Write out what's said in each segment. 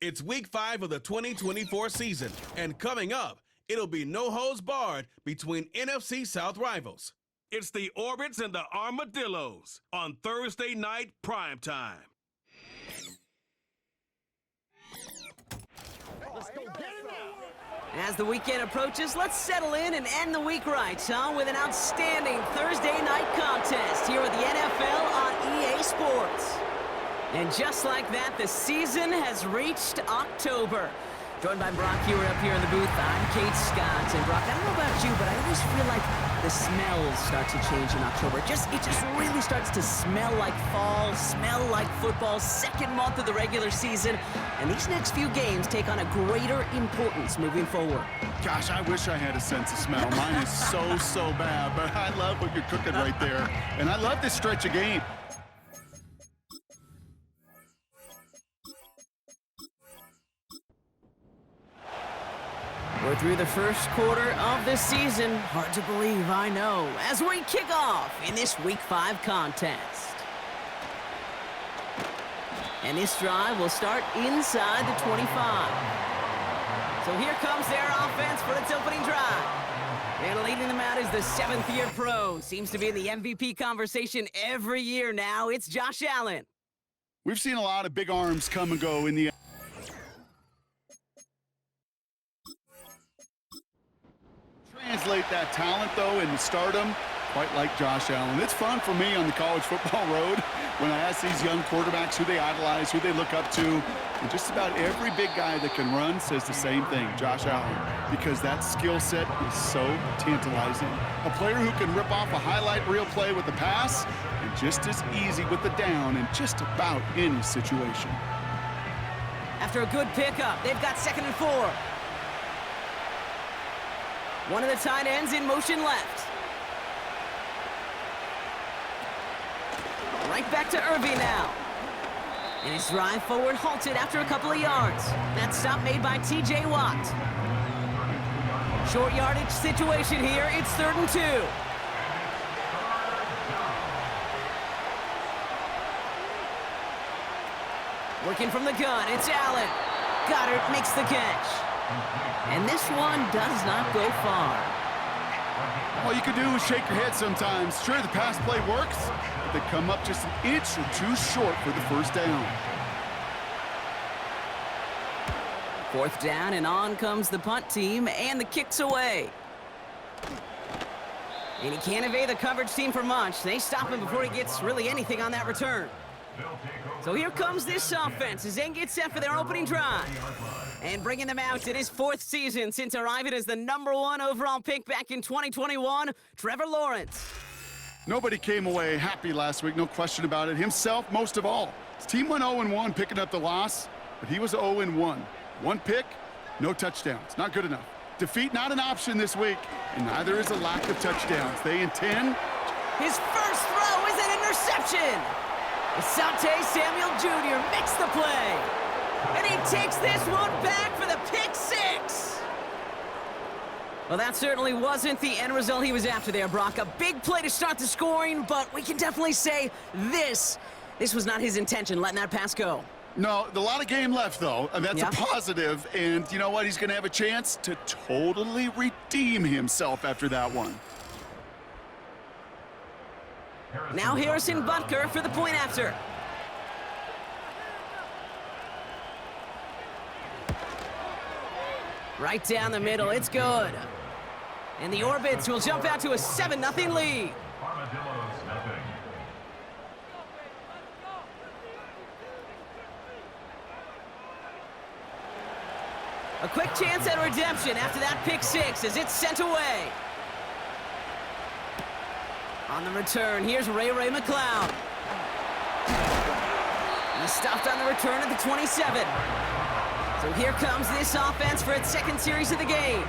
It's week 5 of the 2024 season, and coming up, it'll be no holds barred between NFC South rivals. It's the Orbits and the Armadillos on Thursday night primetime. Let's go get it now. As the weekend approaches, let's settle in and end the week right, son, with an outstanding Thursday night contest here with the NFL on EA Sports. And just like that, the season has reached October. Joined by Brock Hewer up here in the booth, I'm Kate Scott. And Brock, I don't know about you, but I always feel like the smells start to change in October. It just really starts to smell like fall, smell like football, second month of the regular season. And these next few games take on a greater importance moving forward. Gosh, I wish I had a sense of smell. Mine is so bad, but I love what you're cooking right there. And I love this stretch of game. We're through the first quarter of the season. Hard to believe, I know, as we kick off in this Week 5 contest. And this drive will start inside the 25. So here comes their offense for its opening drive. And leading them out is the 7th-year pro. Seems to be in the MVP conversation every year now. It's Josh Allen. We've seen a lot of big arms come and go in the translate that talent, though, into stardom, quite like Josh Allen. It's fun for me on the college football road when I ask these young quarterbacks who they idolize, who they look up to, and just about every big guy that can run says the same thing, Josh Allen, because that skill set is so tantalizing. A player who can rip off a highlight reel play with the pass, and just as easy with the down in just about any situation. After a good pickup, they've got 2nd and 4. One of the tight ends in motion left. Right back to Irving now. And his drive forward halted after a couple of yards. That stop made by T.J. Watt. Short yardage situation here. It's 3rd and 2. Working from the gun, it's Allen. Goddard makes the catch. And this one does not go far. All you can do is shake your head sometimes. Sure, the pass play works, but they come up just an inch or two short for the first down. 4th down, and on comes the punt team, and the kick's away. And he can't evade the coverage team for much. They stop him before he gets really anything on that return. So here comes this offense as they get set for their opening drive. And bringing them out in his 4th season since arriving as the #1 overall pick back in 2021, Trevor Lawrence. Nobody came away happy last week, no question about it. Himself, most of all. His team went 0-1 picking up the loss, but he was 0-1. One pick, no touchdowns. Not good enough. Defeat not an option this week, and neither is a lack of touchdowns. They intend. His first throw is an interception. Asante Samuel Jr. makes the play. And he takes this one back for the pick 6. Well, that certainly wasn't the end result he was after there, Brock. A big play to start the scoring, but we can definitely say this was not his intention, letting that pass go. No, a lot of game left, though, and that's Yeah. a positive. And you know what? He's going to have a chance to totally redeem himself after that one. Now Harrison Butker for the point after. Right down the middle, it's good. And the Orbits will jump out to a 7-0 lead. A quick chance at redemption after that pick 6 as it's sent away. On the return, here's Ray McLeod. He's stopped on the return at the 27. So here comes this offense for its 2nd series of the game.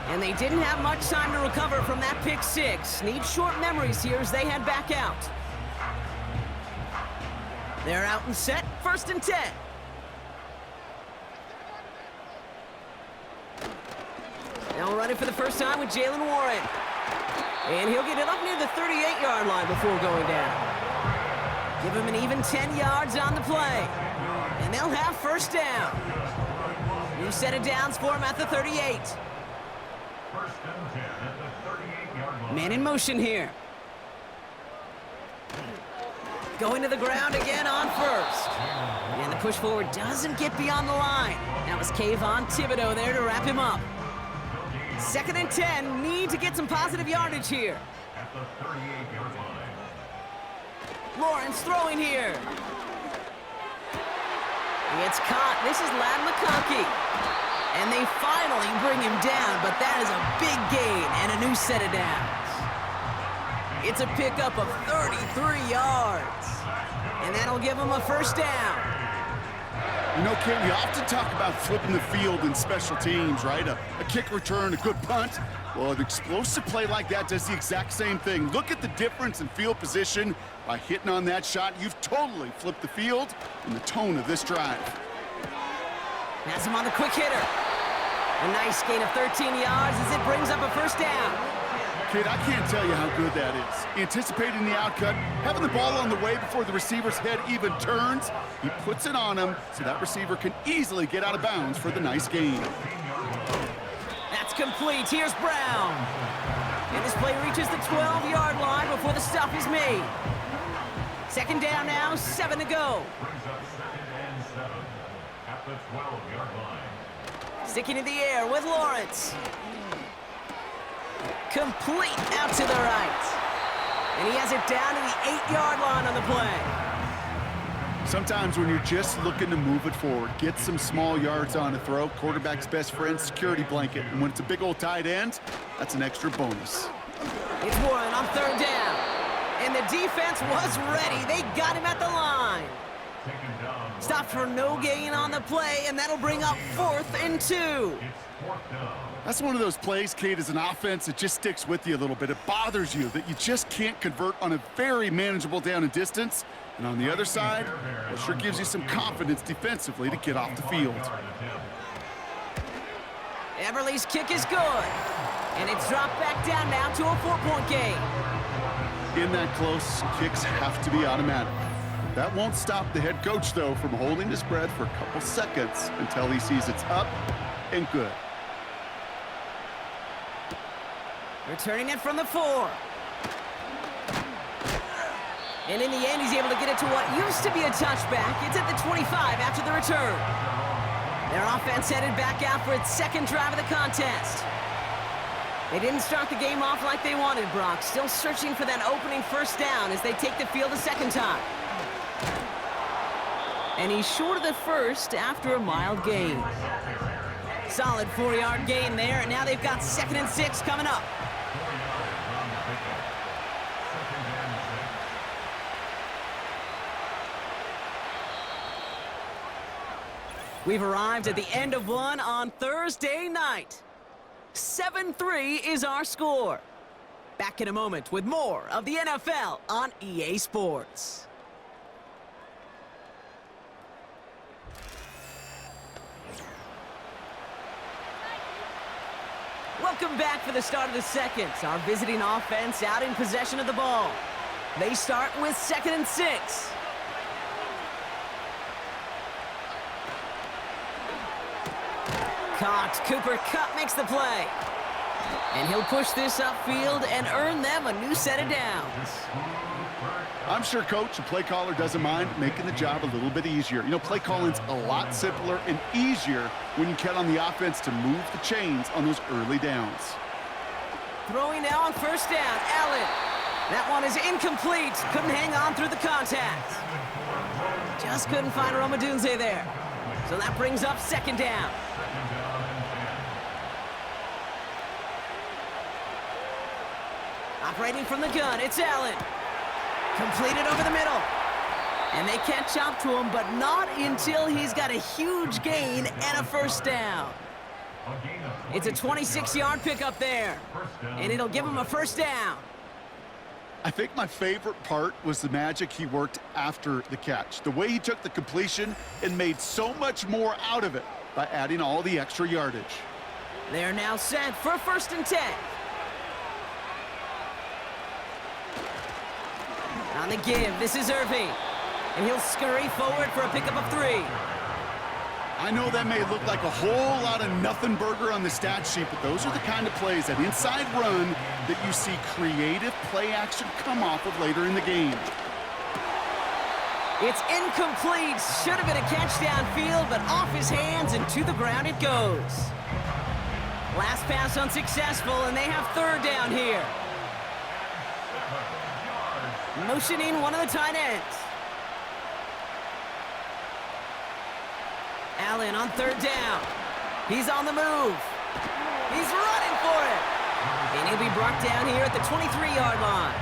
And they didn't have much time to recover from that pick 6. Need short memories here as they head back out. They're out and set, 1st and 10. Now running for the first time with Jalen Warren. And he'll get it up near the 38-yard line before going down. Give him an even 10 yards on the play. And they'll have first down. New set of downs for him at the 38. Man in motion here. Going to the ground again on first. And the push forward doesn't get beyond the line. That was Kayvon Thibodeau there to wrap him up. 2nd and 10, need to get some positive yardage here. Lawrence throwing here. He gets caught. This is Lad McConkey. And they finally bring him down, but that is a big gain and a new set of downs. It's a pickup of 33 yards. And that'll give him a first down. You know, Kate, we often talk about flipping the field in special teams, right? A kick return, a good punt. Well, an explosive play like that does the exact same thing. Look at the difference in field position. By hitting on that shot, you've totally flipped the field and the tone of this drive. Has him on the quick hitter. A nice gain of 13 yards as it brings up a first down. Kid, I can't tell you how good that is. Anticipating the outcut, having the ball on the way before the receiver's head even turns. He puts it on him so that receiver can easily get out of bounds for the nice gain. That's complete. Here's Brown. And this play reaches the 12-yard line before the stop is made. 2nd down now, 7 to go. Sticking in the air with Lawrence. Complete out to the right. And he has it down to the 8-yard line on the play. Sometimes when you're just looking to move it forward, get some small yards on a throw, quarterback's best friend, security blanket. And when it's a big old tight end, that's an extra bonus. It's Warren on 3rd down. And the defense was ready. They got him at the line. Stopped for no gain on the play, and that'll bring up 4th and 2. That's one of those plays, Kate, as an offense, it just sticks with you a little bit. It bothers you that you just can't convert on a very manageable down and distance. And on the other side, it sure gives you some confidence defensively to get off the field. Everly's kick is good. And it's dropped back down now to a 4-point game. In that close, kicks have to be automatic. That won't stop the head coach, though, from holding the spread for a couple seconds until he sees it's up and good. Returning it from the 4. And in the end, he's able to get it to what used to be a touchback. It's at the 25 after the return. Their offense headed back out for its 2nd drive of the contest. They didn't start the game off like they wanted, Brock. Still searching for that opening first down as they take the field a 2nd time. And he's short of the first after a mild gain. Solid 4-yard gain there, and now they've got 2nd and 6 coming up. We've arrived at the end of one on Thursday night. 7-3 is our score. Back in a moment with more of the NFL on EA Sports. Welcome back for the start of the 2nd. Our visiting offense out in possession of the ball. They start with 2nd and 6. Caught. Cooper Kupp makes the play. And he'll push this upfield and earn them a new set of downs. I'm sure coach and play caller doesn't mind making the job a little bit easier. You know, play calling's a lot simpler and easier when you count on the offense to move the chains on those early downs. Throwing now on first down, Allen. That one is incomplete. Couldn't hang on through the contact. Just couldn't find Romadunze there. So that brings up 2nd down. Operating from the gun, it's Allen. Completed over the middle. And they catch up to him, but not until he's got a huge gain and a first down. It's a 26-yard pickup there. And it'll give him a first down. I think my favorite part was the magic he worked after the catch. The way he took the completion and made so much more out of it by adding all the extra yardage. They're now set for 1st and 10. On the give, this is Irving. And he'll scurry forward for a pickup of 3. I know that may look like a whole lot of nothing burger on the stat sheet, but those are the kind of plays, that inside run, that you see creative play action come off of later in the game. It's incomplete. Should have been a catch downfield, but off his hands and to the ground it goes. Last pass unsuccessful, and they have third down here. Motioning one of the tight ends. Allen on third down. He's on the move. He's running for it. And he'll be brought down here at the 23-yard line.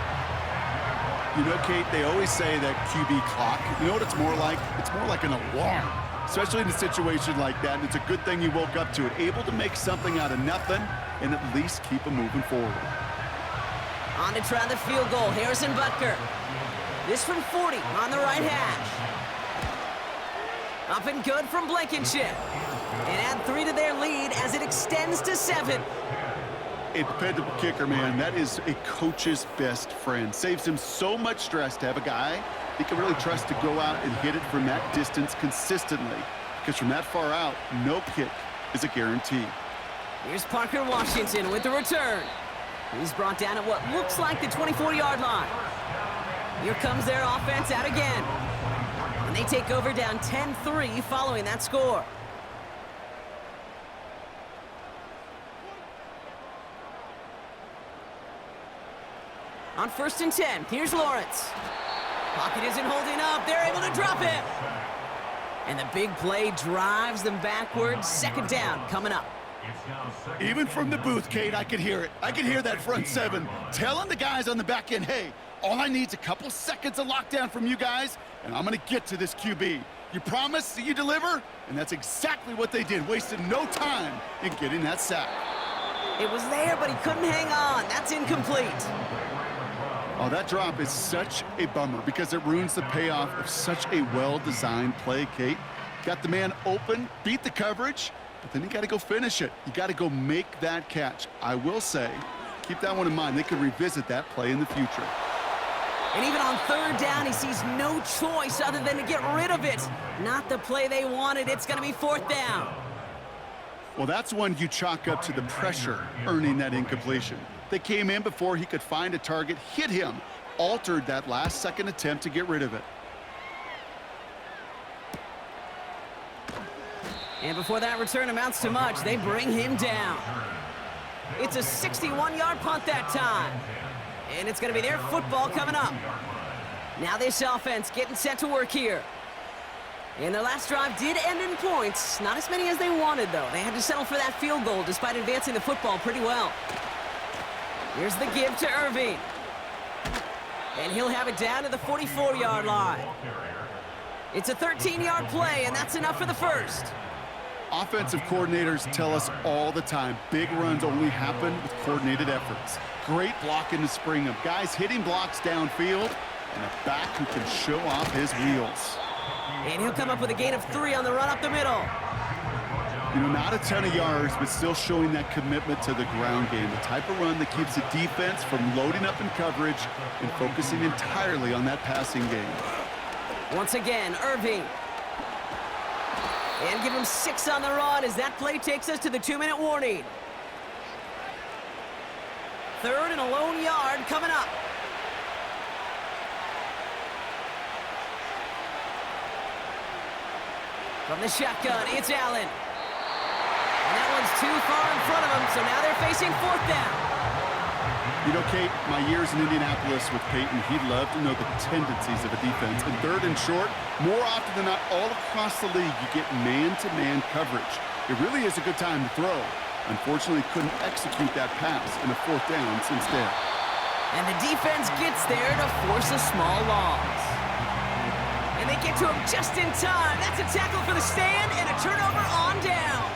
You know, Kate, they always say that QB clock, you know what it's more like? It's more like an alarm, especially in a situation like that. And it's a good thing you woke up to it, able to make something out of nothing and at least keep them moving forward. On to try the field goal, Harrison Butker. This from 40 on the right hash. Up and good from Blankenship. And add 3 to their lead as it extends to 7. A dependable kicker, man. That is a coach's best friend. Saves him so much stress to have a guy he can really trust to go out and hit it from that distance consistently. Because from that far out, no kick is a guarantee. Here's Parker Washington with the return. He's brought down at what looks like the 24-yard line. Here comes their offense out again. And they take over down 10-3 following that score. On 1st and 10, here's Lawrence. Pocket isn't holding up. They're able to drop it. And the big play drives them backwards. Second down coming up. Even from the booth, Kate, I could hear it. I could hear that front 7 telling the guys on the back end, hey, all I need is a couple seconds of lockdown from you guys, and I'm going to get to this QB. You promise that you deliver? And that's exactly what they did, wasted no time in getting that sack. It was there, but he couldn't hang on. That's incomplete. Oh, that drop is such a bummer because it ruins the payoff of such a well-designed play, Kate. Got the man open, beat the coverage, but then you got to go finish it. You got to go make that catch. I will say, keep that one in mind. They could revisit that play in the future. And even on third down, he sees no choice other than to get rid of it. Not the play they wanted. It's going to be 4th down. Well, that's one you chalk up to the pressure earning that incompletion. They came in before he could find a target, hit him, altered that last-second attempt to get rid of it. And before that return amounts to much, they bring him down. It's a 61-yard punt that time. And it's going to be their football coming up. Now this offense getting set to work here. And their last drive did end in points. Not as many as they wanted, though. They had to settle for that field goal despite advancing the football pretty well. Here's the give to Irving. And he'll have it down to the 44-yard line. It's a 13-yard play, and that's enough for the first. Offensive coordinators tell us all the time, big runs only happen with coordinated efforts. Great blocking to spring them. Guys hitting blocks downfield, and a back who can show off his wheels. And he'll come up with a gain of 3 on the run up the middle. You know, not a ton of yards, but still showing that commitment to the ground game. The type of run that keeps the defense from loading up in coverage and focusing entirely on that passing game. Once again, Irving. And give him 6 on the run as that play takes us to the 2-minute warning. 3rd and a lone yard coming up. From the shotgun, it's Allen. And that one's too far in front of him, so now they're facing 4th down. You know, Kate, my years in Indianapolis with Peyton, he'd love to know the tendencies of a defense. And 3rd and short, more often than not, all across the league, you get man-to-man coverage. It really is a good time to throw. Unfortunately, couldn't execute that pass in a 4th down instead. And the defense gets there to force a small loss. And they get to him just in time. That's a tackle for the stand and a turnover on downs.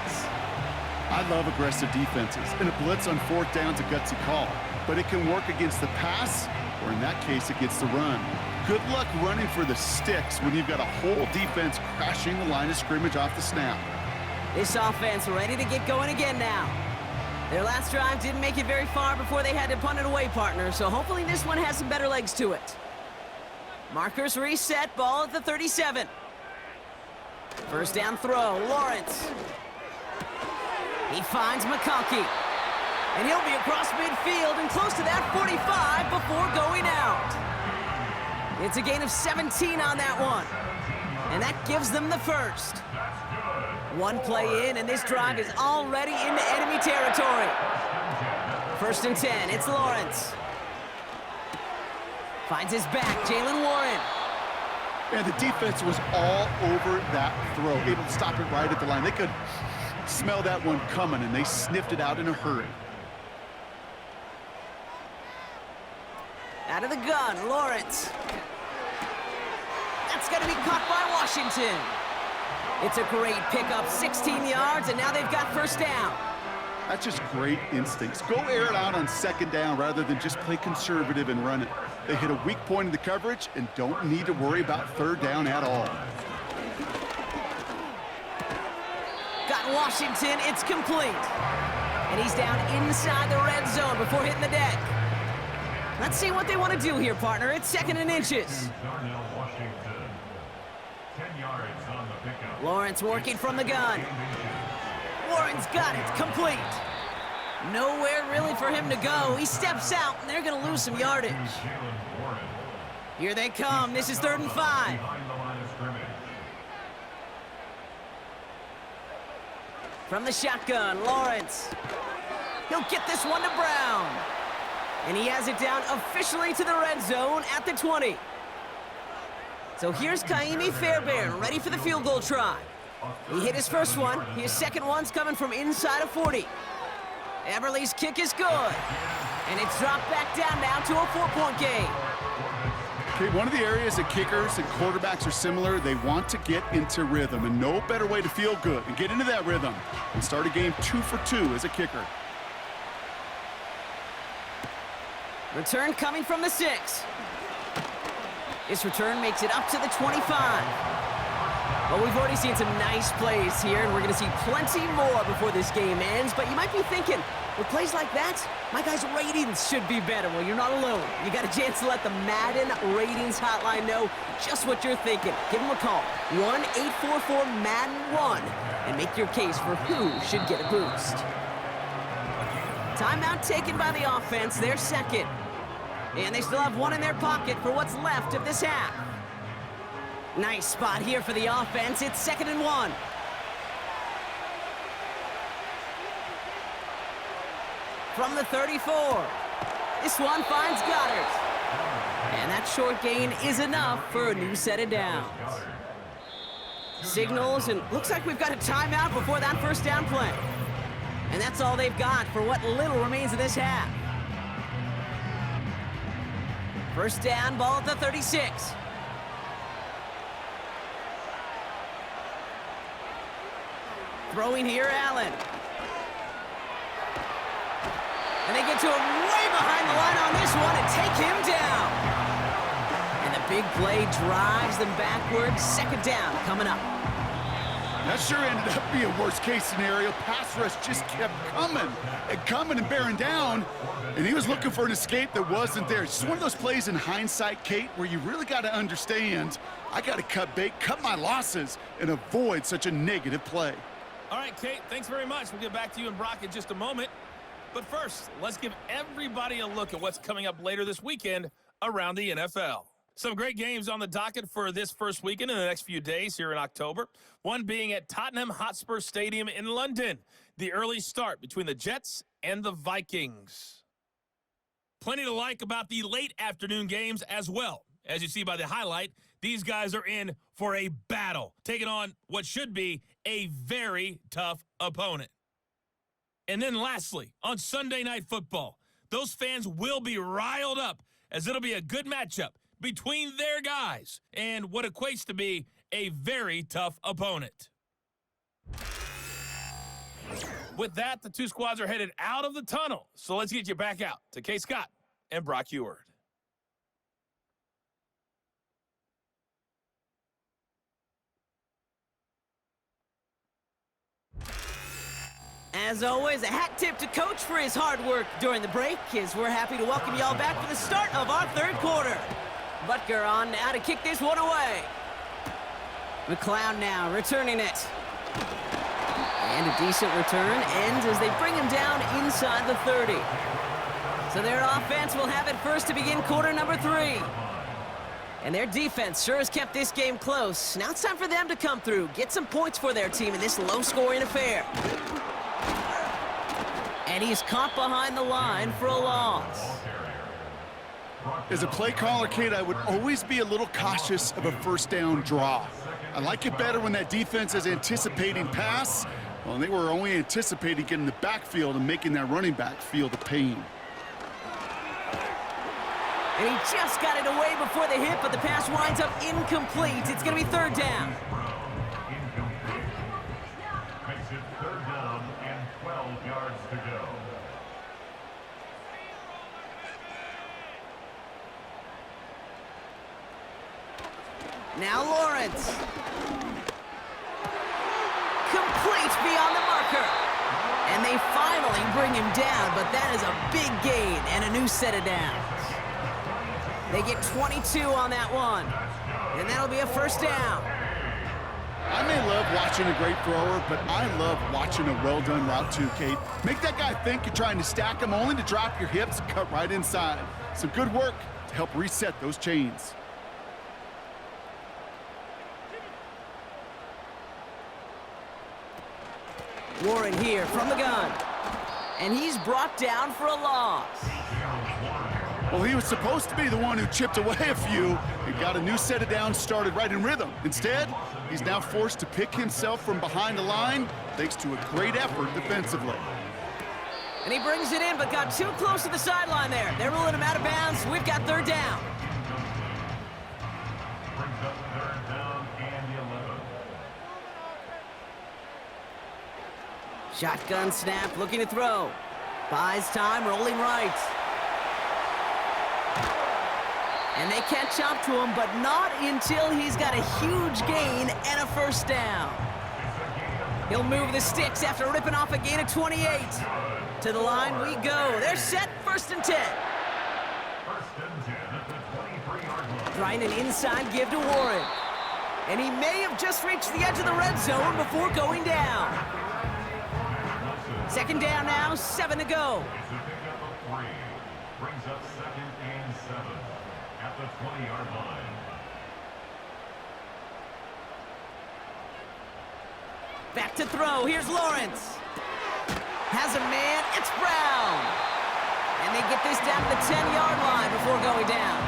I love aggressive defenses, and a blitz on 4th down's a gutsy call. But it can work against the pass, or in that case, against the run. Good luck running for the sticks when you've got a whole defense crashing the line of scrimmage off the snap. This offense ready to get going again now. Their last drive didn't make it very far before they had to punt it away, partner, so hopefully this one has some better legs to it. Markers reset, ball at the 37. First down throw, Lawrence. He finds McConkey. And he'll be across midfield and close to that 45 before going out. It's a gain of 17 on that one. And that gives them the first. One play in, and this drive is already into enemy territory. First and 10, it's Lawrence. Finds his back, Jalen Warren. And the defense was all over that throw, able to stop it right at the line. They could smell that one coming, and they sniffed it out in a hurry. Out of the gun, Lawrence. That's going to be caught by Washington. It's a great pickup, 16 yards, and now they've got first down. That's just great instincts. Go air it out on second down rather than just play conservative and run it. They hit a weak point in the coverage and don't need to worry about third down at all. Got Washington, it's complete. And he's down inside the red zone before hitting the deck. Let's see what they want to do here, partner. It's second and inches. Lawrence working from the gun. Warren's got it, complete. Nowhere really for him to go. He steps out, and they're going to lose some yardage. Here they come. This is 3rd and 5. From the shotgun, Lawrence. He'll get this one to Brown. And he has it down officially to the red zone at the 20. So here's Kaimi Fairbairn, ready for the field goal try. He hit his first one. His second one's coming from inside of 40. Everly's kick is good. And it's dropped back down now to a 4-point game. Okay, one of the areas that kickers and quarterbacks are similar, they want to get into rhythm, and no better way to feel good and get into that rhythm and start a game 2 for 2 as a kicker. Return coming from the 6. This return makes it up to the 25. Well, we've already seen some nice plays here, and we're going to see plenty more before this game ends. But you might be thinking, with plays like that, my guys' ratings should be better. Well, you're not alone. You got a chance to let the Madden ratings hotline know just what you're thinking. Give them a call, 1-844-MADDEN-1, and make your case for who should get a boost. Timeout taken by the offense, their second. And they still have one in their pocket for what's left of this half. Nice spot here for the offense. It's 2nd and 1. From the 34. This one finds Goddard. And that short gain is enough for a new set of downs. Signals, and looks like we've got a timeout before that first down play. And that's all they've got for what little remains of this half. First down, ball at the 36. Throwing here, Allen. And they get to him way behind the line on this one and take him down. And the big play drives them backwards. Second down coming up. That sure ended up being a worst-case scenario. Pass rush just kept coming and bearing down, and he was looking for an escape that wasn't there. It's just one of those plays in hindsight, Kate, where you really got to understand, I got to cut bait, cut my losses, and avoid such a negative play. All right, Kate, thanks very much. We'll get back to you and Brock in just a moment. But first, let's give everybody a look at what's coming up later this weekend around the NFL. Some great games on the docket for this first weekend in the next few days here in October. One being at Tottenham Hotspur Stadium in London. The early start between the Jets and the Vikings. Plenty to like about the late afternoon games as well. As you see by the highlight, these guys are in for a battle, taking on what should be a very tough opponent. And then lastly, on Sunday Night Football, those fans will be riled up as it'll be a good matchup between their guys and what equates to be a very tough opponent. With that, the two squads are headed out of the tunnel. So let's get you back out to Kay Scott and Brock Heward. As always, a hat tip to Coach for his hard work during the break, as we're happy to welcome y'all back for the start of our third quarter. Butker on now to kick this one away. McLeod now returning it. And a decent return ends as they bring him down inside the 30. So their offense will have it first to begin quarter number 3. And their defense sure has kept this game close. Now it's time for them to come through, get some points for their team in this low-scoring affair. And he's caught behind the line for a loss. As a play caller, Kate, I would always be a little cautious of a first down draw. I like it better when that defense is anticipating pass. Well, they were only anticipating getting the backfield and making that running back feel the pain. And he just got it away before the hit, but the pass winds up incomplete. It's going to be third down. Incomplete. Makes it third down and 12 yards to go. Now Lawrence. Complete beyond the marker. And they finally bring him down, but that is a big gain and a new set of downs. They get 22 on that one, and that'll be a first down. I may love watching a great thrower, but I love watching a well-done route too, Kate. Make that guy think you're trying to stack him only to drop your hips and cut right inside. Some good work to help reset those chains. Warren here from the gun, and he's brought down for a loss. Well, he was supposed to be the one who chipped away a few and got a new set of downs started right in rhythm. Instead, he's now forced to pick himself from behind the line thanks to a great effort defensively. And he brings it in, but got too close to the sideline there. They're ruling him out of bounds. We've got third down. Brings up third down and 11. Shotgun snap, looking to throw. Buys time, rolling right. And they catch up to him, but not until he's got a huge gain and a first down. He'll move the sticks after ripping off a gain of 28. To the line we go. They're set, first and 10. First and 10 at the 23-yard line. Trying an inside give to Warren. And he may have just reached the edge of the red zone before going down. Second down now, 7 to go. It's a pickup of 3. Brings up second and 7 at the 20-yard line. Back to throw, here's Lawrence. Has a man, it's Brown. And they get this down to the 10-yard line before going down.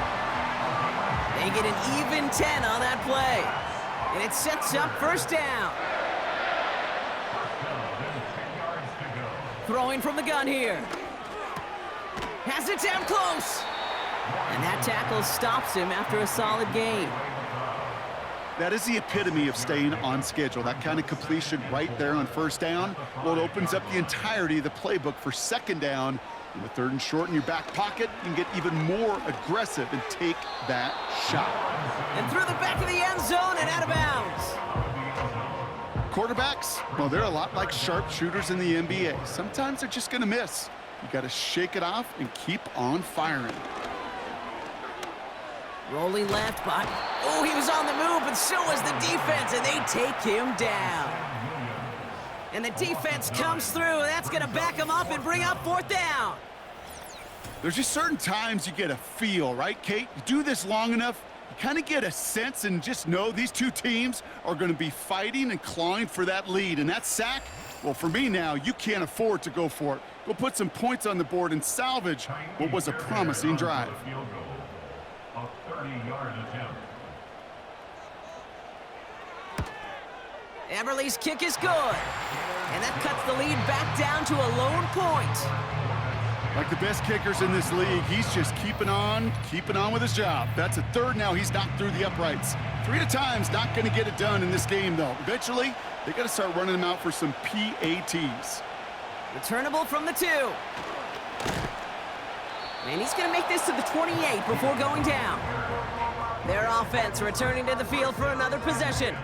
They get an even 10 on that play. And it sets up first down. Throwing from the gun here. Has it down close. And that tackle stops him after a solid gain. That is the epitome of staying on schedule. That kind of completion right there on first down. Well, it opens up the entirety of the playbook for second down. And with third and short in your back pocket, you can get even more aggressive and take that shot. And through the back of the end zone and out of bounds. Quarterbacks, well, they're a lot like sharpshooters in the NBA. Sometimes they're just going to miss. You got to shake it off and keep on firing. Rolling left, but oh, he was on the move, but so was the defense, and they take him down. And the defense comes through, and that's going to back him up and bring up fourth down. There's just certain times you get a feel, right, Kate? You do this long enough, you kind of get a sense and just know these two teams are going to be fighting and clawing for that lead. And that sack, well, for me now, you can't afford to go for it. Go put some points on the board and salvage what was a promising drive. A 30-yard attempt. Eberle's kick is good. And that cuts the lead back down to a lone point. Like the best kickers in this league, he's just keeping on with his job. That's a third now. He's knocked through the uprights. 3 at a time's not going to get it done in this game, though. Eventually, they got to start running them out for some PATs. Returnable from the 2. And he's going to make this to the 28 before going down. Their offense returning to the field for another possession.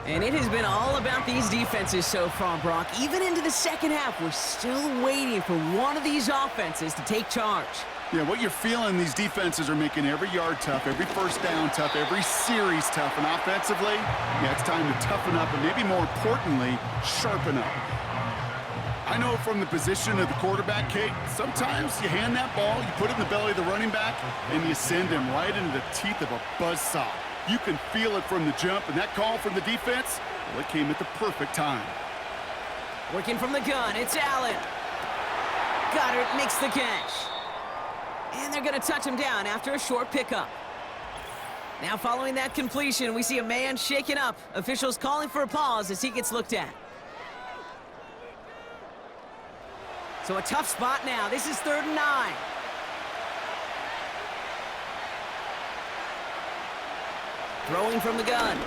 And it has been all about these defenses so far, Brock. Even into the second half, we're still waiting for one of these offenses to take charge. Yeah, what you're feeling, these defenses are making every yard tough, every first down tough, every series tough. And offensively, yeah, it's time to toughen up and maybe more importantly, sharpen up. I know from the position of the quarterback, Kate, sometimes you hand that ball, you put it in the belly of the running back, and you send him right into the teeth of a buzzsaw. You can feel it from the jump, and that call from the defense, well, it came at the perfect time. Working from the gun, it's Allen. Goddard makes the catch. And they're going to touch him down after a short pickup. Now following that completion, we see a man shaken up. Officials calling for a pause as he gets looked at. So a tough spot now. This is 3rd and 9. Throwing from the gun.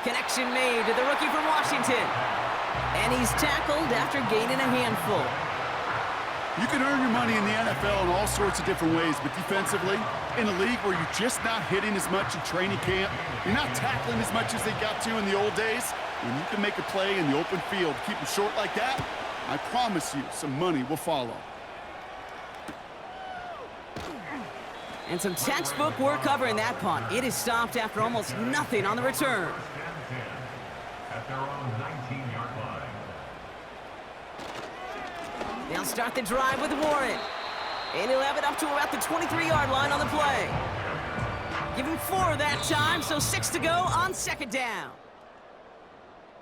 Connection made to the rookie from Washington. And he's tackled after gaining a handful. You can earn your money in the NFL in all sorts of different ways, but defensively, in a league where you're just not hitting as much in training camp, you're not tackling as much as they got to in the old days, when you can make a play in the open field, keep them short like that, I promise you some money will follow. And some textbook work covering that punt. It is stopped after almost nothing on the return. At their own 19-yard line. They'll start the drive with Warren. And he'll have it up to about the 23-yard line on the play. Give him 4 that time, so 6 to go on 2nd down.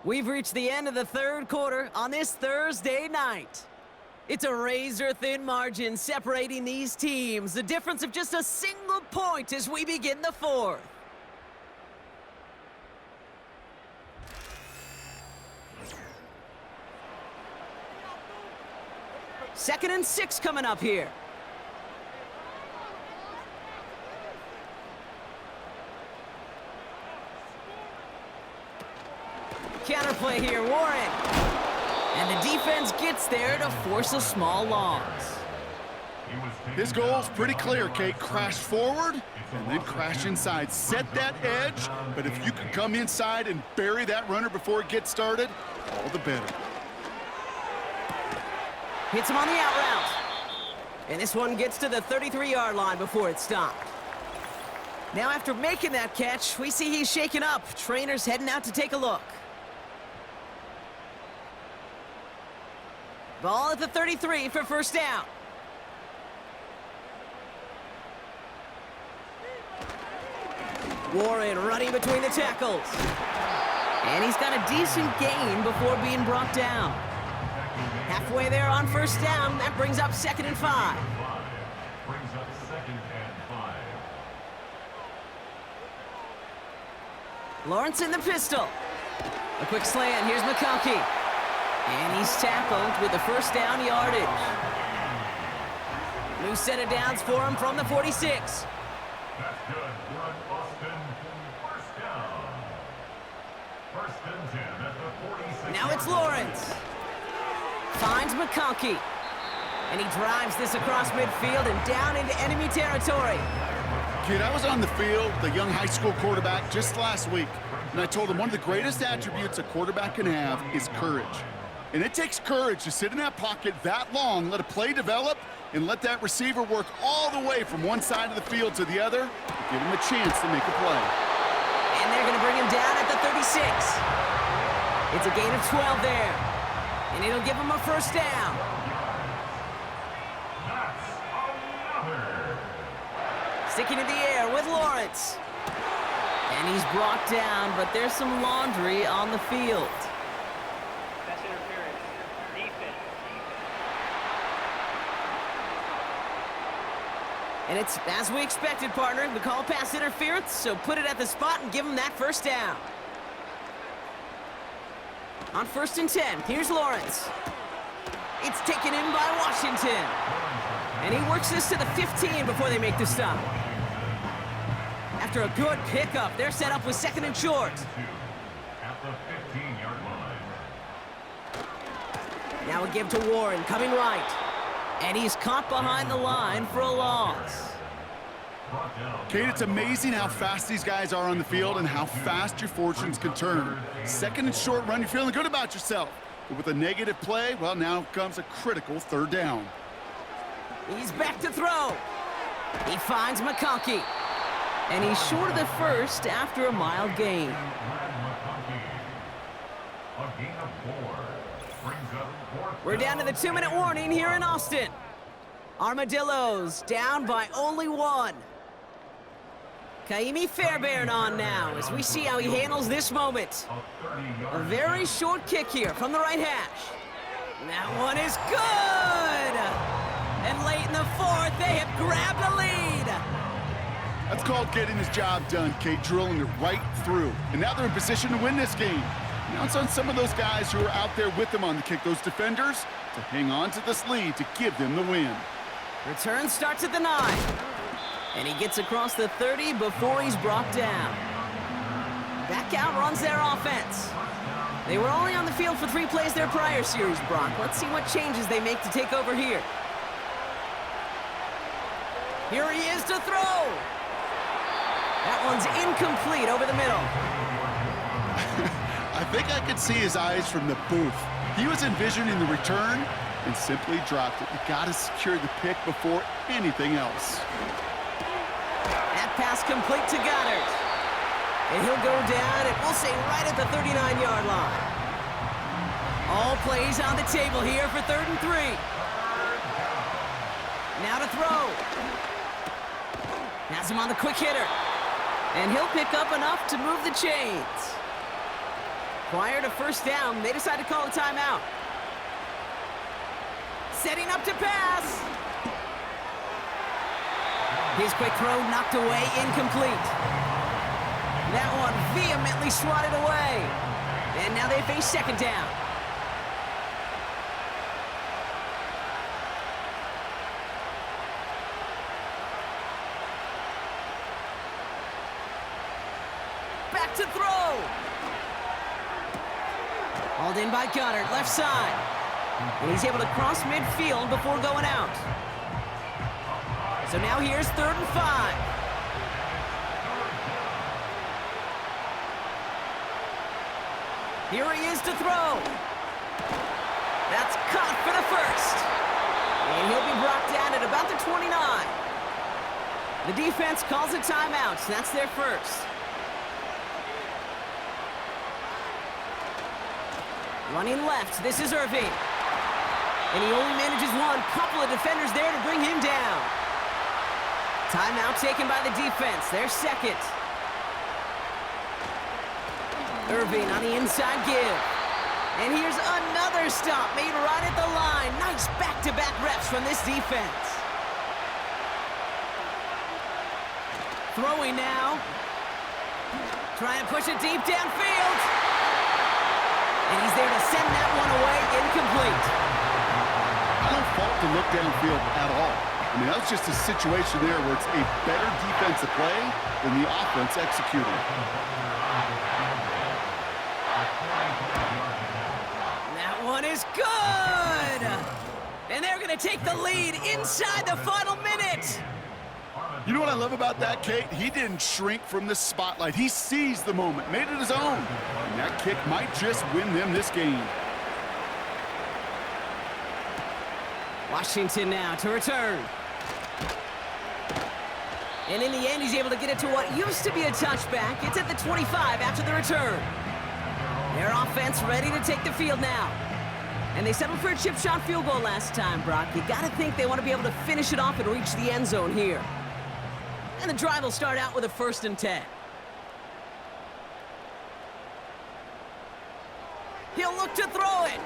We've reached the end of the 3rd quarter on this Thursday night. It's a razor-thin margin separating these teams. The difference of just a single point as we begin the 4th. Second and 6 coming up here. Counterplay here, Warren. And the defense gets there to force a small loss. His goal's pretty clear, Kate. Crash forward and then crash inside. Set that edge, but if you can come inside and bury that runner before it gets started, all the better. Hits him on the out route. And this one gets to the 33-yard line before it's stopped. Now after making that catch, we see he's shaken up. Trainer's heading out to take a look. Ball at the 33 for first down. Warren running between the tackles. And he's got a decent gain before being brought down. Halfway there on first down, that brings up 2nd and 5. Brings up 2nd and 5. Lawrence in the pistol. A quick slant, here's McConkey. And he's tackled with the first down yardage. New set of downs for him from the 46. That's good. We're on Austin. First down. 1st and 10 at the 46. Now it's Lawrence. Finds McConkey. And he drives this across midfield and down into enemy territory. Kid, I was on the field, the young high school quarterback, just last week. And I told him one of the greatest attributes a quarterback can have is courage. And it takes courage to sit in that pocket that long, let a play develop, and let that receiver work all the way from one side of the field to the other, give him a chance to make a play. And they're going to bring him down at the 36. It's a gain of 12 there. And it'll give him a first down. That's another. Sticking in the air with Lawrence. And he's brought down, but there's some laundry on the field. That's interference. Defense. And it's as we expected, partner. We call pass interference, so put it at the spot and give him that first down. On 1st and 10, here's Lawrence. It's taken in by Washington. And he works this to the 15 before they make the stop. After a good pickup, they're set up with 2nd and short. At the 15-yard line. Now a give to Warren, coming right. And he's caught behind the line for a loss. Kate, it's amazing how fast these guys are on the field and how fast your fortunes can turn. Second and short run, you're feeling good about yourself. But with a negative play, well, now comes a critical third down. He's back to throw. He finds McConkey. And he's short of the first after a mild gain. We're down to the 2-minute warning here in Austin. Armadillos down by only 1. Kaimi Fairbairn on now as we see how he handles this moment. A very short kick here from the right hash. That one is good! And late in the fourth, they have grabbed a lead. That's called getting his job done, Kate, drilling it right through. And now they're in position to win this game. Now it's on some of those guys who are out there with them on the kick, those defenders, to hang on to this lead to give them the win. Return starts at the 9. And he gets across the 30 before he's brought down. Back out runs their offense. They were only on the field for 3 plays their prior series, Brock. Let's see what changes they make to take over here. Here he is to throw. That one's incomplete over the middle. I think I could see his eyes from the booth. He was envisioning the return and simply dropped it. You got to secure the pick before anything else. That pass complete to Goddard. And he'll go down, and we'll say right at the 39-yard line. All plays on the table here for 3rd and 3. Now to throw. Has him on the quick hitter. And he'll pick up enough to move the chains. Prior to first down, they decide to call a timeout. Setting up to pass. His quick throw knocked away, incomplete. That one vehemently swatted away. And now they face 2nd down. Back to throw. Hauled in by Goddard, left side. And he's able to cross midfield before going out. So now here's 3rd and 5. Here he is to throw. That's caught for the first. And he'll be brought down at about the 29. The defense calls a timeout. So that's their first. Running left, this is Irving. And he only manages one. Couple of defenders there to bring him down. Timeout taken by the defense, their 2nd. Irving on the inside give. And here's another stop made right at the line. Nice back-to-back reps from this defense. Throwing now. Trying to push it deep downfield. And he's there to send that one away, incomplete. I don't fault the look downfield at all. I mean, that was just a situation there where it's a better defensive play than the offense executing. That one is good! And they're going to take the lead inside the final minute. You know what I love about that, Kate? He didn't shrink from the spotlight. He seized the moment, made it his own. And that kick might just win them this game. Washington now to return. And in the end, he's able to get it to what used to be a touchback. It's at the 25 after the return. Their offense ready to take the field now. And they settled for a chip shot field goal last time, Brock. You got to think they want to be able to finish it off and reach the end zone here. And the drive will start out with a 1st and 10. He'll look to throw it.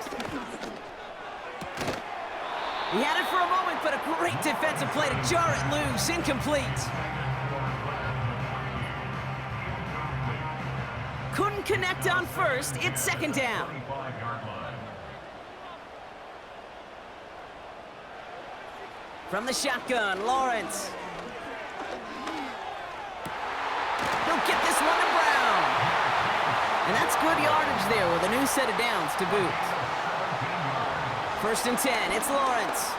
He had it for a moment, but a great defensive play to jar it loose. Incomplete. Couldn't connect on first. It's 2nd down. From the shotgun, Lawrence. He'll get this one to Brown. And that's good yardage there with a new set of downs to boot. 1st and 10, it's Lawrence.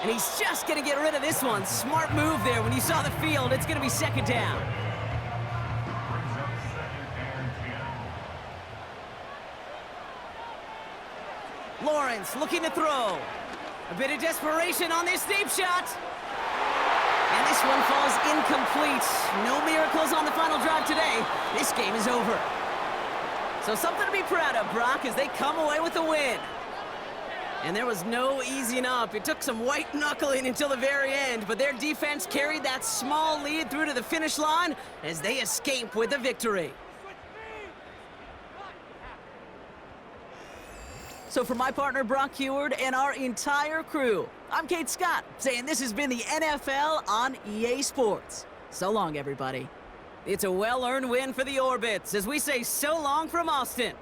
And he's just going to get rid of this one. Smart move there. When you saw the field, it's going to be second down. Brings up second and 10. Lawrence looking to throw. A bit of desperation on this deep shot. And this one falls incomplete. No miracles on the final drive today. This game is over. So something to be proud of, Brock, as they come away with the win. And there was no easing up. It took some white knuckling until the very end, but their defense carried that small lead through to the finish line as they escape with the victory. So for my partner, Brock Heward, and our entire crew, I'm Kate Scott, saying this has been the NFL on EA Sports. So long, everybody. It's a well-earned win for the Orbits as we say so long from Austin.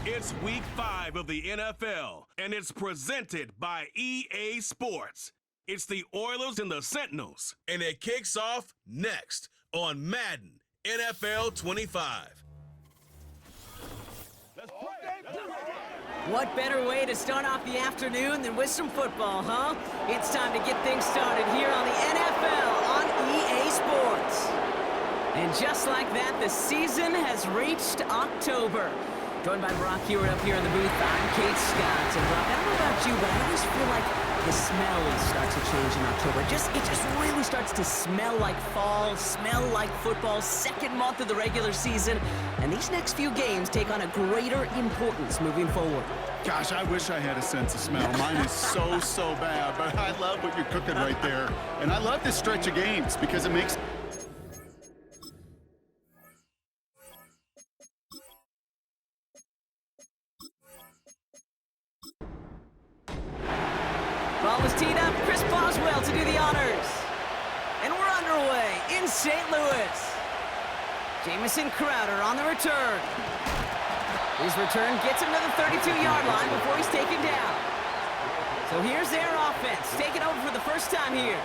It's week 5 of the NFL, and it's presented by EA Sports. It's the Oilers and the Sentinels, and it kicks off next on Madden NFL 25. What better way to start off the afternoon than with some football, huh? It's time to get things started here on the NFL on EA Sports. And just like that, the season has reached October. Joined by Brock Heward up here in the booth, I'm Kate Scott. And Brock, I don't know about you, but I always feel like the smell starts to change in October. It just really starts to smell like fall, smell like football, second month of the regular season. And these next few games take on a greater importance moving forward. Gosh, I wish I had a sense of smell. Mine is so bad, but I love what you're cooking right there. And I love this stretch of games because it makes... Ball was teed up. Chris Boswell to do the honors. And we're underway in St. Louis. Jamison Crowder on the return. His return gets him to the 32-yard line before he's taken down. So here's their offense, taking over for the first time here.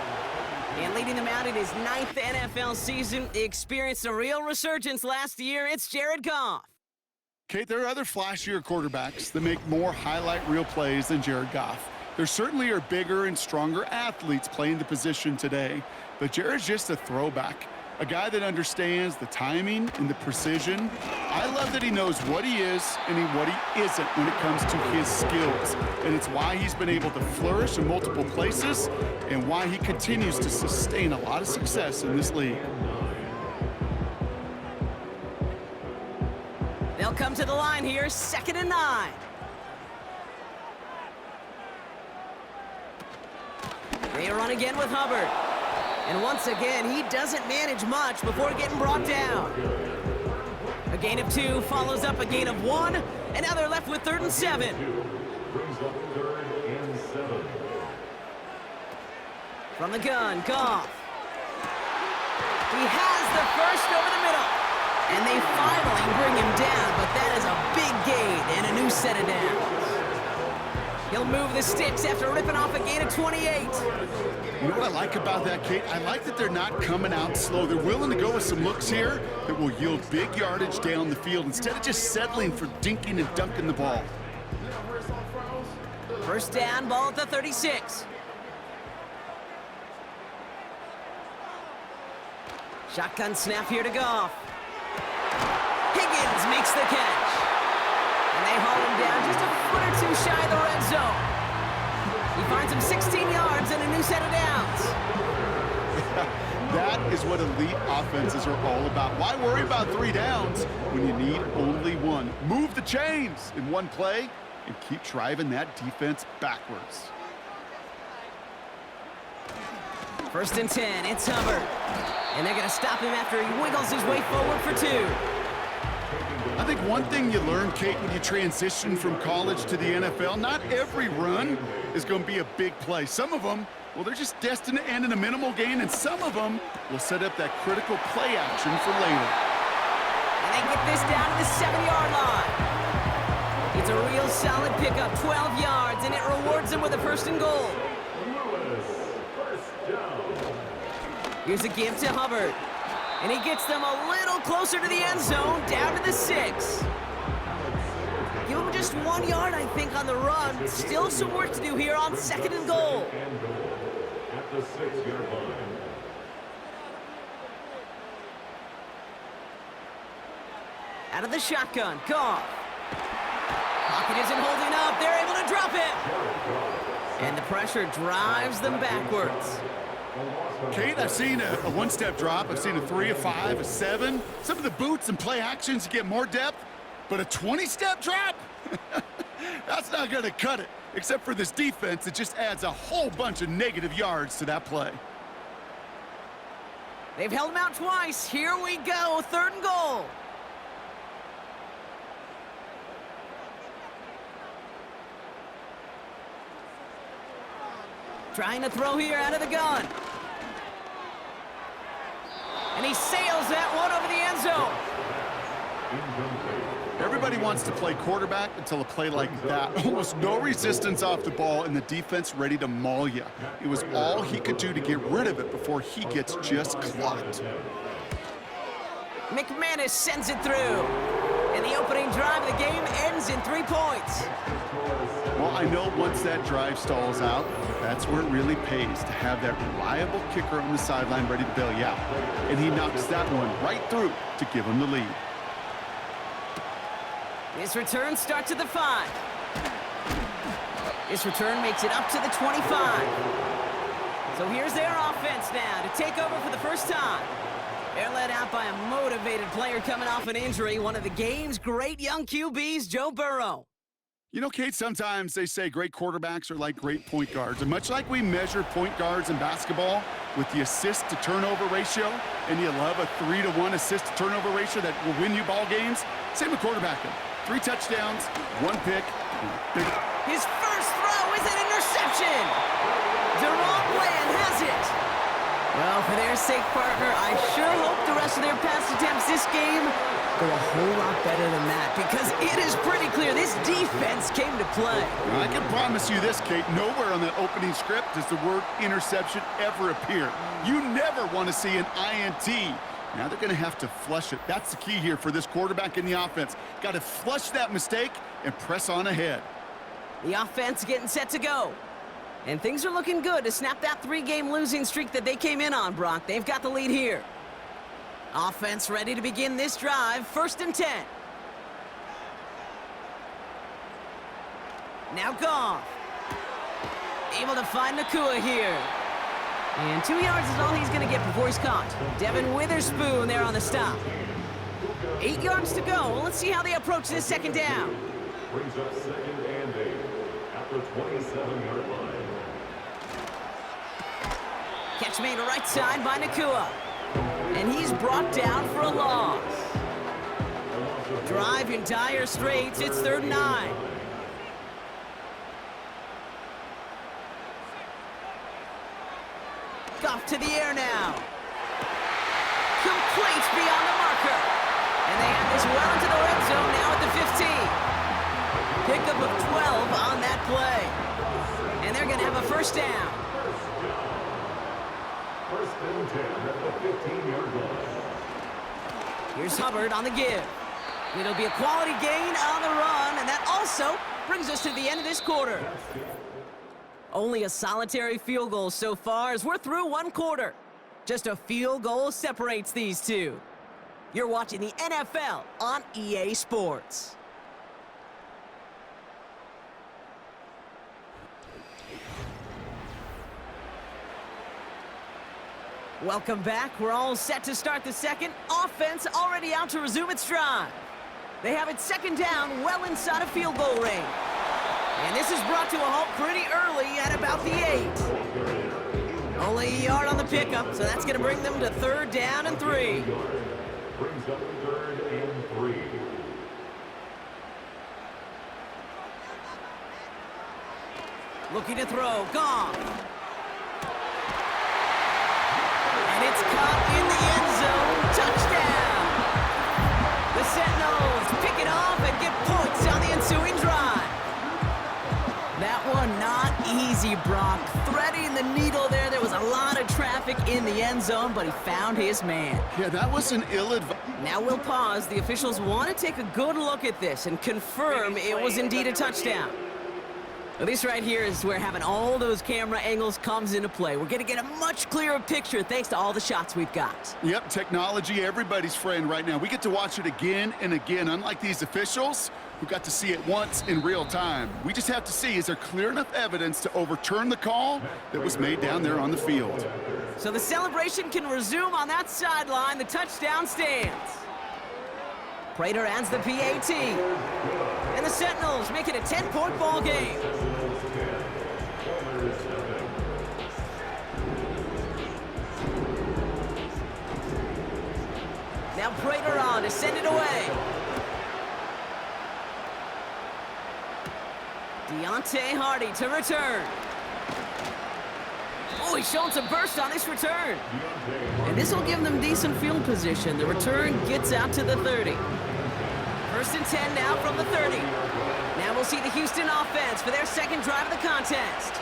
And leading them out in his 9th NFL season. He experienced a real resurgence last year. It's Jared Goff. Kate, there are other flashier quarterbacks that make more highlight reel plays than Jared Goff. There certainly are bigger and stronger athletes playing the position today, but Jared's just a throwback, a guy that understands the timing and the precision. I love that he knows what he is and what he isn't when it comes to his skills, and it's why he's been able to flourish in multiple places and why he continues to sustain a lot of success in this league. They'll come to the line here, 2nd and 9. They run again with Hubbard. And once again, he doesn't manage much before getting brought down. A gain of 2 follows up a gain of 1, and now they're left with 3rd and 7. Brings up 3rd and 7. From the gun, Goff. He has the first over the middle. And they finally bring him down, but that is a big gain and a new set of downs. He'll move the sticks after ripping off a gain of 28. You know what I like about that, Kate? I like that they're not coming out slow. They're willing to go with some looks here that will yield big yardage down the field instead of just settling for dinking and dunking the ball. First down, ball at the 36. Shotgun snap here to Goff. Higgins makes the catch. And they haul him down just a foot or two shy of the red zone. He finds him 16 yards and a new set of downs. That is what elite offenses are all about. Why worry about 3 downs when you need only one? Move the chains in one play and keep driving that defense backwards. First and 10, it's Hubbard. And they're going to stop him after he wiggles his way forward for 2. I think one thing you learn, Kate, when you transition from college to the NFL, not every run is going to be a big play. Some of them, well, they're just destined to end in a minimal gain, and some of them will set up that critical play action for later. And they get this down to the 7-yard line. It's a real solid pickup, 12 yards, and it rewards them with a first and goal. Here's a give to Hubbard. And he gets them a little closer to the end zone, down to the 6. Give him just 1 yard, I think, on the run. Still some work to do here on second and goal. At the 6-yard line. Out of the shotgun, Goff. Pocket isn't holding up. They're able to drop it. And the pressure drives them backwards. Kate, I've seen a one-step drop. I've seen a 3, a 5, a 7. Some of the boots and play actions get more depth, but a 20-step drop? That's not going to cut it. Except for this defense, it just adds a whole bunch of negative yards to that play. They've held him out twice. Here we go, third and goal. Trying to throw here out of the gun. And he sails that one over the end zone. Everybody wants to play quarterback until a play like that. Almost no resistance off the ball and the defense ready to maul you. It was all he could do to get rid of it before he gets just clocked. McManus sends it through. And the opening drive of the game ends in 3 points. Well, I know once that drive stalls out, that's where it really pays to have that reliable kicker on the sideline ready to bail you out. And he knocks that one right through to give him the lead. His return starts at the 5. His return makes it up to the 25. So here's their offense now to take over for the first time. They're led out by a motivated player coming off an injury, one of the game's great young QBs, Joe Burrow. You know, Kate, sometimes they say great quarterbacks are like great point guards. And much like we measure point guards in basketball with the assist-to-turnover ratio, and you love a 3-to-1 assist-to-turnover ratio that will win you ball games, same with quarterbacking. 3 touchdowns, 1 pick. His first throw is an interception. Deron Bland has it. Well, for their sake, partner, I sure hope the rest of their pass attempts this game go a whole lot better than that, because it is pretty clear this defense came to play. I can promise you this, Kate, nowhere on that opening script does the word interception ever appear. You never want to see an INT. Now they're going to have to flush it. That's the key here for this quarterback in the offense. Got to flush that mistake and press on ahead. The offense getting set to go. And things are looking good to snap that 3-game losing streak that they came in on, Brock. They've got the lead here. Offense ready to begin this drive. First and 10. Now Goff. Able to find Nakua here. And 2 yards is all he's going to get before he's caught. Devin Witherspoon there on the stop. 8 yards to go. Well, let's see how they approach this second down. Brings up 2nd and 8 at the 27-yard line. Catch made right side by Nakua. And he's brought down for a loss. Drive in dire straits. It's 3rd and 9. Goff to the air now. Complete beyond the marker. And they have this well into the red zone now at the 15. Pickup of 12 on that play. a first down. First and 10 at the 15-yard line. Here's Hubbard on the give. It'll be a quality gain on the run, and that also brings us to the end of this quarter. Only a solitary field goal so far as we're through one quarter. Just a field goal separates these two. You're watching the NFL on EA Sports. Welcome back. We're all set to start the second. Offense already out to resume its drive. They have it second down, well inside of field goal range. And this is brought to a halt pretty early at about the 8. Only a yard on the pickup, so that's going to bring them to third down and 3. Brings up third and 3. Looking to throw, Goff. And it's caught in the end zone. Touchdown! The Sentinels pick it off and get points on the ensuing drive. That one not easy, Brock. Threading the needle there. There was a lot of traffic in the end zone, but he found his man. Yeah, that was an ill-advised. Now we'll pause. The officials want to take a good look at this and confirm it was indeed a touchdown. Well, this right here is where having all those camera angles comes into play. We're going to get a much clearer picture thanks to all the shots we've got. Yep, technology, everybody's friend right now. We get to watch it again and again, unlike these officials who got to see it once in real time. We just have to see, is there clear enough evidence to overturn the call that was made down there on the field? So the celebration can resume on that sideline. The touchdown stands. Prater adds the PAT. And the Sentinels make it a 10-point ball game. Now Prater on to send it away. Deontay Hardy to return. Oh, he's showing some burst on this return. And this will give them decent field position. The return gets out to the 30. First and 10 now from the 30. Now we'll see the Houston offense for their second drive of the contest.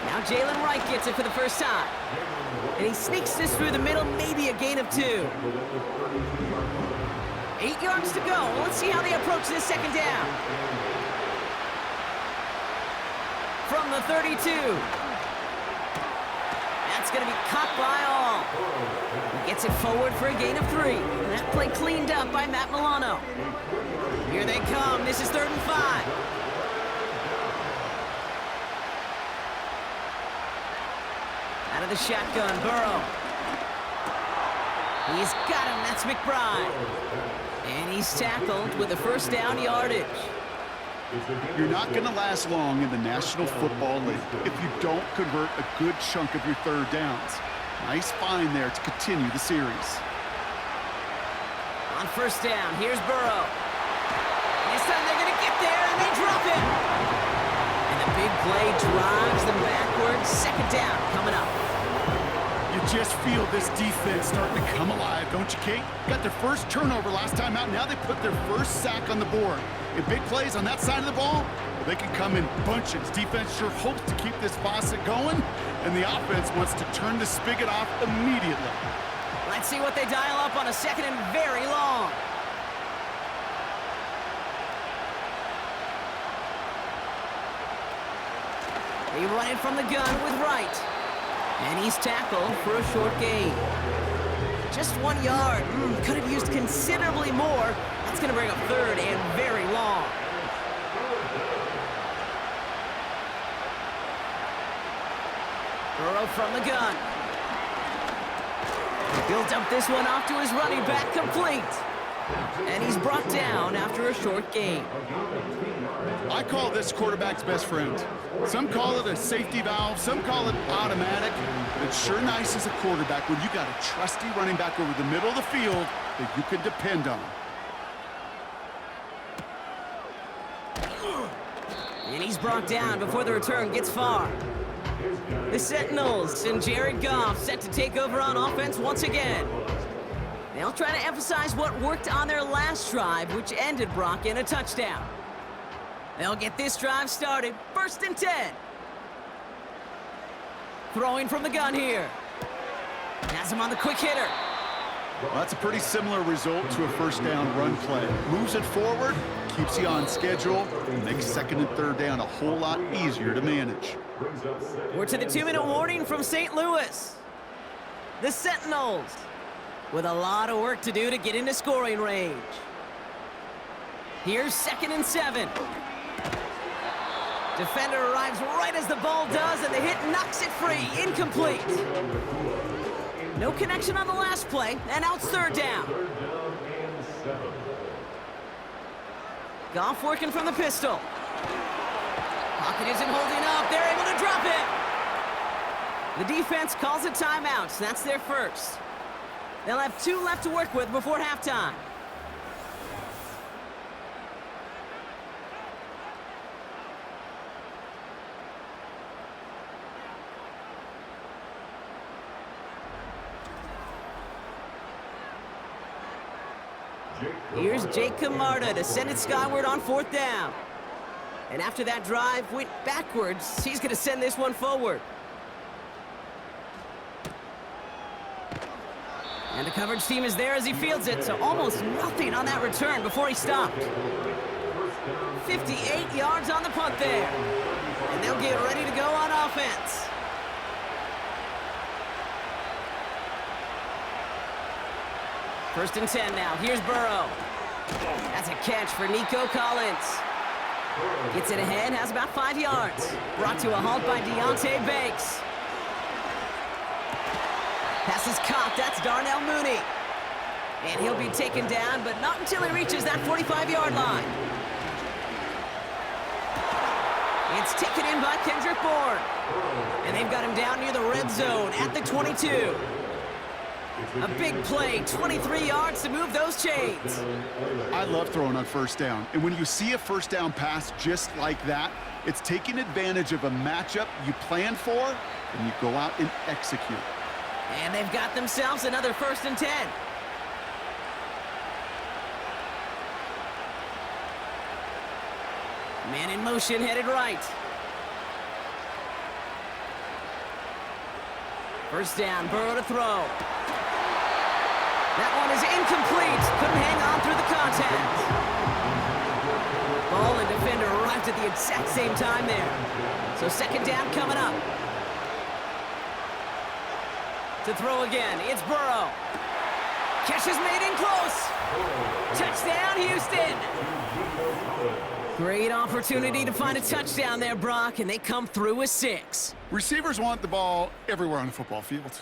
Now Jalen Wright gets it for the first time. And he sneaks this through the middle, maybe a gain of 2. 8 yards to go. Let's see how they approach this second down. From the 32. That's going to be caught by all. He gets it forward for a gain of 3. And that play cleaned up by Matt Milano. Here they come. This is 3rd and 5. Out of the shotgun, Burrow. He's got him. That's McBride. And he's tackled with a first down yardage. You're not going to last long in the National Football League if you don't convert a good chunk of your third downs. Nice find there to continue the series. On first down, here's Burrow. This time they're going to get there, and they drop it. And the big play drives them backwards. Second down coming up. You just feel this defense starting to come alive, don't you, Kate? Got their first turnover last time out. Now they put their first sack on the board. In big plays on that side of the ball, well, they can come in bunches. Defense sure hopes to keep this faucet going, and the offense wants to turn the spigot off immediately. Let's see what they dial up on a second and very long. They run it from the gun with Wright. And he's tackled for a short gain. Just 1 yard. Could have used considerably more. That's going to bring up 3rd and very long. Burrow from the gun. He'll dump this one off to his running back, complete. And he's brought down after a short gain. I call this quarterback's best friend. Some call it a safety valve, some call it automatic. It's sure nice as a quarterback when you got a trusty running back over the middle of the field that you can depend on. And he's brought down before the return gets far. The Sentinels and Jared Goff set to take over on offense once again. They'll try to emphasize what worked on their last drive, which ended, Brock, in a touchdown. They'll get this drive started. 1st and 10. Throwing from the gun here. Has him on the quick hitter. Well, that's a pretty similar result to a first down run play. Moves it forward, keeps you on schedule, and makes second and third down a whole lot easier to manage. We're to the 2-minute warning from St. Louis. The Sentinels with a lot of work to do to get into scoring range. Here's 2nd and 7. Defender arrives right as the ball does, and the hit knocks it free. Incomplete. No connection on the last play, and now it's 3rd down. Goff working from the pistol. Pocket isn't holding up. They're able to drop it. The defense calls a timeout. So that's their first. They'll have 2 left to work with before halftime. Here's Jake Camarda to send it skyward on 4th down. And after that drive went backwards, he's going to send this one forward. And the coverage team is there as he fields it, so almost nothing on that return before he stopped. 58 yards on the punt there. And they'll get ready to go on offense. First and 10 now. Here's Burrow. That's a catch for Nico Collins. Gets it ahead, has about 5 yards. Brought to a halt by Deontay Banks. Pass is caught. That's Darnell Mooney. And he'll be taken down, but not until he reaches that 45-yard line. It's taken in by Kendrick Bourne. And they've got him down near the red zone at the 22. A big play, 23 yards to move those chains. I love throwing on 1st down. And when you see a 1st down pass just like that, it's taking advantage of a matchup you plan for, and you go out and execute. And they've got themselves another 1st and 10. Man in motion, headed right. 1st down, Burrow to throw. That one is incomplete. Couldn't hang on through the contact. Ball and defender arrived at the exact same time there. So 2nd down coming up. To throw again, it's Burrow. Catch is made in close. Touchdown, Houston. Great opportunity to find a touchdown there, Brock, and they come through with 6. Receivers want the ball everywhere on the football field.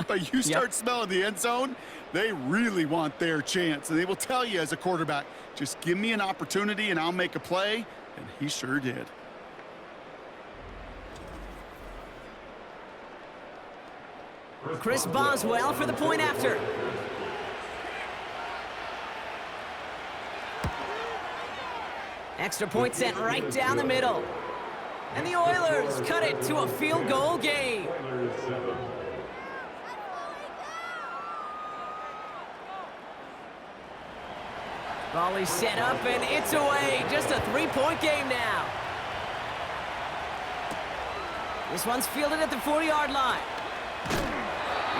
But you start smelling the end zone, they really want their chance. And they will tell you as a quarterback, just give me an opportunity and I'll make a play. And he sure did. Chris Boswell for the point after. Extra point sent right down the middle. And the Oilers cut it to a field goal game. Volley set up and it's away. Just a 3-point game now. This one's fielded at the 40-yard line.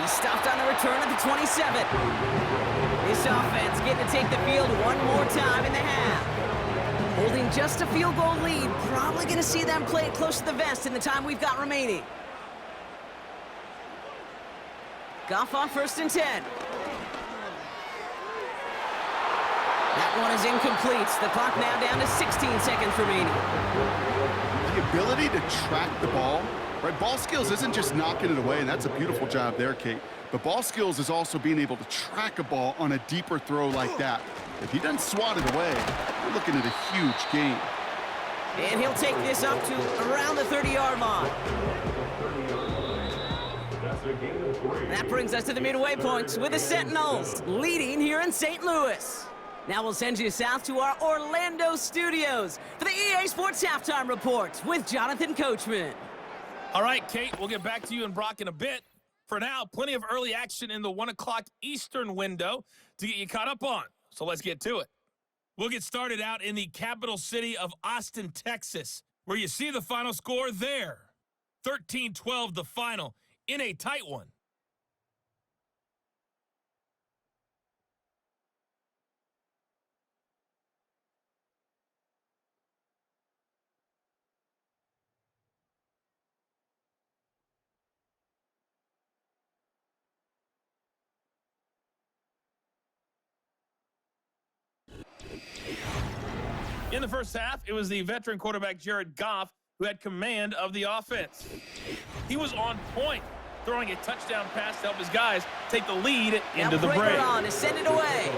He's stopped on the return at the 27. This offense getting to take the field one more time in the half. Holding just a field goal lead. Probably going to see them play it close to the vest in the time we've got remaining. Goff on 1st and 10. That one is incomplete. The clock now down to 16 seconds remaining. The ability to track the ball, right? Ball skills isn't just knocking it away, and that's a beautiful job there, Kate. But ball skills is also being able to track a ball on a deeper throw like that. If he doesn't swat it away, we're looking at a huge game. And he'll take this up to around the 30-yard line. That brings us to the midway point with the Sentinels leading here in St. Louis. Now we'll send you south to our Orlando studios for the EA Sports Halftime Report with Jonathan Coachman. All right, Kate, we'll get back to you and Brock in a bit. For now, plenty of early action in the 1 o'clock Eastern window to get you caught up on. So let's get to it. We'll get started out in the capital city of Austin, Texas, where you see the final score there. 13-12 the final in a tight one. In the first half, it was the veteran quarterback Jared Goff who had command of the offense. He was on point, throwing a touchdown pass to help his guys take the lead into the break. On to send it away.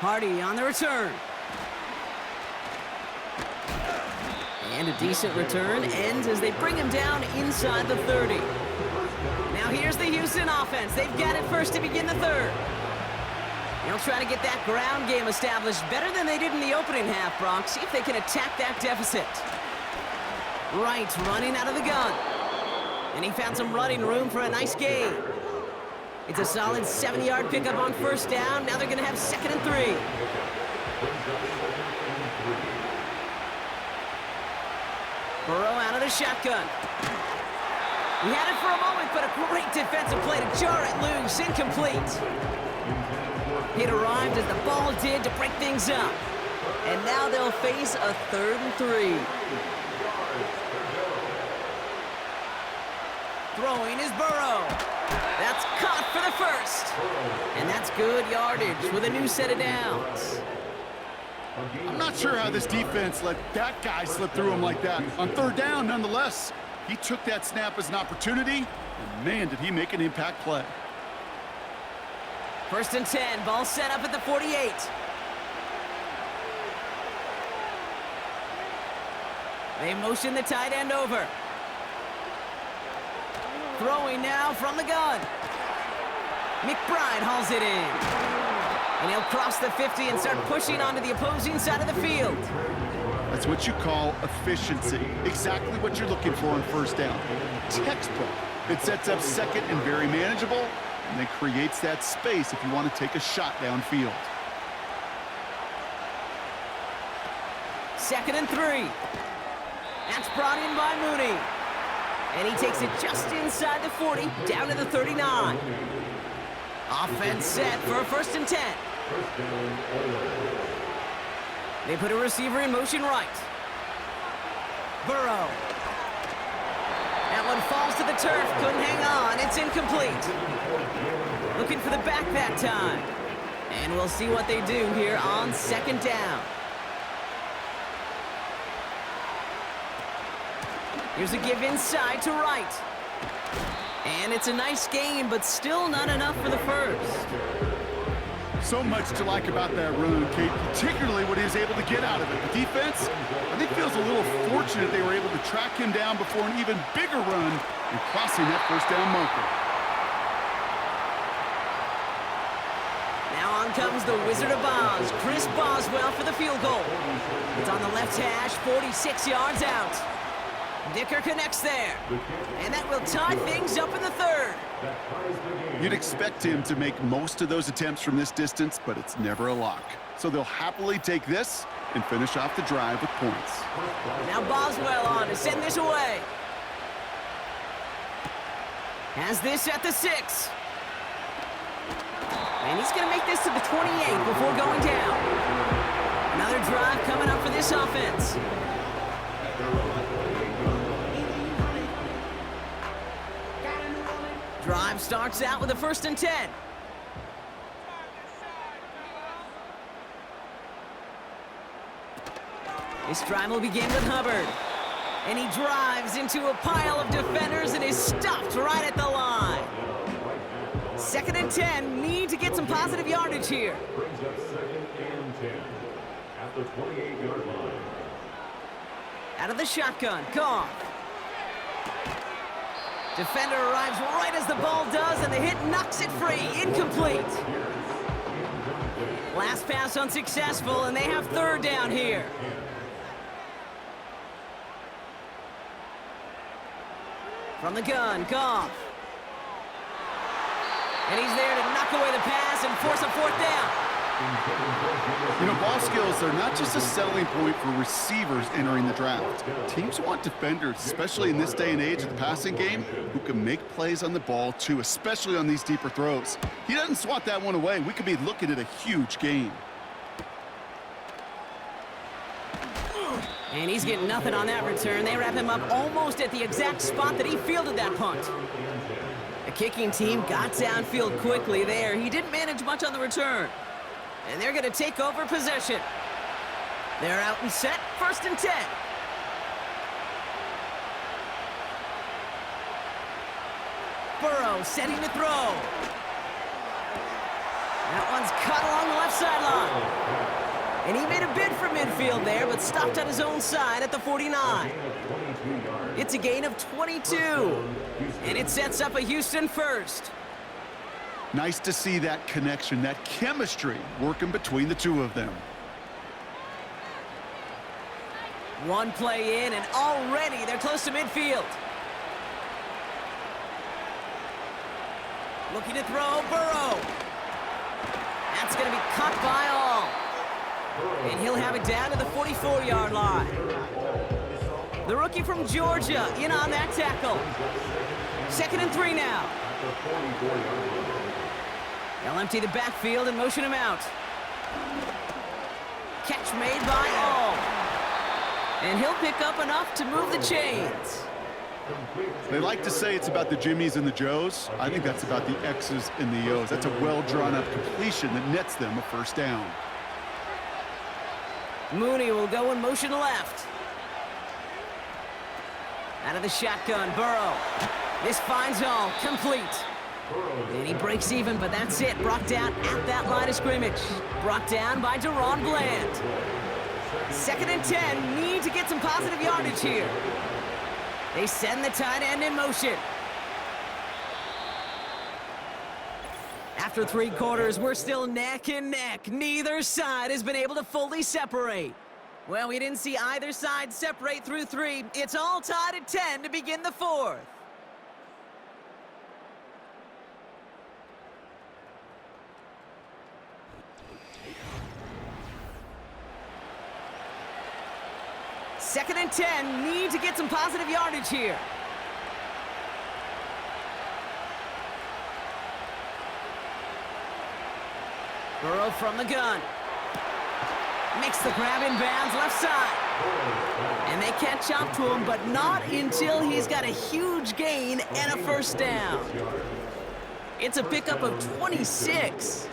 Hardy on the return. And a decent return ends as they bring him down inside the 30. Now here's the Houston offense. They've got it first to begin the third. They'll try to get that ground game established better than they did in the opening half, Brock. See if they can attack that deficit. Wright running out of the gun. And he found some running room for a nice gain. It's a solid 7-yard pickup on first down. Now they're going to have 2nd and 3. Burrow out of the shotgun. He had it for a moment, but a great defensive play to jar it loose. Incomplete. It arrived as the ball did to break things up. And now they'll face a 3rd and 3. Throwing is Burrow. That's caught for the first. And that's good yardage with a new set of downs. I'm not sure how this defense let that guy slip through him like that. On 3rd down, nonetheless, he took that snap as an opportunity, and man, did he make an impact play. 1st and 10, ball set up at the 48. They motion the tight end over. Throwing now from the gun. McBride hauls it in. And he'll cross the 50 and start pushing onto the opposing side of the field. That's what you call efficiency. Exactly what you're looking for on 1st down. Textbook. It sets up 2nd and very manageable, and then creates that space if you want to take a shot downfield. 2nd and 3. That's brought in by Mooney. And he takes it just inside the 40, down to the 39. Offense set for a 1st and 10. They put a receiver in motion right. Burrow. That one falls to the turf. Couldn't hang on. It's incomplete. Looking for the back that time. And we'll see what they do here on 2nd down. Here's a give inside to Wright. And it's a nice game, but still not enough for the first. So much to like about that run, Kate, particularly what he was able to get out of it. The defense, I think, feels a little fortunate they were able to track him down before an even bigger run and crossing that 1st down marker. Now on comes the Wizard of Oz, Chris Boswell for the field goal. It's on the left hash, 46 yards out. Dicker connects there, and that will tie things up in the 3rd. You'd expect him to make most of those attempts from this distance, but it's never a lock. So they'll happily take this and finish off the drive with points. Now Boswell on to send this away. Has this at the 6. And he's going to make this to the 28 before going down. Another drive coming up for this offense. Drive starts out with a 1st and 10. This drive will begin with Hubbard. And he drives into a pile of defenders and is stopped right at the line. 2nd and 10. Need to get some positive yardage here. Brings up 2nd and 10 at the 28-yard line. Out of the shotgun, Goff. Defender arrives right as the ball does, and the hit knocks it free. Incomplete. Last pass unsuccessful, and they have 3rd down here. From the gun, Goff. And he's there to knock away the pass and force a 4th down. You know, ball skills are not just a selling point for receivers entering the draft. Teams want defenders, especially in this day and age of the passing game, who can make plays on the ball too, especially on these deeper throws. He doesn't swat that one away. We could be looking at a huge gain. And he's getting nothing on that return. They wrap him up almost at the exact spot that he fielded that punt. The kicking team got downfield quickly there. He didn't manage much on the return. And they're going to take over possession. They're out and set, 1st and 10. Burrow setting to throw. That one's cut along the left sideline. And he made a bid for midfield there, but stopped on his own side at the 49. It's a gain of 22. And it sets up a Houston first. Nice to see that connection, that chemistry working between the two of them. One play in, and already they're close to midfield. Looking to throw, Burrow. That's going to be cut by all. And he'll have it down to the 44-yard line. The rookie from Georgia in on that tackle. 2nd and 3 now. They'll empty the backfield and motion him out. Catch made by all. And he'll pick up enough to move the chains. They like to say it's about the Jimmies and the Joes. I think that's about the X's and the O's. That's a well-drawn-up completion that nets them a 1st down. Mooney will go in motion left. Out of the shotgun, Burrow. This finds all, complete. And he breaks even, but that's it. Brought down at that line of scrimmage. Brought down by Deron Bland. 2nd and 10, need to get some positive yardage here. They send the tight end in motion. After 3 quarters, we're still neck and neck. Neither side has been able to fully separate. Well, we didn't see either side separate through 3. It's all tied at 10 to begin the 4th. Second and 10, need to get some positive yardage here. Burrow from the gun. Makes the grab in bounds, left side. And they catch up to him, but not until he's got a huge gain and a 1st down. It's a pickup of 26.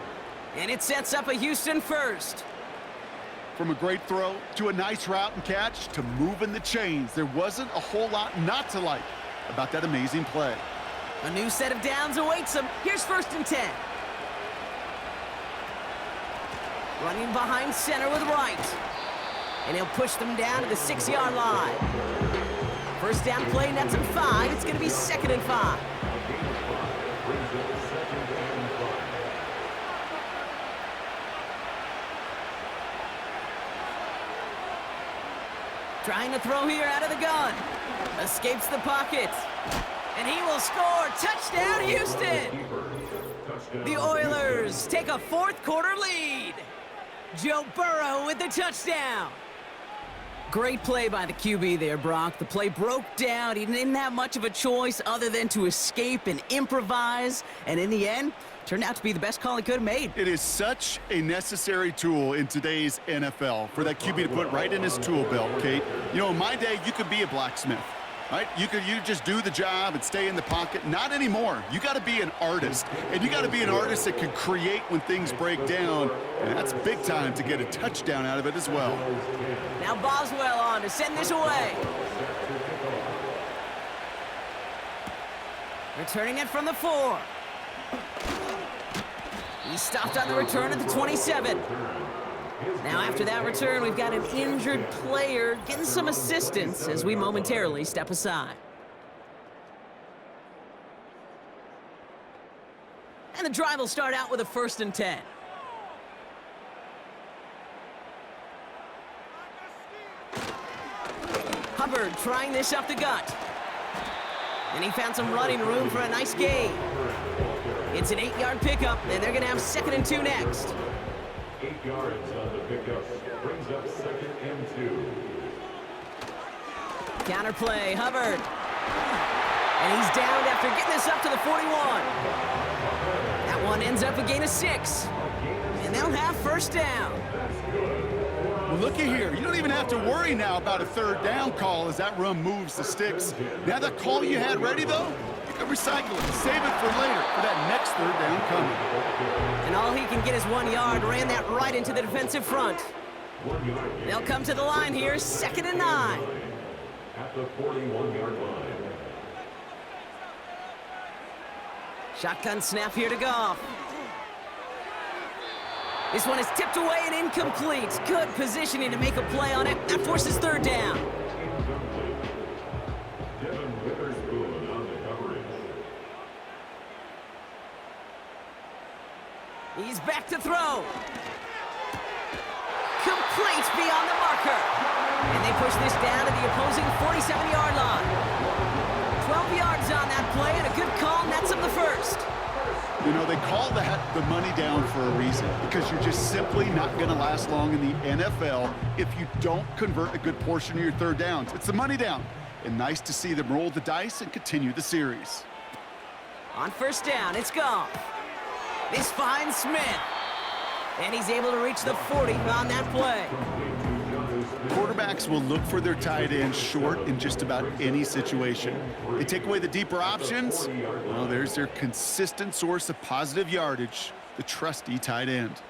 And it sets up a Houston first. From a great throw to a nice route and catch to moving the chains, there wasn't a whole lot not to like about that amazing play. A new set of downs awaits him. Here's 1st and 10. Running behind center with Wright. And he'll push them down to the 6-yard line. 1st down play, nets him 5. It's going to be 2nd and 5. Trying to throw here out of the gun. Escapes the pocket. And he will score. Touchdown, Houston! The Oilers take a 4th quarter lead. Joe Burrow with the touchdown. Great play by the QB there, Brock. The play broke down. He didn't have much of a choice other than to escape and improvise. And in the end, turned out to be the best call he could have made. It is such a necessary tool in today's NFL for that QB to put right in his tool belt, Kate. You know, in my day, you could be a blacksmith, right? You just do the job and stay in the pocket. Not anymore. You got to be an artist, and you got to be an artist that can create when things break down, and that's big time to get a touchdown out of it as well. Now Boswell on to send this away. Returning it from the 4. He stopped on the return at the 27. Now after that return, we've got an injured player getting some assistance as we momentarily step aside. And the drive will start out with a 1st and 10. Hubbard trying this up the gut. And he found some running room for a nice gain. It's an 8-yard pickup, and they're going to have 2nd and 2 next. yards on the pickup. Brings up 2nd and 2. Counter play, Hubbard. And he's downed after getting this up to the 41. That one ends up a gain of 6. And they'll have first down. Well, looky here. You don't even have to worry now about a 3rd down call as that run moves the sticks. Now that call you had ready, though, you can recycle it and save it for later for that next 3rd down coming. And all he can get is 1 yard. Ran that right into the defensive front. They'll come to the line here, 2nd and 9. At the 41-yard line. Shotgun snap here to Goff. This one is tipped away and incomplete. Good positioning to make a play on it. That forces 3rd down. Devin Witherspoon on the coverage. He's back to throw. Complete beyond the marker. And they push this down to the opposing 47-yard line. 12 yards on that play and a good call, nets him the first. You know, they call that the money down for a reason, because you're just simply not going to last long in the NFL if you don't convert a good portion of your 3rd downs. It's the money down. And nice to see them roll the dice and continue the series. On first down, it's Goff. This finds Smith. And he's able to reach the 40 on that play. Quarterbacks will look for their tight end short in just about any situation. They take away the deeper options. Well, there's their consistent source of positive yardage, the trusty tight end.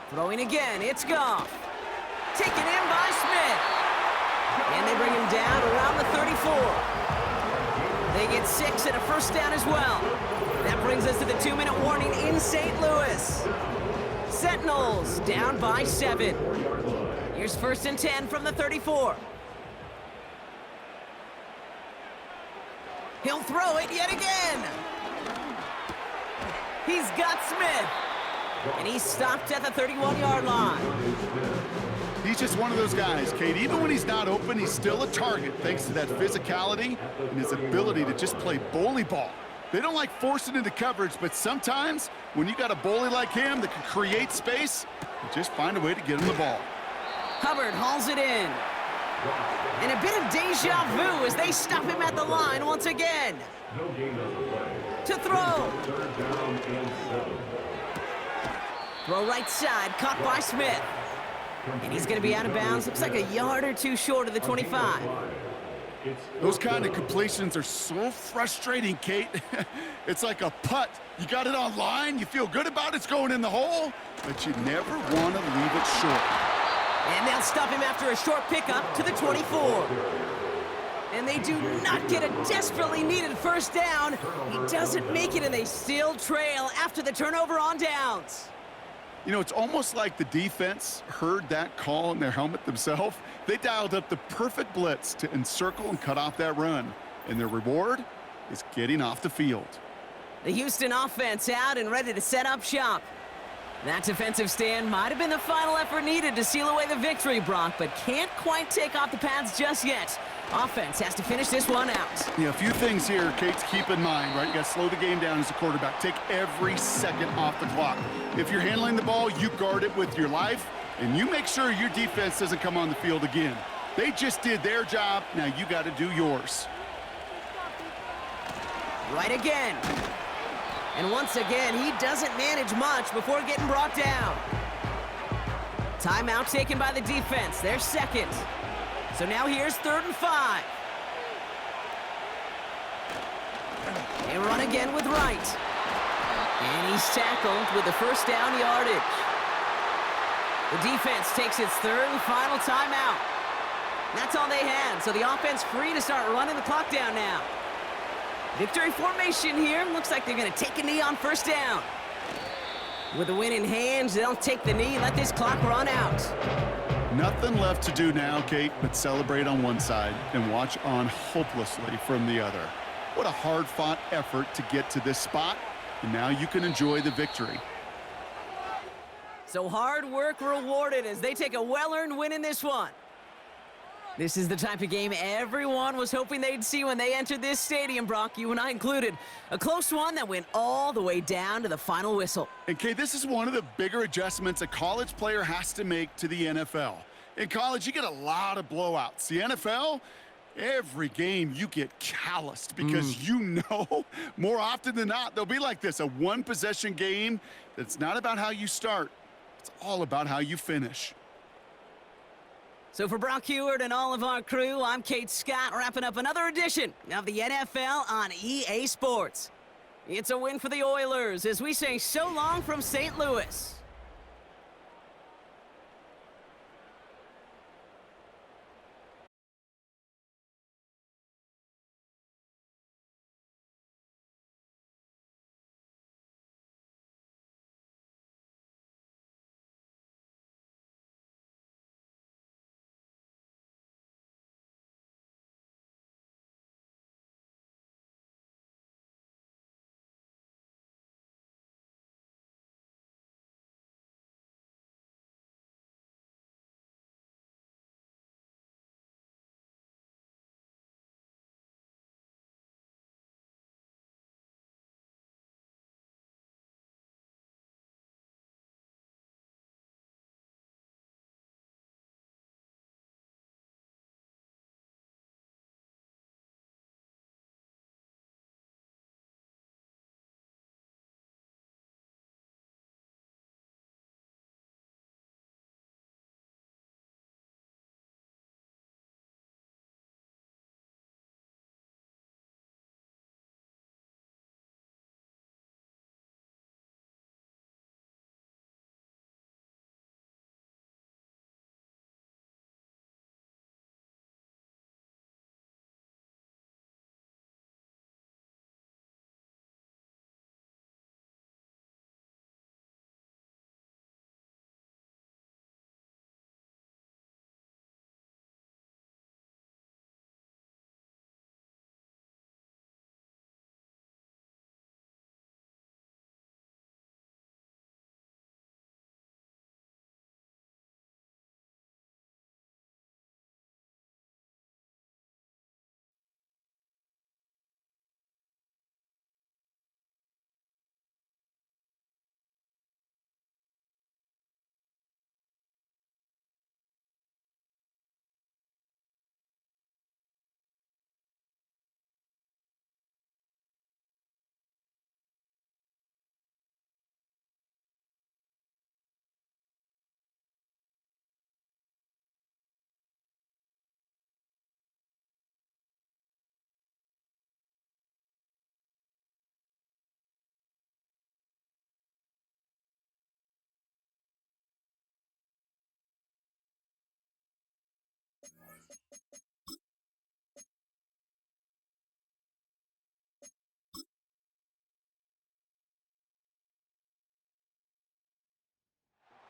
Throwing again, it's Goff. Taken in by Smith. And they bring him down around the 34. They get 6 and a first down as well. That brings us to the 2-minute warning in St. Louis. Sentinels down by 7. Here's 1st and 10 from the 34. He'll throw it yet again. He's got Smith. And he's stopped at the 31-yard line. He's just one of those guys, Kate. Even when he's not open, he's still a target thanks to that physicality and his ability to just play bully ball. They don't like forcing into coverage, but sometimes when you got a bully like him that can create space, you just find a way to get him the ball. Hubbard hauls it in. And a bit of deja vu as they stop him at the line once again. No gain on the play. To throw. 3rd down and 7. Throw right side, caught by Smith. And he's going to be out of bounds. Looks like a yard or two short of the 25. Those kind of completions are so frustrating, Kate. It's like a putt. You got it on line, you feel good about it's going in the hole, but you never want to leave it short. And they'll stop him after a short pickup to the 24. And they do not get a desperately needed first down. He doesn't make it, and they still trail after the turnover on downs. You know, it's almost like the defense heard that call in their helmet themselves. They dialed up the perfect blitz to encircle and cut off that run. And their reward is getting off the field. The Houston offense out and ready to set up shop. That defensive stand might have been the final effort needed to seal away the victory, Brock, but can't quite take off the pads just yet. Offense has to finish this one out. Yeah, a few things here, Kate, to keep in mind, right? You got to slow the game down as a quarterback. Take every second off the clock. If you're handling the ball, you guard it with your life, and you make sure your defense doesn't come on the field again. They just did their job. Now you got to do yours. Right again. And once again, he doesn't manage much before getting brought down. Timeout taken by the defense. Their second. So now here's 3rd and 5. They run again with Wright. And he's tackled with the first down yardage. The defense takes its 3rd and final timeout. That's all they had, so the offense free to start running the clock down now. Victory formation here. Looks like they're going to take a knee on first down. With the win in hand, they'll take the knee, let this clock run out. Nothing left to do now, Kate, but celebrate on one side and watch on hopelessly from the other. What a hard-fought effort to get to this spot, and now you can enjoy the victory. So hard work rewarded as they take a well-earned win in this one. This is the type of game everyone was hoping they'd see when they entered this stadium, Brock, you and I included. A close one that went all the way down to the final whistle. And Kay, this is one of the bigger adjustments a college player has to make to the NFL. In college, you get a lot of blowouts. The NFL, every game you get calloused because you know more often than not they'll be like this, a one-possession game that's not about how you start. It's all about how you finish. So for Brock Heward and all of our crew, I'm Kate Scott, wrapping up another edition of the NFL on EA Sports. It's a win for the Oilers as we say so long from St. Louis.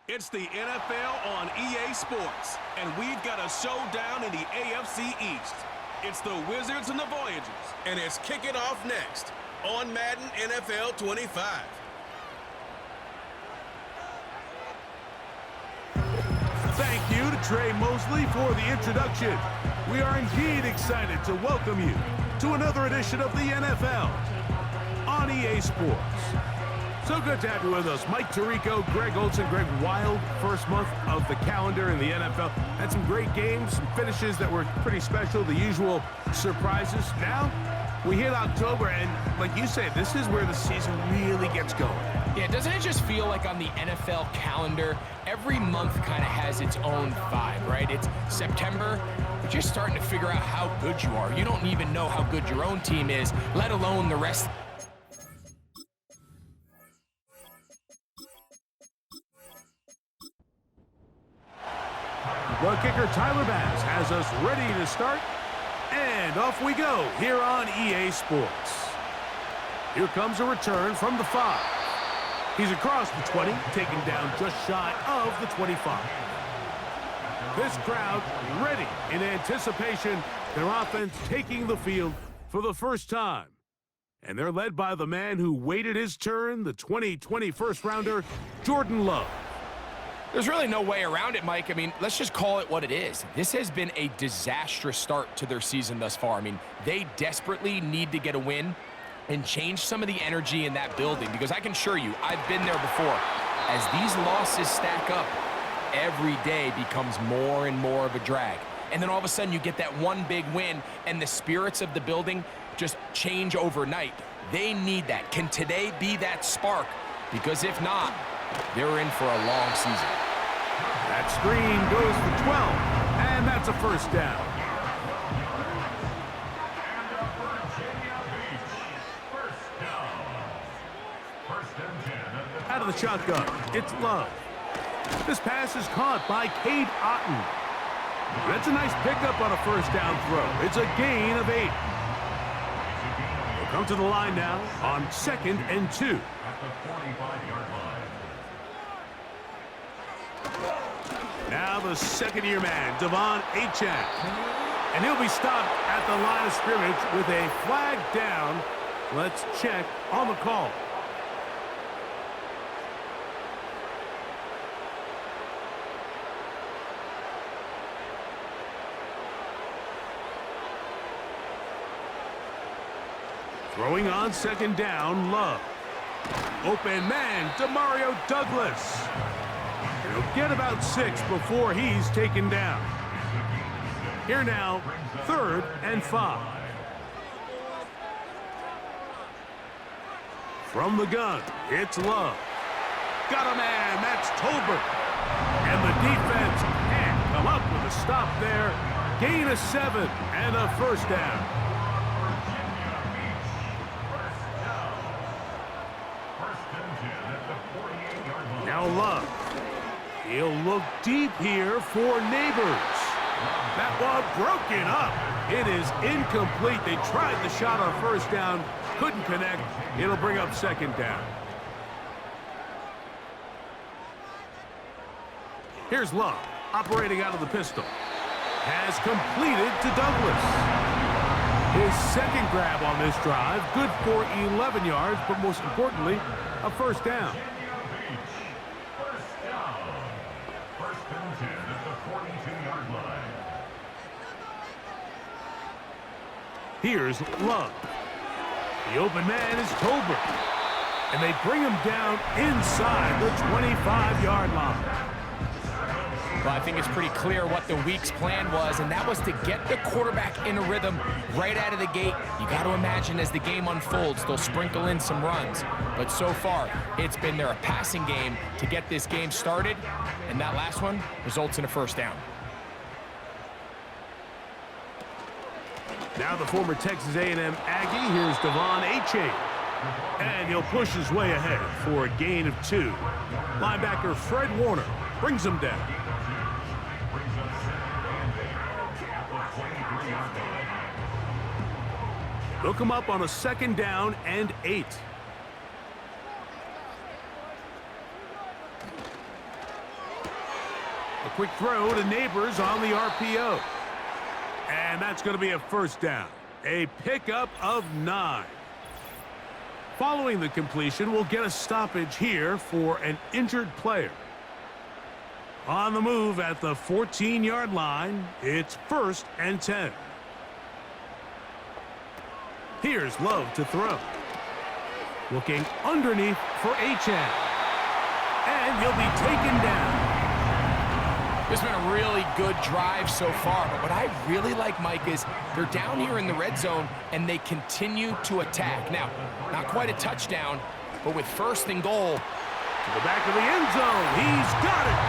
It's the NFL on EA Sports, and we've got a showdown in the AFC East. It's the Wizards and the Voyagers, and it's kicking off next on Madden NFL 25. Thank you to Trey Mosley for the introduction. We are indeed excited to welcome you to another edition of the NFL on EA Sports. So good to have you with us. Mike Tirico, Greg Olson, Greg Wild, first month of the calendar in the NFL. Had some great games, some finishes that were pretty special, the usual surprises. Now, we hit October, and like you say, this is where the season really gets going. Yeah, doesn't it just feel like on the NFL calendar, every month kind of has its own vibe, right? It's September, but you're starting to figure out how good you are. You don't even know how good your own team is, let alone the rest. The kicker, Tyler Bass, has us ready to start, and off we go here on EA Sports. Here comes a return from the 5. He's across the 20, taken down just shy of the 25. This crowd ready in anticipation, their offense taking the field for the first time. And they're led by the man who waited his turn, the 2020 first-rounder, Jordan Love. There's really no way around it, Mike. I mean, let's just call it what it is. This has been a disastrous start to their season thus far. I mean, they desperately need to get a win and change some of the energy in that building, because I can assure you, I've been there before. As these losses stack up, every day becomes more and more of a drag. And then all of a sudden you get that one big win and the spirits of the building just change overnight. They need that. Can today be that spark? Because if not, they're in for a long season. That screen goes for 12, and that's a first down. Out of the shotgun, it's Love. This pass is caught by Cade Otton. That's a nice pickup on a first down throw. It's a gain of 8. We'll come to the line now on 2nd and 2. Now the second-year man, Devon Achane. And he'll be stopped at the line of scrimmage with a flag down. Let's check on the call. Throwing on 2nd down, Love. Open man, Demario Douglas. He'll get about 6 before he's taken down. Here now, 3rd and 5. From the gun, it's Love. Got a man, that's Tolbert. And the defense can't come up with a stop there. Gain of 7 and a first down. Now Love. He'll look deep here for Neighbors. That ball broken up. It is incomplete. They tried the shot on first down. Couldn't connect. It'll bring up 2nd down. Here's Love, operating out of the pistol. Has completed to Douglas. His 2nd grab on this drive. Good for 11 yards, but most importantly, a first down. Here's Love. The open man is Tolbert. And they bring him down inside the 25-yard line. Well, I think it's pretty clear what the week's plan was, and that was to get the quarterback in a rhythm right out of the gate. You got to imagine as the game unfolds, they'll sprinkle in some runs. But so far, it's been their passing game to get this game started, and that last one results in a first down. Now the former Texas A&M Aggie, here's Devon Achane. And he'll push his way ahead for a gain of 2. Linebacker Fred Warner brings him down. They'll come up on a 2nd down and 8. A quick throw to Neighbors on the RPO. And that's going to be a first down. A pickup of 9. Following the completion, we'll get a stoppage here for an injured player. On the move at the 14-yard line, it's 1st and 10. Here's Love to throw. Looking underneath for Achane. And he'll be taken down. It's been a really good drive so far, but what I really like, Mike, is they're down here in the red zone, and they continue to attack. Now, not quite a touchdown, but with 1st and goal. To the back of the end zone, he's got it.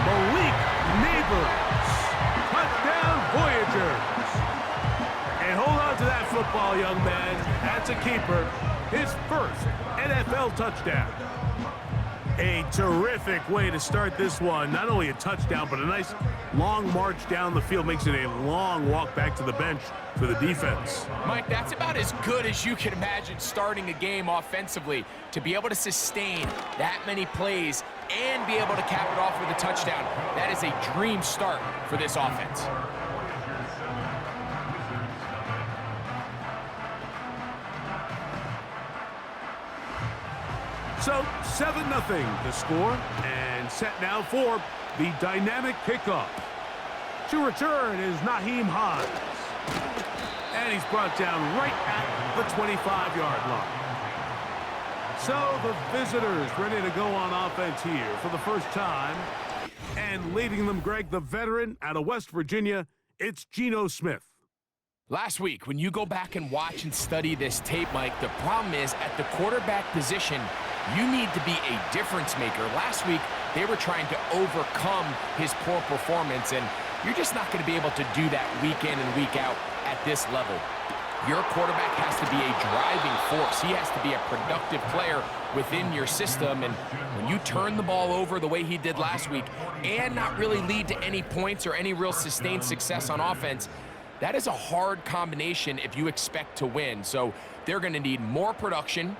Malik Neighbors. Touchdown, Voyagers. And hold on to that football, young man. That's a keeper. His 1st NFL touchdown. A terrific way to start this one. Not only a touchdown, but a nice long march down the field. Makes it a long walk back to the bench for the defense. Mike, that's about as good as you can imagine starting a game offensively. To be able to sustain that many plays and be able to cap it off with a touchdown, that is a dream start for this offense. So 7-0 to score, and And set now for the dynamic kickoff. To return is Naheem Hines. And he's brought down right at the 25-yard line. So the visitors ready to go on offense here for the first time. And leading them, Greg, the veteran out of West Virginia, it's Geno Smith. Last week, when you go back and watch and study this tape, Mike, the problem is at the quarterback position, you need to be a difference maker. Last week, they were trying to overcome his poor performance, and you're just not going to be able to do that week in and week out at this level. Your quarterback has to be a driving force. He has to be a productive player within your system, and when you turn the ball over the way he did last week and not really lead to any points or any real sustained success on offense, that is a hard combination if you expect to win. So they're going to need more production,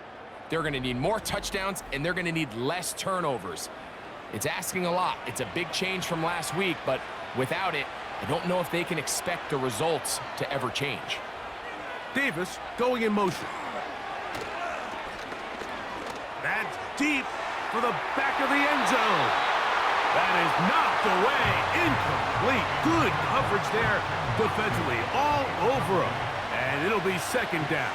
they're going to need more touchdowns, and they're going to need less turnovers. It's asking a lot. It's a big change from last week, but without it, I don't know if they can expect the results to ever change. Davis going in motion. That's deep for the back of the end zone. That is knocked away. Incomplete. Good coverage there defensively. All over him. And it'll be second down.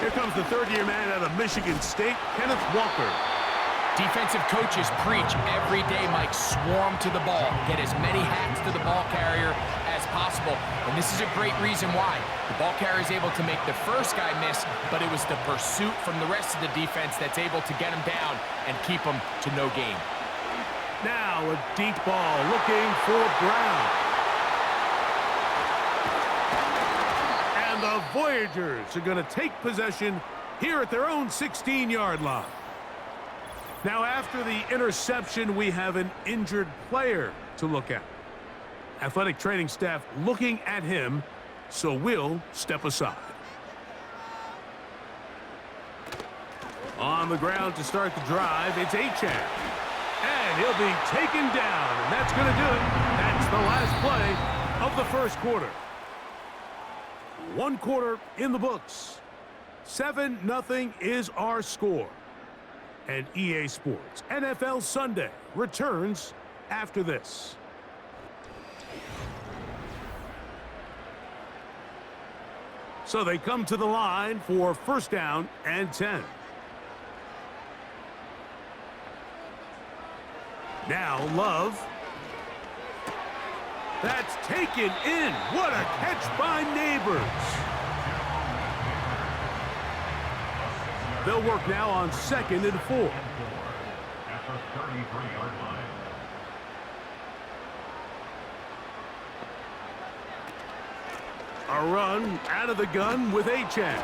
Here comes the third-year man out of Michigan State, Kenneth Walker. Defensive coaches preach every day, Mike, swarm to the ball. Get as many hacks to the ball carrier as possible. And this is a great reason why. The ball carrier is able to make the first guy miss, but it was the pursuit from the rest of the defense that's able to get him down and keep him to no gain. Now a deep ball looking for Brown. And the Voyagers are going to take possession here at their own 16-yard line. Now, after the interception, we have an injured player to look at. Athletic training staff looking at him, so we'll step aside. On the ground to start the drive, it's Achane. And he'll be taken down, and that's going to do it. That's the last play of the first quarter. One quarter in the books. 7-0 is our score. And EA Sports NFL Sunday returns after this. So they come to the line for first down and 10. Now Love. That's taken in. What a catch by Neighbors. They'll work now on 2nd and 4. At the 33-yard line. A run out of the gun with Achane.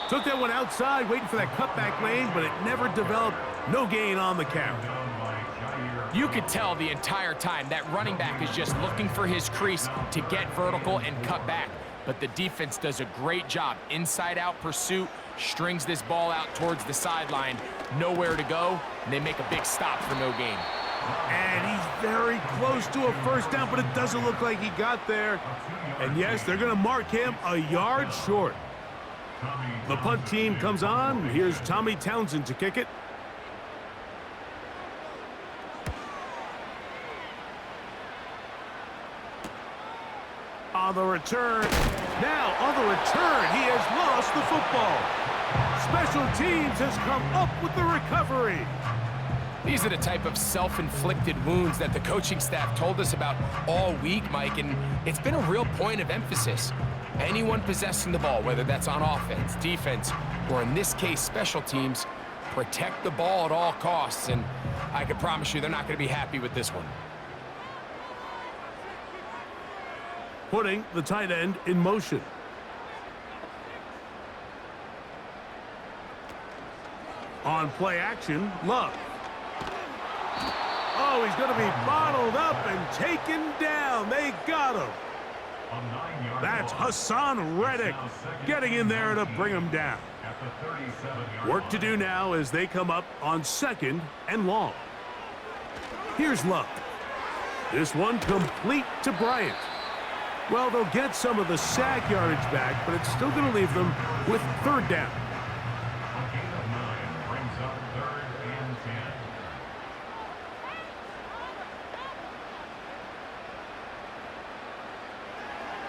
Took that one outside, waiting for that cutback lane, but it never developed. No gain on the carry. You could tell the entire time that running back is just looking for his crease to get vertical and cut back. But the defense does a great job. Inside-out pursuit, strings this ball out towards the sideline. Nowhere to go, and they make a big stop for no gain. And he's very close to a first down, but it doesn't look like he got there. And yes, they're going to mark him a yard short. The punt team comes on. Here's Tommy Townsend to kick it. On the return. Now on the return, he has lost the football. Special teams has come up with the recovery. These are the type of self-inflicted wounds that the coaching staff told us about all week, Mike, and it's been a real point of emphasis. Anyone possessing the ball, whether that's on offense, defense, or in this case, special teams, protect the ball at all costs, and I can promise you they're not going to be happy with this one. Putting the tight end in motion. On play action, Love. Oh, he's going to be bottled up and taken down. They got him. That's Hassan Reddick getting in there to bring him down. Work to do now as they come up on 2nd and long. Here's Love. This one complete to Bryant. Well, they'll get some of the sack yardage back, but it's still going to leave them with 3rd down.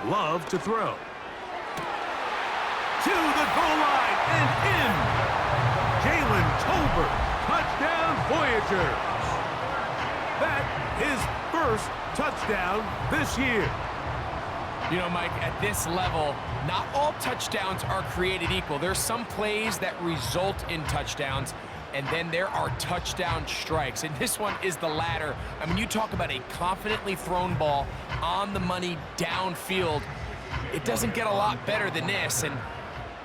Love to throw. To the goal line and in. Jalen Tolbert, touchdown Voyagers. That is first touchdown this year. You know, Mike, at this level, not all touchdowns are created equal. There's some plays that result in touchdowns, and then there are touchdown strikes. And this one is the latter. I mean, you talk about a confidently thrown ball on the money downfield. It doesn't get a lot better than this, and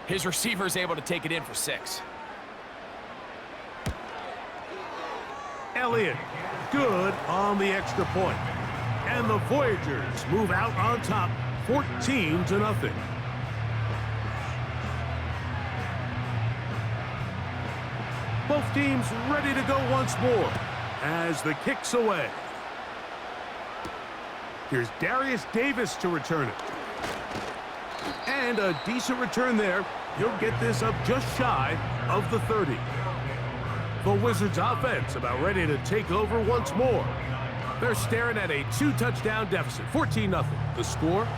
his receiver is able to take it in for 6. Elliott, good on the extra point. And the Voyagers move out on top 14-0. Both teams ready to go once more as the kick's away. Here's Darius Davis to return it. And a decent return there. He'll get this up just shy of the 30. The Wizards offense about ready to take over once more. They're staring at a 2-touchdown deficit, 14-0. The score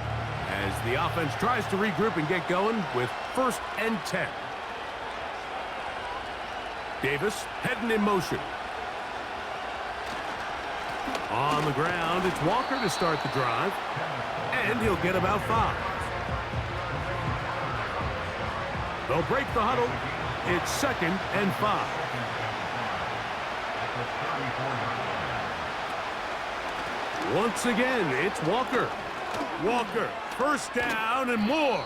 as the offense tries to regroup and get going with 1st and 10. Davis heading in motion. On the ground, it's Walker to start the drive. And he'll get about 5. They'll break the huddle. It's 2nd and 5. Once again, it's Walker. Walker, 1st down and more.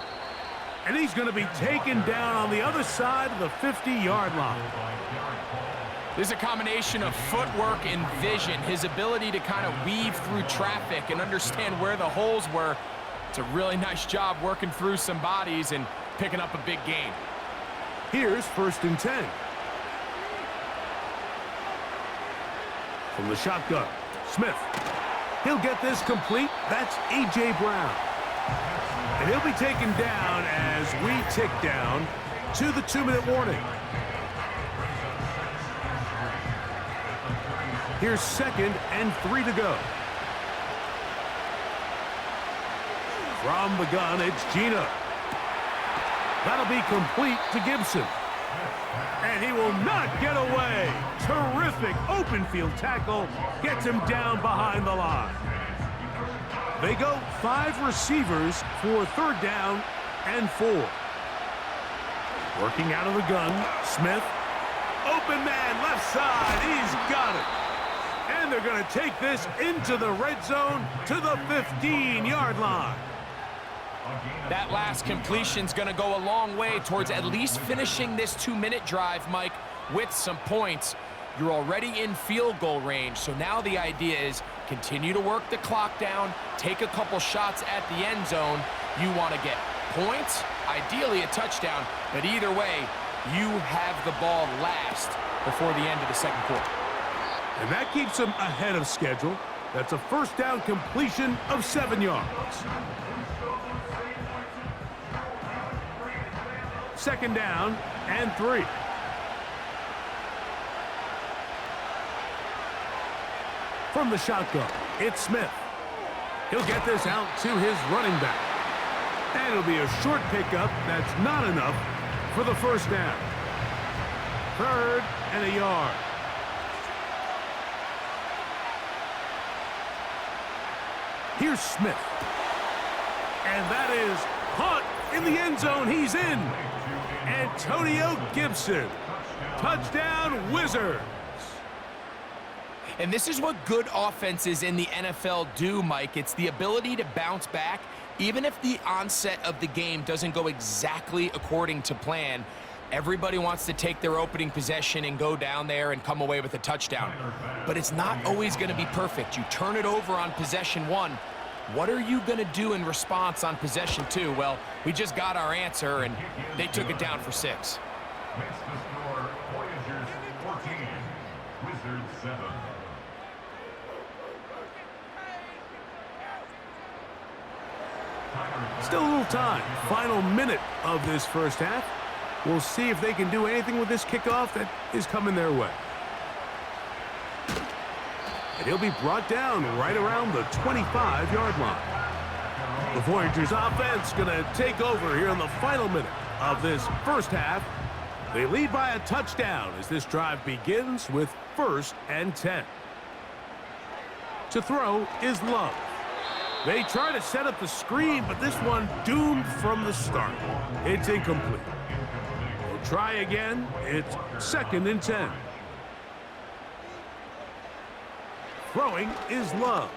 And he's going to be taken down on the other side of the 50-yard line. There's a combination of footwork and vision, his ability to kind of weave through traffic and understand where the holes were. It's a really nice job working through some bodies and picking up a big gain. Here's 1st and 10. From the shotgun, Smith. He'll get this complete. That's A.J. Brown. And he'll be taken down as we tick down to the 2-minute warning. Here's 2nd and 3 to go. From the gun, it's Gina. That'll be complete to Gibson. And he will not get away. Terrific open field tackle. Gets him down behind the line. They go 5 receivers for 3rd down and 4. Working out of the gun, Smith. Open man, left side. He's got it. And they're going to take this into the red zone to the 15-yard line. That last completion's going to go a long way towards at least finishing this 2-minute drive, Mike, with some points. You're already in field goal range, so now the idea is continue to work the clock down, take a couple shots at the end zone. You want to get points, ideally a touchdown, but either way, you have the ball last before the end of the 2nd quarter. And that keeps them ahead of schedule. That's a 1st down completion of 7 yards. 2nd down and 3. From the shotgun, it's Smith. He'll get this out to his running back. And it'll be a short pickup that's not enough for the 1st down. 3rd and a yard. Here's Smith. And that is caught in the end zone. He's in. Antonio Gibson. Touchdown, Wizards. And this is what good offenses in the NFL do, Mike. It's the ability to bounce back, even if the onset of the game doesn't go exactly according to plan. Everybody wants to take their opening possession and go down there and come away with a touchdown. But it's not always going to be perfect. You turn it over on possession 1. What are you going to do in response on possession 2? Well, we just got our answer, and they took it down for 6. Makes the score Voyagers 14, Wizards 7. Still a little time. Final minute of this 1st half. We'll see if they can do anything with this kickoff that is coming their way. And he'll be brought down right around the 25-yard line. The Voyagers offense going to take over here in the final minute of this first half. They lead by a touchdown as this drive begins with 1st and 10. To throw is Love. They try to set up the screen, but this one doomed from the start. It's incomplete. They'll try again. It's 2nd and 10. Throwing is Love.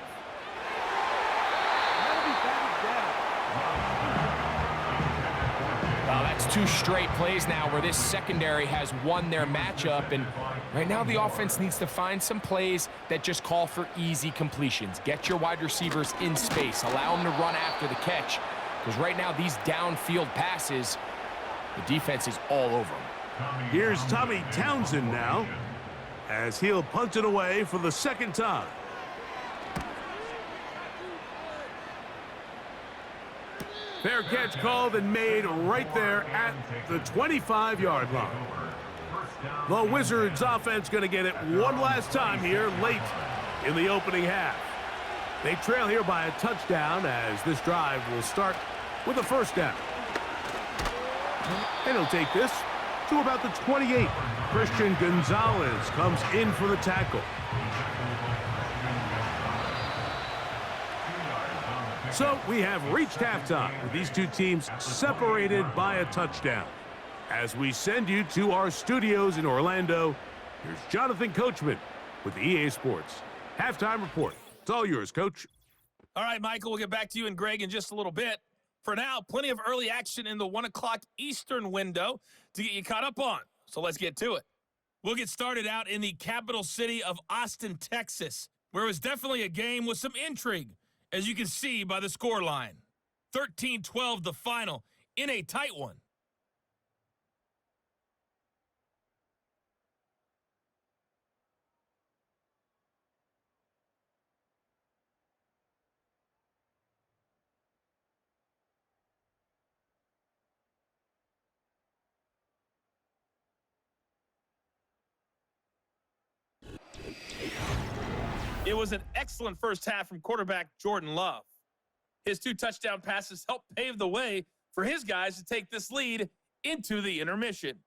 Well, that's 2 straight plays now where this secondary has won their matchup, and right now the offense needs to find some plays that just call for easy completions. Get your wide receivers in space. Allow them to run after the catch, because right now these downfield passes, the defense is all over them. Here's Tommy Townsend now as he'll punt it away for the 2nd time. Fair catch called and made right there at the 25-yard line. The Wizards offense going to get it one last time here late in the opening half. They trail here by a touchdown as this drive will start with a 1st down. And he'll take this to about the 28. Christian Gonzalez comes in for the tackle. So we have reached halftime with these 2 teams separated by a touchdown. As we send you to our studios in Orlando, here's Jonathan Coachman with the EA Sports Halftime Report. It's all yours, Coach. All right, Michael, we'll get back to you and Greg in just a little bit. For now, plenty of early action in the 1 o'clock Eastern window to get you caught up on. So let's get to it. We'll get started out in the capital city of Austin, Texas, where it was definitely a game with some intrigue, as you can see by the score line. 13-12 the final in a tight one. It was an excellent first half from quarterback Jordan Love. His 2 touchdown passes helped pave the way for his guys to take this lead into the intermission.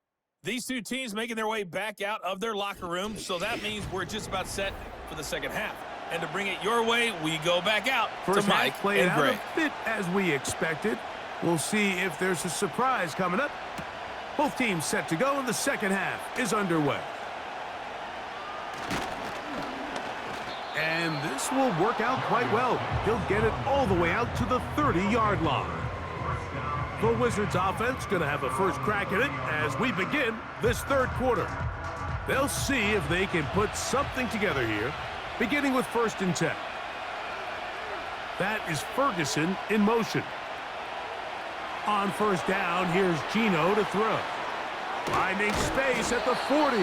These 2 teams making their way back out of their locker room, so that means we're just about set for the second half. And to bring it your way, we go back out First to Mike half played and out Greg. a bit as we expected. We'll see if there's a surprise coming up. Both teams set to go, and the second half is underway. And this will work out quite well. He'll get it all the way out to the 30-yard line. The Wizards offense going to have a first crack at it as we begin this 3rd quarter. They'll see if they can put something together here, beginning with 1st and 10. That is Ferguson in motion. On 1st down, here's Gino to throw. Finding space at the 40.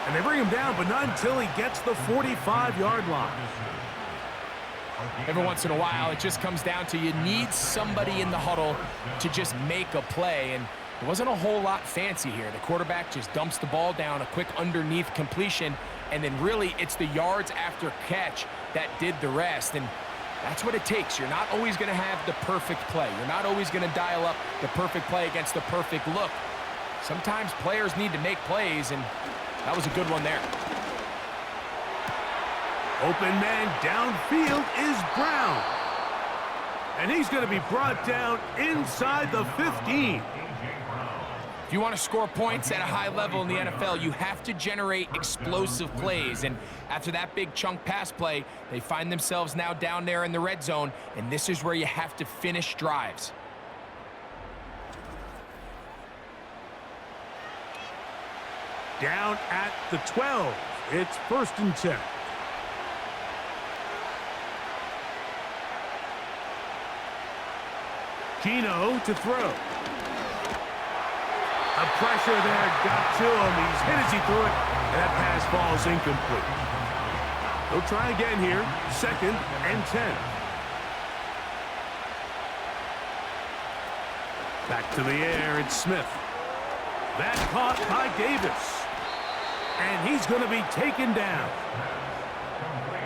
And they bring him down, but not until he gets the 45-yard line. Every once in a while, it just comes down to you need somebody in the huddle to just make a play, and there wasn't a whole lot fancy here. The quarterback just dumps the ball down, a quick underneath completion, and then really it's the yards after catch that did the rest, and that's what it takes. You're not always going to have the perfect play. You're not always going to dial up the perfect play against the perfect look. Sometimes players need to make plays, and that was a good one there. Open man downfield is Brown. And he's going to be brought down inside the 15. If you want to score points at a high level in the NFL, you have to generate explosive plays. And after that big chunk pass play, they find themselves now down there in the red zone, and this is where you have to finish drives. Down at the 12. It's 1st and 10. Gino to throw. A pressure there got to him. He's hit as he threw it, and that pass falls incomplete. They'll try again here. 2nd and 10. Back to the air, it's Smith. That caught by Davis. And he's going to be taken down.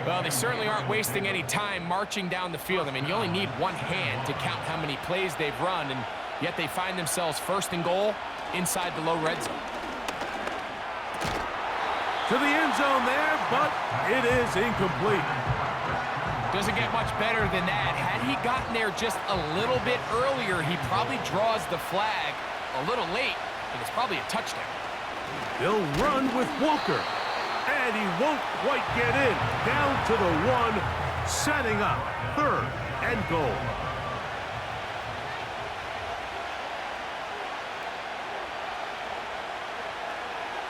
Well, they certainly aren't wasting any time marching down the field. I mean, you only need one hand to count how many plays they've run, and yet they find themselves first and goal inside the low red zone. To the end zone there, but it is incomplete. Doesn't get much better than that. Had he gotten there just a little bit earlier, he probably draws the flag a little late, and it's probably a touchdown. They'll run with Walker, and he won't quite get in. Down to the 1, setting up 3rd and goal.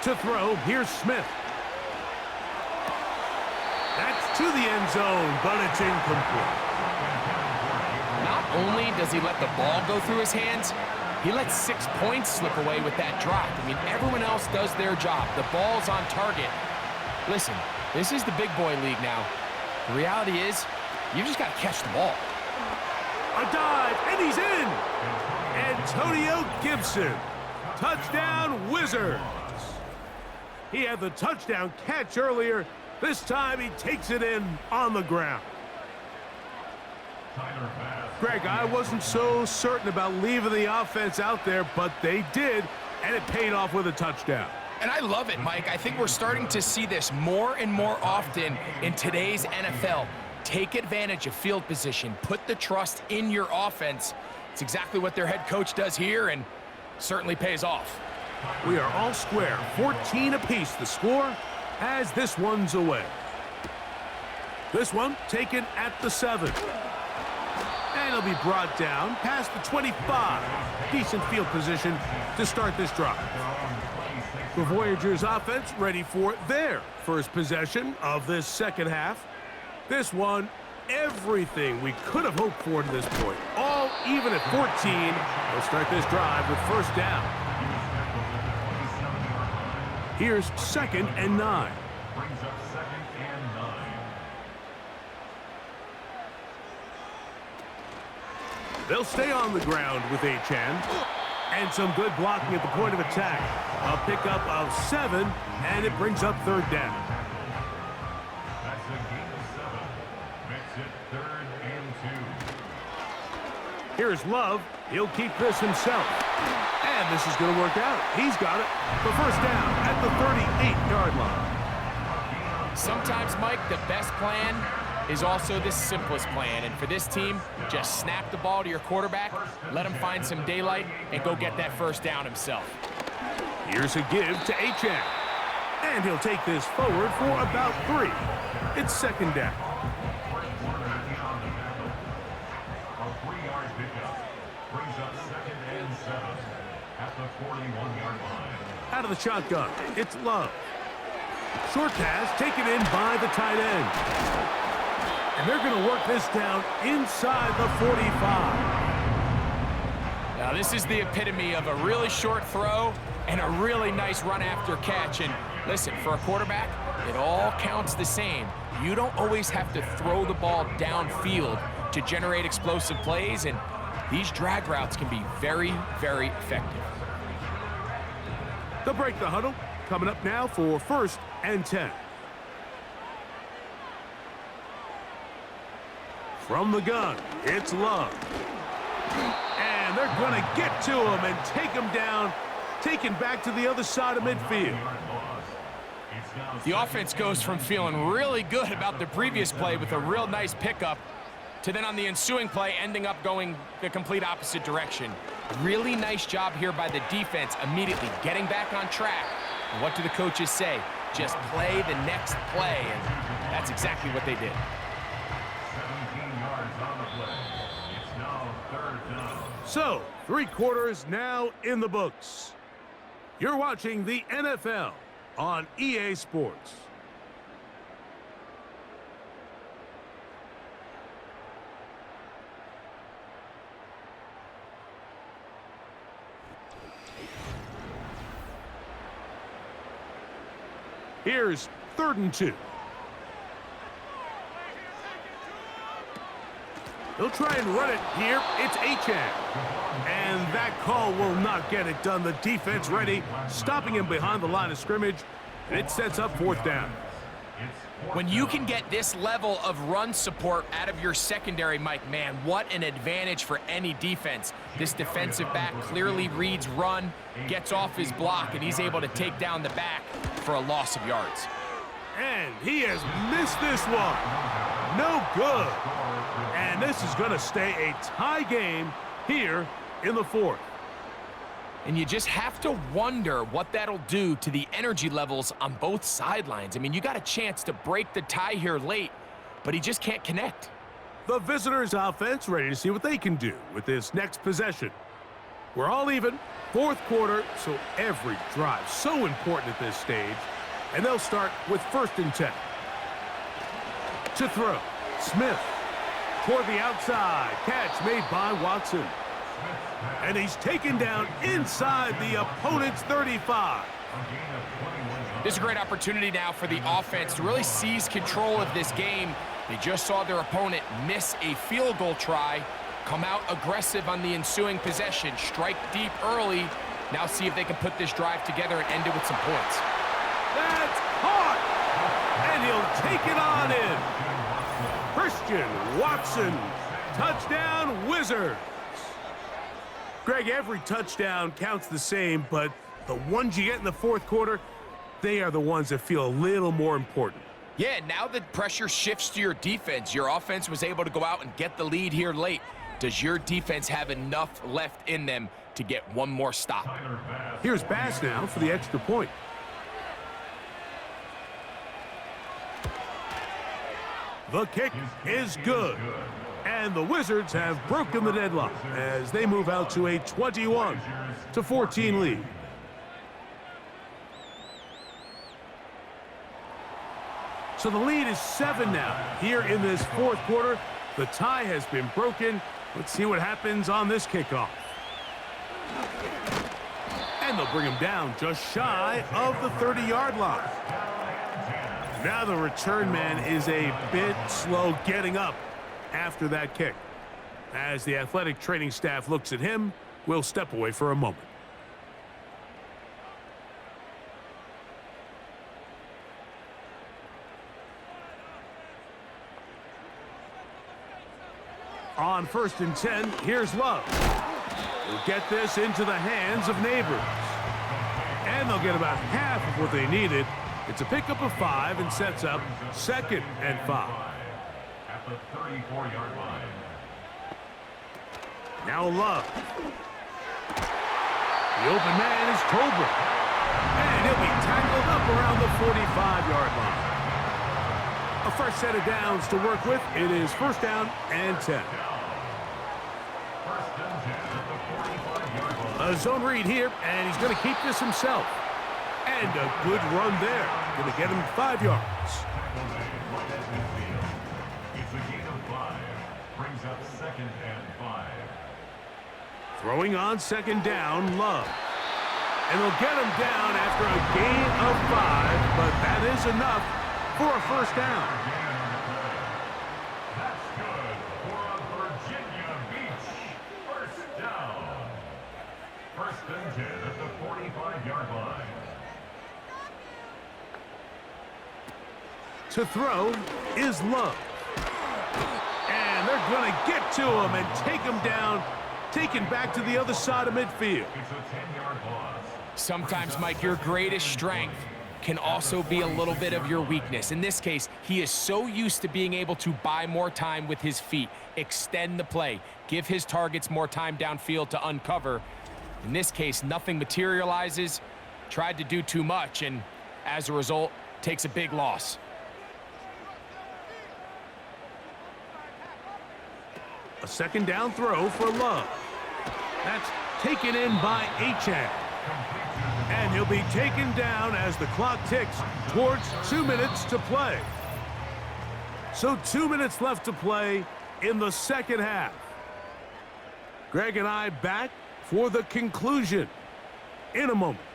To throw, here's Smith. That's to the end zone, but it's incomplete. Not only does he let the ball go through his hands, he lets 6 points slip away with that drop. I mean, everyone else does their job. The ball's on target. Listen, this is the big boy league now. The reality is, you just got to catch the ball. A dive, and he's in! Antonio Gibson. Touchdown, Wizards. He had the touchdown catch earlier. This time he takes it in on the ground. Greg, I wasn't so certain about leaving the offense out there, but they did, and it paid off with a touchdown. And I love it, Mike. I think we're starting to see this more and more often in today's NFL. Take advantage of field position. Put the trust in your offense. It's exactly what their head coach does here, and certainly pays off. We are all square, 14 apiece the score as this one's away. This one taken at the 7. And it'll be brought down past the 25. Decent field position to start this drive. The Voyagers offense ready for their first possession of this second half. This one, everything we could have hoped for to this point. All even at 14. They'll start this drive with first down. Here's 2nd and 9. Brings up 2nd and 9. They'll stay on the ground with Achan. And some good blocking at the point of attack. A pickup of 7, and it brings up 3rd down. That's a gain of 7. Makes it 3rd and 2. Here's Love. He'll keep this himself. And this is going to work out. He's got it. The first down at the 38-yard line. Sometimes, Mike, the best plan is also the simplest plan. And for this team, just snap the ball to your quarterback, let him find some daylight, and go get that first down himself. Here's a give to Achan. And he'll take this forward for about 3. It's 2nd down. A 3-yard pickup. Brings up 2nd and 7 at the 41-yard line. Out of the shotgun, it's Love. Short pass taken in by the tight end. And they're going to work this down inside the 45. Now, this is the epitome of a really short throw and a really nice run after catch. And listen, for a quarterback, it all counts the same. You don't always have to throw the ball downfield to generate explosive plays, and these drag routes can be very, very effective. They'll break the huddle. Coming up now for 1st and 10. From the gun, it's Love. And they're going to get to him and take him down, taken back to the other side of midfield. The offense goes from feeling really good about the previous play with a real nice pickup to then on the ensuing play ending up going the complete opposite direction. Really nice job here by the defense, immediately getting back on track. And what do the coaches say? Just play the next play, and that's exactly what they did. 17 yards on the play. It's now 3rd down. So, 3 quarters now in the books. You're watching the NFL on EA Sports. Here's 3rd and 2. He'll try and run it here. It's Achan. And that call will not get it done. The defense ready, stopping him behind the line of scrimmage. And it sets up 4th down. When you can get this level of run support out of your secondary, Mike, man, what an advantage for any defense. This defensive back clearly reads run, gets off his block, and he's able to take down the back for a loss of yards. And he has missed this one. No good. And this is going to stay a tie game here in the fourth. And you just have to wonder what that'll do to the energy levels on both sidelines. I mean, you got a chance to break the tie here late, but he just can't connect. The visitors' offense ready to see what they can do with this next possession. We're all even, fourth quarter, so every drive so important at this stage. And they'll start with 1st and 10. To throw, Smith. Toward the outside, catch made by Watson. And he's taken down inside the opponent's 35. This is a great opportunity now for the offense to really seize control of this game. They just saw their opponent miss a field goal try, come out aggressive on the ensuing possession, strike deep early. Now see if they can put this drive together and end it with some points. That's caught! And he'll take it on in. Christian Watson, touchdown Wizards. Greg, every touchdown counts the same, but the ones you get in the fourth quarter, they are the ones that feel a little more important. Yeah, now the pressure shifts to your defense. Your offense was able to go out and get the lead here late. Does your defense have enough left in them to get one more stop? Here's Bass now for the extra point. The kick is good. And the Wizards have broken the deadlock as they move out to a 21-14 lead. So the lead is 7 now. Here in this fourth quarter, the tie has been broken. Let's see what happens on this kickoff. And they'll bring him down just shy of the 30-yard line. Now the return man is a bit slow getting up after that kick. As the athletic training staff looks at him, we'll step away for a moment. On 1st and 10, here's Love. We'll get this into the hands of Neighbors. And they'll get about half of what they needed. It's a pickup of 5 and sets up 2nd and 5. At the 34-yard line. Now Love. The open man is Cobra. And he'll be tackled up around the 45-yard line. A fresh set of downs to work with. It is 1st down and 10. A zone read here, and he's going to keep this himself. And a good run there. Going to get him 5 yards. It's a gain of 5. Brings up 2nd and 5. Throwing on 2nd down, Love. And they'll get him down after a gain of 5, but that is enough for a 1st down. That's good for a Virginia Beach 1st down. 1st and 10 at the 45-yard line. To throw is Love. And they're going to get to him and take him down, taken back to the other side of midfield. It's a 10-yard loss. Sometimes, Mike, your greatest strength can also be a little bit of your weakness. In this case, he is so used to being able to buy more time with his feet, extend the play, give his targets more time downfield to uncover. In this case, nothing materializes, tried to do too much, and as a result, takes a big loss. A 2nd down throw for Love. That's taken in by Achane. And he'll be taken down as the clock ticks towards 2 minutes to play. So 2 minutes left to play in the second half. Greg and I back for the conclusion in a moment.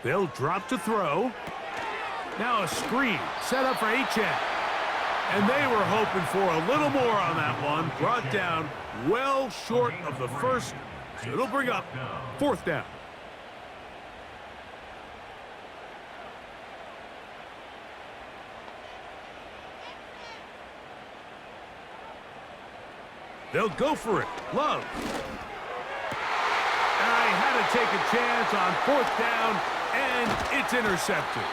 They'll drop to throw. Now a screen set up for Achane. And they were hoping for a little more on that one. Brought down well short of the first. So it'll bring up 4th down. They'll go for it. Love. I had to take a chance on 4th down, and it's intercepted.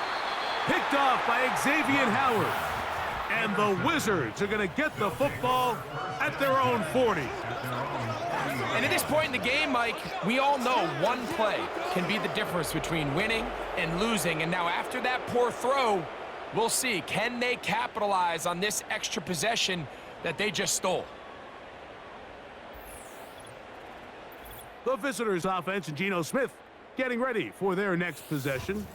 Picked off by Xavier Howard. And the Wizards are going to get the football at their own 40. And at this point in the game, Mike, we all know one play can be the difference between winning and losing. And now after that poor throw, we'll see. Can they capitalize on this extra possession that they just stole? The visitors' offense and Geno Smith getting ready for their next possession.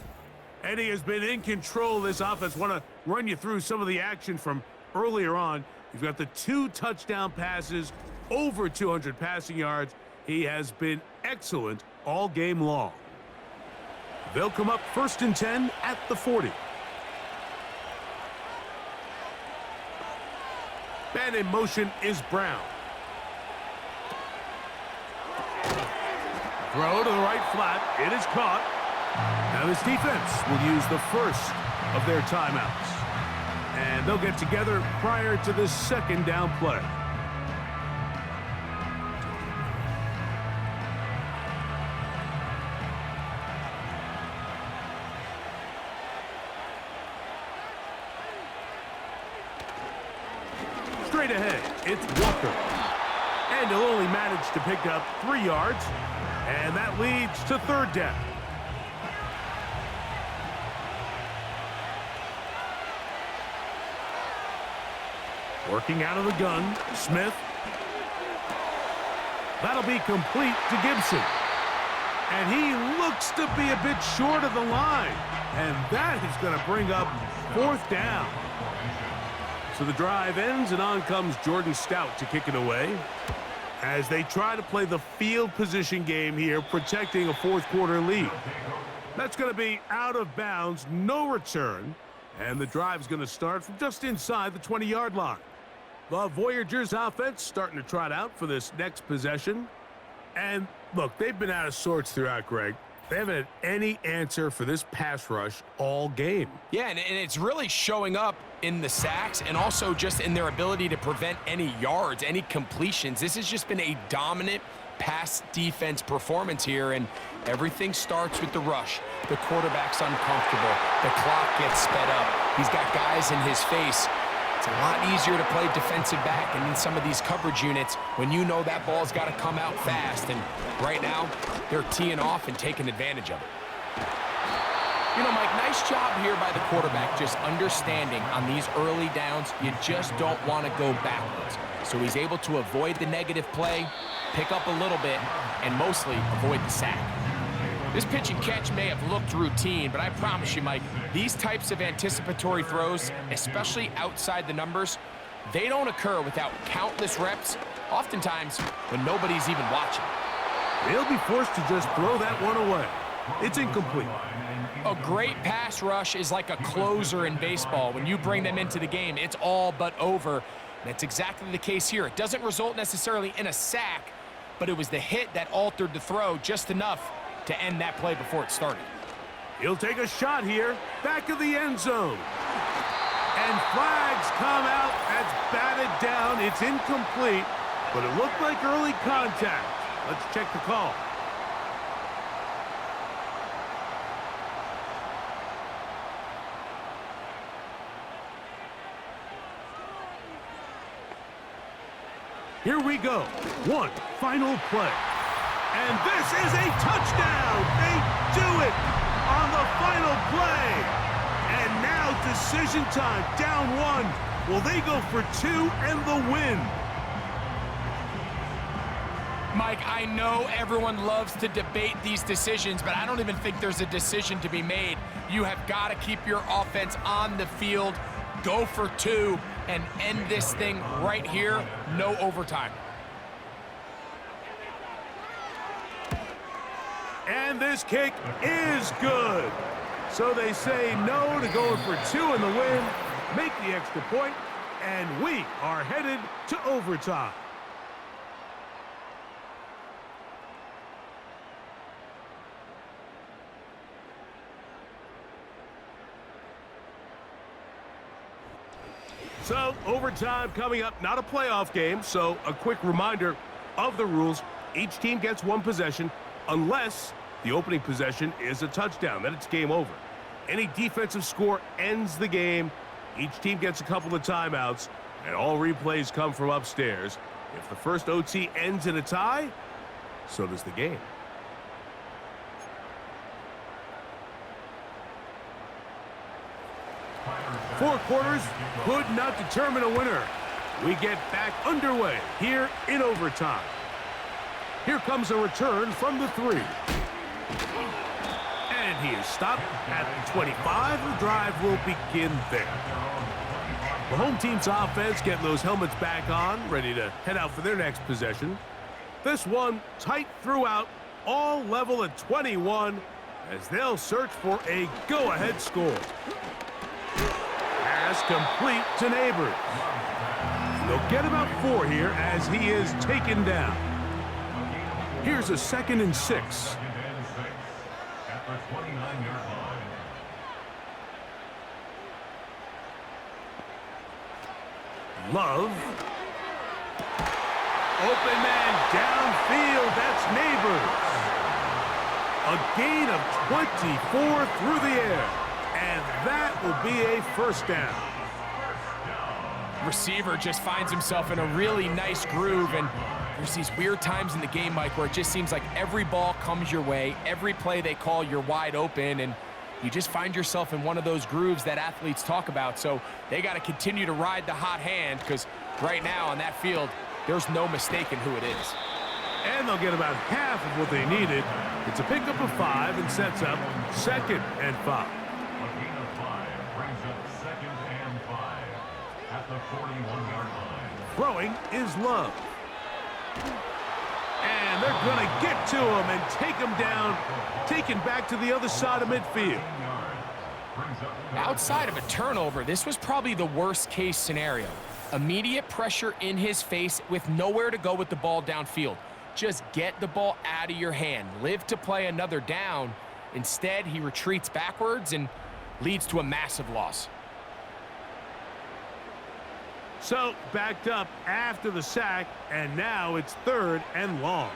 And he has been in control of this offense. Want to run you through some of the action from earlier on. You've got the 2 touchdown passes, over 200 passing yards. He has been excellent all game long. They'll come up 1st and 10 at the 40. Man in motion is Brown. Throw to the right flat. It is caught. Now this defense will use the first of their timeouts. And they'll get together prior to the 2nd down play. Straight ahead, it's Walker. And he'll only manage to pick up 3 yards. And that leads to 3rd down. Working out of the gun, Smith. That'll be complete to Gibson. And he looks to be a bit short of the line. And that is going to bring up 4th down. So the drive ends, and on comes Jordan Stout to kick it away. As they try to play the field position game here, protecting a 4th quarter lead. That's going to be out of bounds, no return. And the drive's going to start from just inside the 20-yard line. The Voyagers offense starting to trot out for this next possession. And look, they've been out of sorts throughout, Greg. They haven't had any answer for this pass rush all game. Yeah, and it's really showing up in the sacks and also just in their ability to prevent any yards, any completions. This has just been a dominant pass defense performance here, and everything starts with the rush. The quarterback's uncomfortable. The clock gets sped up. He's got guys in his face. It's a lot easier to play defensive back and in some of these coverage units when you know that ball's got to come out fast. And right now, they're teeing off and taking advantage of it. You know, Mike, nice job here by the quarterback just understanding on these early downs, you just don't want to go backwards. So he's able to avoid the negative play, pick up a little bit, and mostly avoid the sack. This pitch and catch may have looked routine, but I promise you, Mike, these types of anticipatory throws, especially outside the numbers, they don't occur without countless reps, oftentimes when nobody's even watching. They'll be forced to just throw that one away. It's incomplete. A great pass rush is like a closer in baseball. When you bring them into the game, it's all but over. And that's exactly the case here. It doesn't result necessarily in a sack, but it was the hit that altered the throw just enough to end that play before it started. He'll take a shot here, back of the end zone. And flags come out. That's batted down. It's incomplete, but it looked like early contact. Let's check the call. Here we go. One final play. And this is a touchdown. They do it on the final play. And now decision time. Down 1. Will they go for 2 and the win? Mike, I know everyone loves to debate these decisions, but I don't even think there's a decision to be made. You have got to keep your offense on the field, go for 2, and end this thing right here. No overtime. And this kick is good. So they say no to going for 2 in the win, make the extra point, and we are headed to overtime. So, overtime coming up, not a playoff game, so a quick reminder of the rules. Each team gets one possession unless the opening possession is a touchdown. Then it's game over. Any defensive score ends the game. Each team gets a couple of timeouts, and all replays come from upstairs. If the first OT ends in a tie, so does the game. Four quarters could not determine a winner. We get back underway here in overtime. Here comes a return from the 3. And he is stopped at the 25. The drive will begin there. The home team's offense getting those helmets back on, ready to head out for their next possession. This one tight throughout, all level at 21, as they'll search for a go-ahead score. Pass complete to Neighbors. They'll get about 4 here as he is taken down. Here's a 2nd and 6. At the 29-yard line. Love. Open man downfield. That's Neighbors. A gain of 24 through the air. And that will be a first down. Receiver just finds himself in a really nice groove, and there's these weird times in the game, Mike, where it just seems like every ball comes your way, every play they call, you're wide open, and you just find yourself in one of those grooves that athletes talk about. So they got to continue to ride the hot hand, because right now on that field, there's no mistaking who it is. And they'll get about half of what they needed. It's a pickup of 5 and sets up 2nd and 5. A gain of 5 brings up 2nd and 5 at the 41-yard line. Throwing is Love. And they're going to get to him and take him down, taken back to the other side of midfield. Outside of a turnover, this was probably the worst case scenario. Immediate pressure in his face with nowhere to go with the ball downfield. Just get the ball out of your hand. Live to play another down. Instead, he retreats backwards and leads to a massive loss. So, backed up after the sack, and now it's 3rd and long.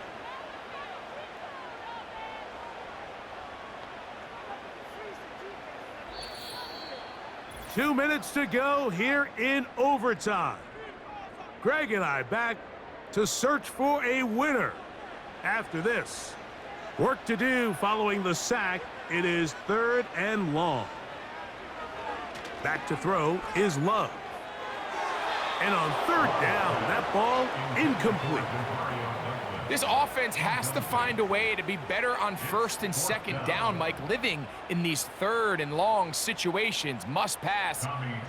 Two minutes to go here in overtime. Greg and I back to search for a winner. After this, work to do following the sack. It is 3rd and long. Back to throw is Love. And on 3rd down, that ball incomplete. This offense has to find a way to be better on 1st and 2nd down, Mike. Living in these 3rd and long situations, must pass,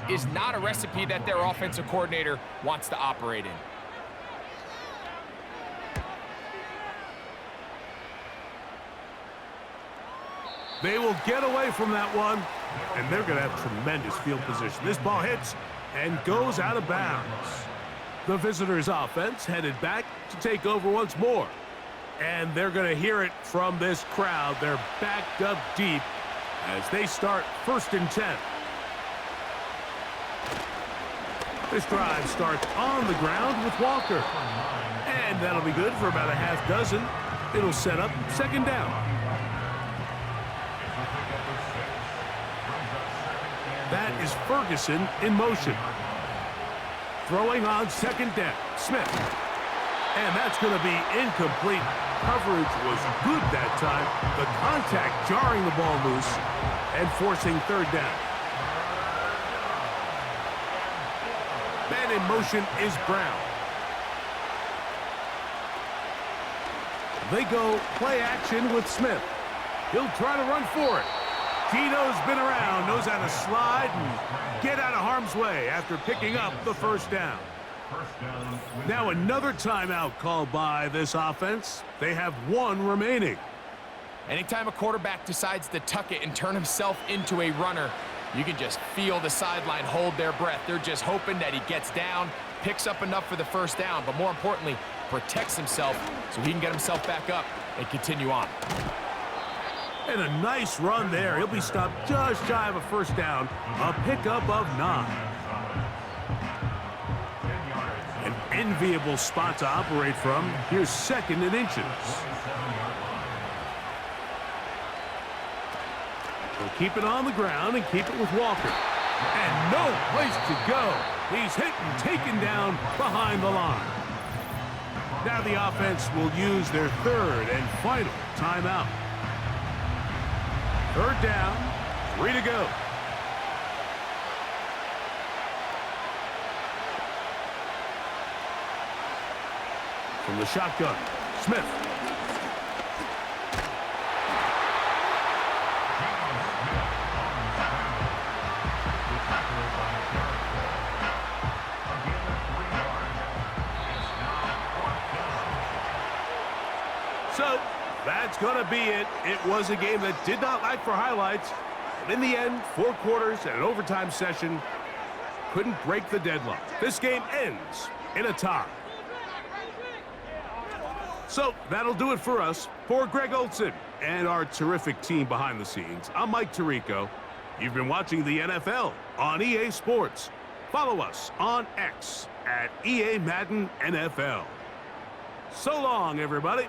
is not a recipe that their offensive coordinator wants to operate in. They will get away from that one, and they're going to have tremendous field position. This ball hits and goes out of bounds. The visitors' offense headed back to take over once more. And they're going to hear it from this crowd. They're backed up deep as they start 1st and 10. This drive starts on the ground with Walker. And that'll be good for about a half dozen. It'll set up 2nd down. That is Ferguson in motion. Throwing on 2nd down, Smith. And that's going to be incomplete. Coverage was good that time. The contact jarring the ball loose and forcing 3rd down. Man in motion is Brown. They go play action with Smith. He'll try to run for it. Gino's been around, knows how to slide and get out of harm's way after picking up the 1st down. Now another timeout called by this offense. They have 1 remaining. Anytime a quarterback decides to tuck it and turn himself into a runner, you can just feel the sideline hold their breath. They're just hoping that he gets down, picks up enough for the 1st down, but more importantly, protects himself so he can get himself back up and continue on. And a nice run there. He'll be stopped just shy of a 1st down. A pickup of 9. enviable spot to operate from. Here's 2nd and inches. He'll keep it on the ground and keep it with Walker. And no place to go. He's hit and taken down behind the line. Now the offense will use their 3rd and final timeout. 3rd down, 3 to go. From the shotgun, Smith. So, that's going to be it. It was a game that did not lack for highlights. But in the end, 4 quarters and an overtime session couldn't break the deadlock. This game ends in a tie. So, that'll do it for us. For Greg Olson and our terrific team behind the scenes, I'm Mike Tirico. You've been watching the NFL on EA Sports. Follow us on X at EA Madden NFL. So long, everybody.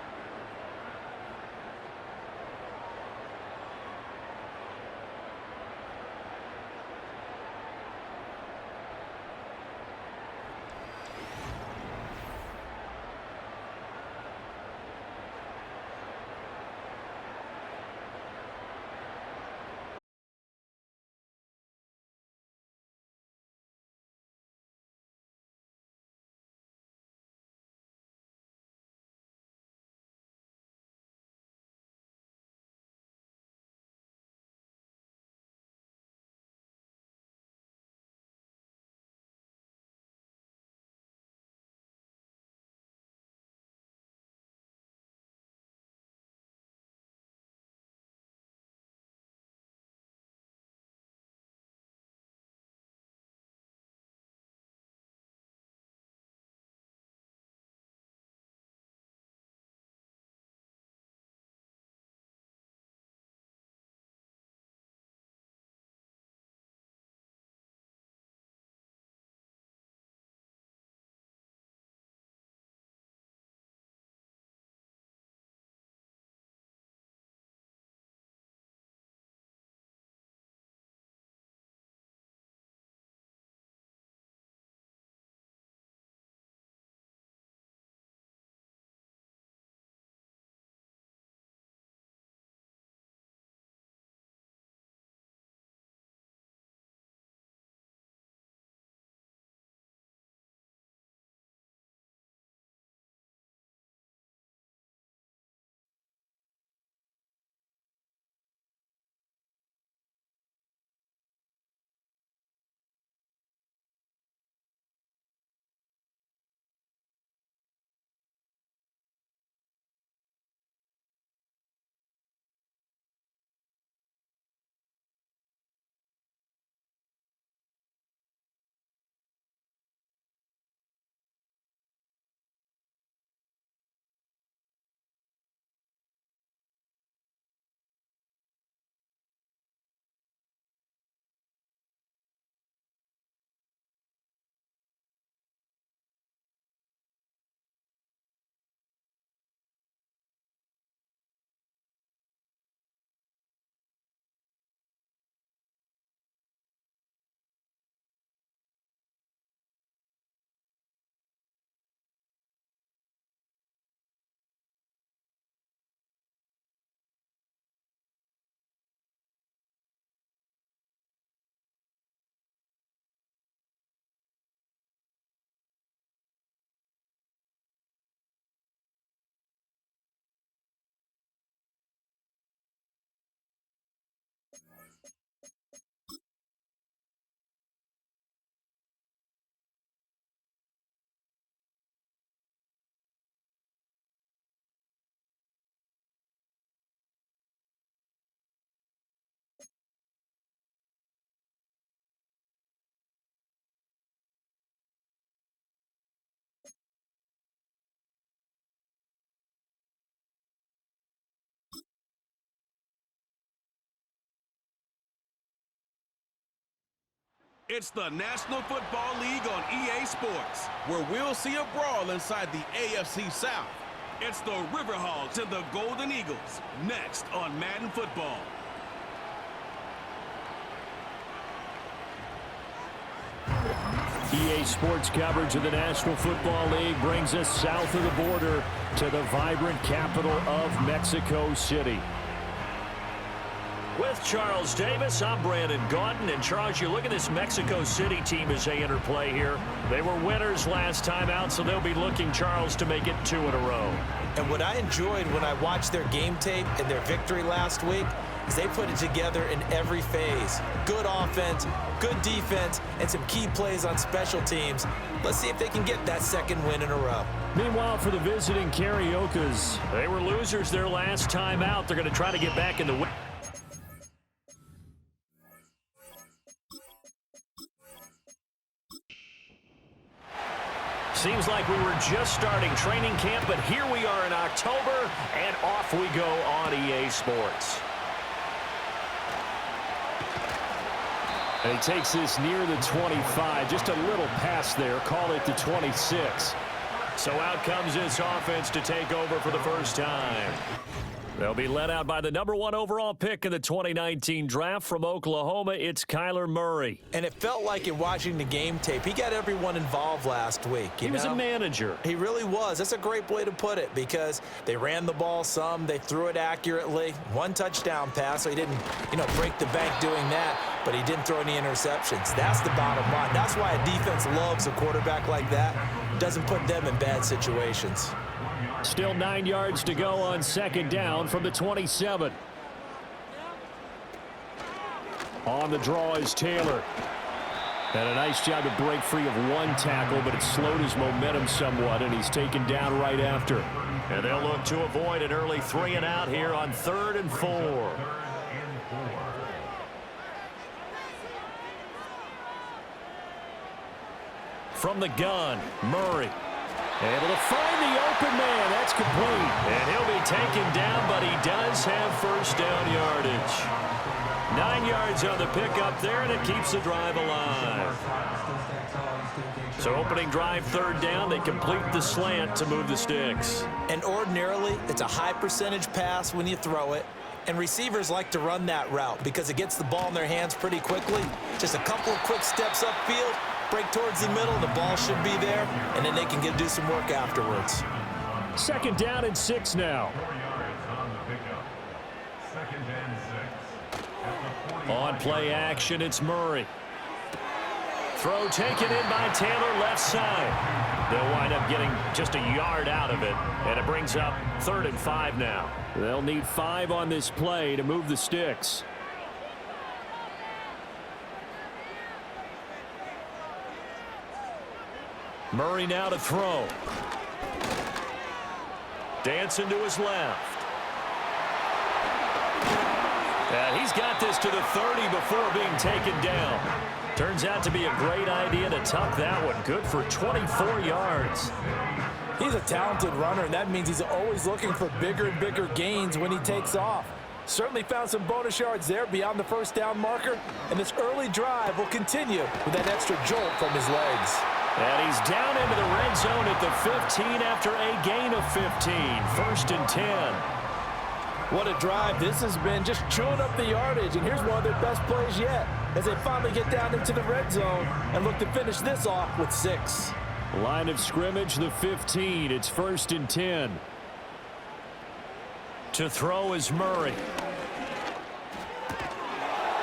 It's the National Football League on EA Sports, where we'll see a brawl inside the AFC South. It's the Riverhawks and the Golden Eagles, next on Madden Football. EA Sports coverage of the National Football League brings us south of the border to the vibrant capital of Mexico City. With Charles Davis, I'm Brandon Gaudin. And Charles, you look at this Mexico City team as they interplay here. They were winners last time out, so they'll be looking, Charles, to make it 2 in a row. And what I enjoyed when I watched their game tape and their victory last week is they put it together in every phase. Good offense, good defense, and some key plays on special teams. Let's see if they can get that second win in a row. Meanwhile, for the visiting Cariocas, they were losers their last time out. They're going to try to get back in the win. Seems like we were just starting training camp, but here we are in October, and off we go on EA Sports. And he takes this near the 25, just a little pass there, call it the 26. So out comes this offense to take over for the first time. They'll be led out by the #1 overall pick in the 2019 draft from Oklahoma. It's Kyler Murray. And it felt like in watching the game tape, he got everyone involved last week. He was a manager. He really was. That's a great way to put it because they ran the ball some, they threw it accurately. 1 touchdown pass, so he didn't, break the bank doing that, but he didn't throw any interceptions. That's the bottom line. That's why a defense loves a quarterback like that. Doesn't put them in bad situations. Still 9 yards to go on second down from the 27. On the draw is Taylor. And a nice job to break free of 1 tackle, but it slowed his momentum somewhat, and he's taken down right after. And they'll look to avoid an early 3 and out here on 3rd and 4. From the gun, Murray. Able to find the open man. That's complete. And he'll be taken down, but he does have first down yardage. 9 yards on the pickup there, and it keeps the drive alive. So opening drive 3rd down, they complete the slant to move the sticks. And ordinarily, it's a high percentage pass when you throw it. And receivers like to run that route because it gets the ball in their hands pretty quickly. Just a couple of quick steps upfield. Break towards the middle, the ball should be there, and then they can do some work afterwards. 2nd down and 6 now. 4 yards on the pickup. 2nd and 6. On play action, it's Murray. Throw taken in by Taylor, left side. They'll wind up getting just a yard out of it, and it brings up 3rd and 5 now. They'll need 5 on this play to move the sticks. Murray now to throw. Dancing to his left. And he's got this to the 30 before being taken down. Turns out to be a great idea to tuck that one. Good for 24 yards. He's a talented runner, and that means he's always looking for bigger and bigger gains when he takes off. Certainly found some bonus yards there beyond the first down marker, and this early drive will continue with that extra jolt from his legs. And he's down into the red zone at the 15 after a gain of 15. 1st and 10. What a drive this has been, just chewing up the yardage, and here's one of their best plays yet as they finally get down into the red zone and look to finish this off with 6. Line of scrimmage, the 15. It's 1st and 10. To throw is Murray.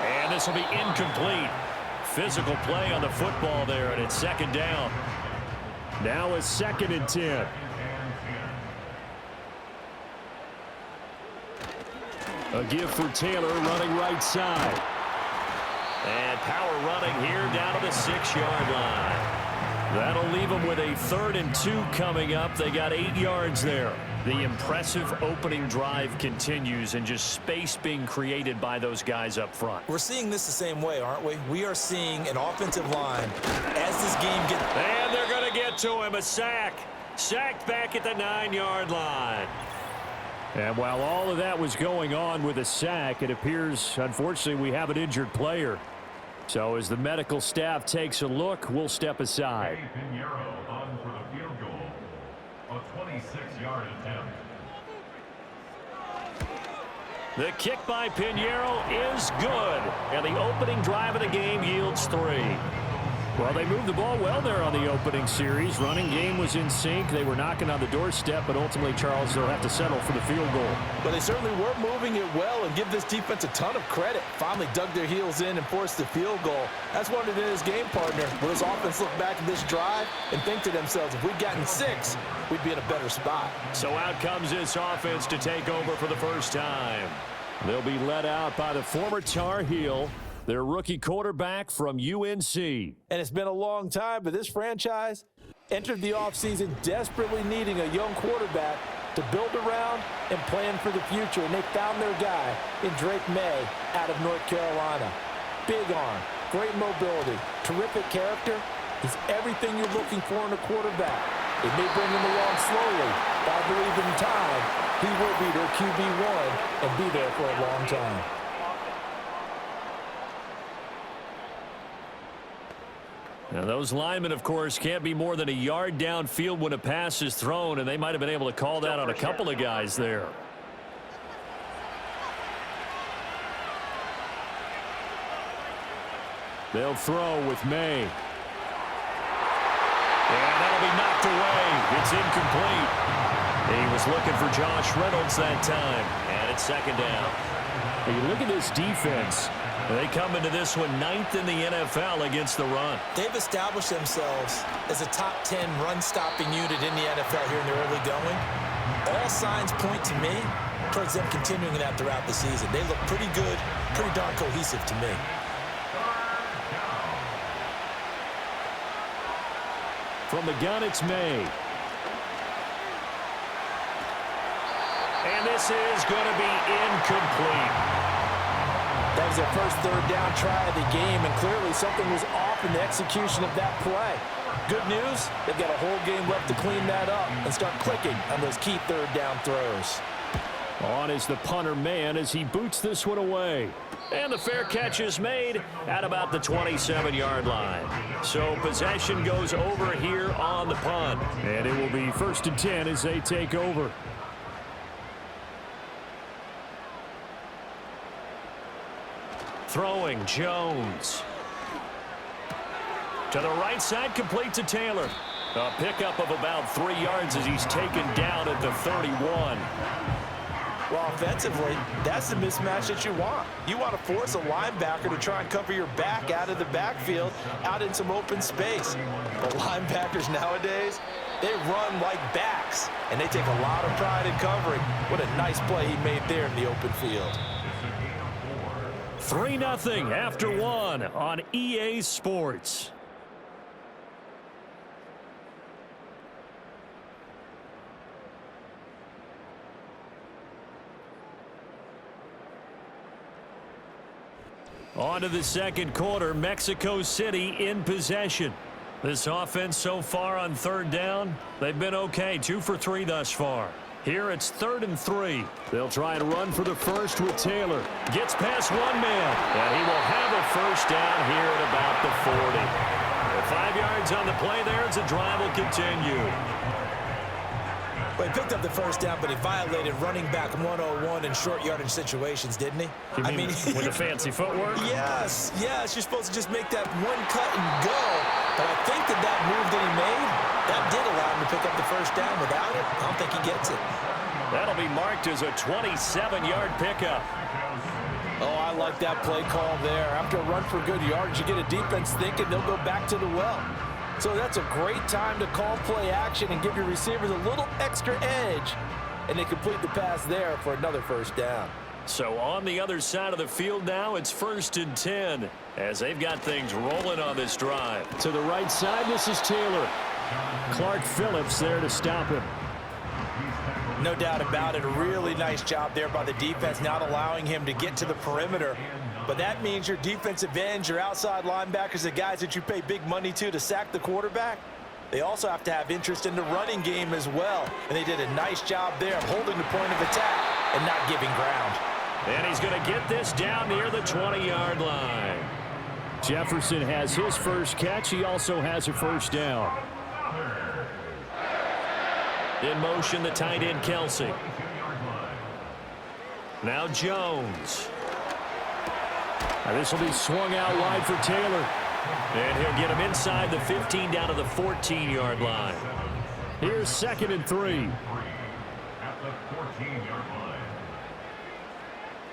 And this will be incomplete. Physical play on the football there, and it's 2nd down. Now a 2nd and 10. A give for Taylor running right side. And power running here down to the 6-yard line. That'll leave them with a 3rd and 2 coming up. They got 8 yards there. The impressive opening drive continues, and just space being created by those guys up front. We're seeing this the same way, aren't we? We are seeing an offensive line as this game gets... And they're going to get to him. A sack. Sacked back at the 9-yard line. And while all of that was going on with a sack, it appears, unfortunately, we have an injured player. So as the medical staff takes a look, we'll step aside. Pinheiro on for the field goal. A 26-yard attempt. The kick by Pinheiro is good, and the opening drive of the game yields 3. Well, they moved the ball well there on the opening series. Running game was in sync. They were knocking on the doorstep, but ultimately, Charles, they'll have to settle for the field goal. But they certainly were moving it well, and give this defense a ton of credit. Finally dug their heels in and forced the field goal. That's what it is, game partner. Will his offense look back at this drive and think to themselves, if we'd gotten 6, we'd be in a better spot. So out comes this offense to take over for the first time. They'll be led out by the former Tar Heel, their rookie quarterback from UNC. And it's been a long time, but this franchise entered the offseason desperately needing a young quarterback to build around and plan for the future. And they found their guy in Drake May out of North Carolina. Big arm, great mobility, terrific character. He's everything you're looking for in a quarterback. It may bring him along slowly, but I believe in time he will be their QB1 and be there for a long time. Now, those linemen, of course, can't be more than a yard downfield when a pass is thrown, and they might have been able to call that on a couple of guys there. They'll throw with May. And that'll be knocked away. It's incomplete. He was looking for Josh Reynolds that time, and it's second down. Hey, look at this defense. They come into this one 9th in the NFL against the run. They've established themselves as a top 10 run-stopping unit in the NFL here in the early going. All signs point to me towards them continuing that throughout the season. They look pretty good, pretty darn cohesive to me. From the gun, it's May. And this is going to be incomplete. That was their first third down try of the game, and clearly something was off in the execution of that play. Good news, they've got a whole game left to clean that up and start clicking on those key third down throws. On is the punter man as he boots this one away. And the fair catch is made at about the 27-yard line. So possession goes over here on the punt. And it will be 1st and 10 as they take over. Throwing Jones. To the right side, complete to Taylor. A pickup of about 3 yards as he's taken down at the 31. Well, offensively, that's the mismatch that you want. You want to force a linebacker to try and cover your back out of the backfield, out in some open space. But linebackers nowadays, they run like backs, and they take a lot of pride in covering. What a nice play he made there in the open field. 3-0 after 1 on EA Sports. On to the second quarter, Mexico City in possession. This offense so far on third down, they've been okay, 2 for 3 thus far. Here it's 3rd and 3. They'll try and run for the first with Taylor. Gets past one man, and he will have a first down here at about the 40. 5 yards on the play there as the drive will continue. Well, he picked up the first down, but he violated running back 101 in short yardage situations, didn't he? I mean, with the fancy footwork? Yes, yes. You're supposed to just make that one cut and go. But I think that move that he made, that did allow him to pick up the first down. Without it, I don't think he gets it. That'll be marked as a 27-yard pickup. Oh, I like that play call there. After a run for good yards, you get a defense thinking they'll go back to the well. So that's a great time to call play action and give your receivers a little extra edge. And they complete the pass there for another first down. So on the other side of the field now, it's 1st and 10 as they've got things rolling on this drive. To the right side, this is Taylor. Clark Phillips there to stop him. No doubt about it. A really nice job there by the defense, not allowing him to get to the perimeter. But that means your defensive ends, your outside linebackers, the guys that you pay big money to sack the quarterback, they also have to have interest in the running game as well. And they did a nice job there of holding the point of attack and not giving ground. And he's going to get this down near the 20-yard line. Jefferson has his first catch. He also has a first down. In motion, the tight end, Kelsey. Now Jones. This will be swung out wide for Taylor. And he'll get him inside the 15 down to the 14-yard line. Here's 2nd and 3.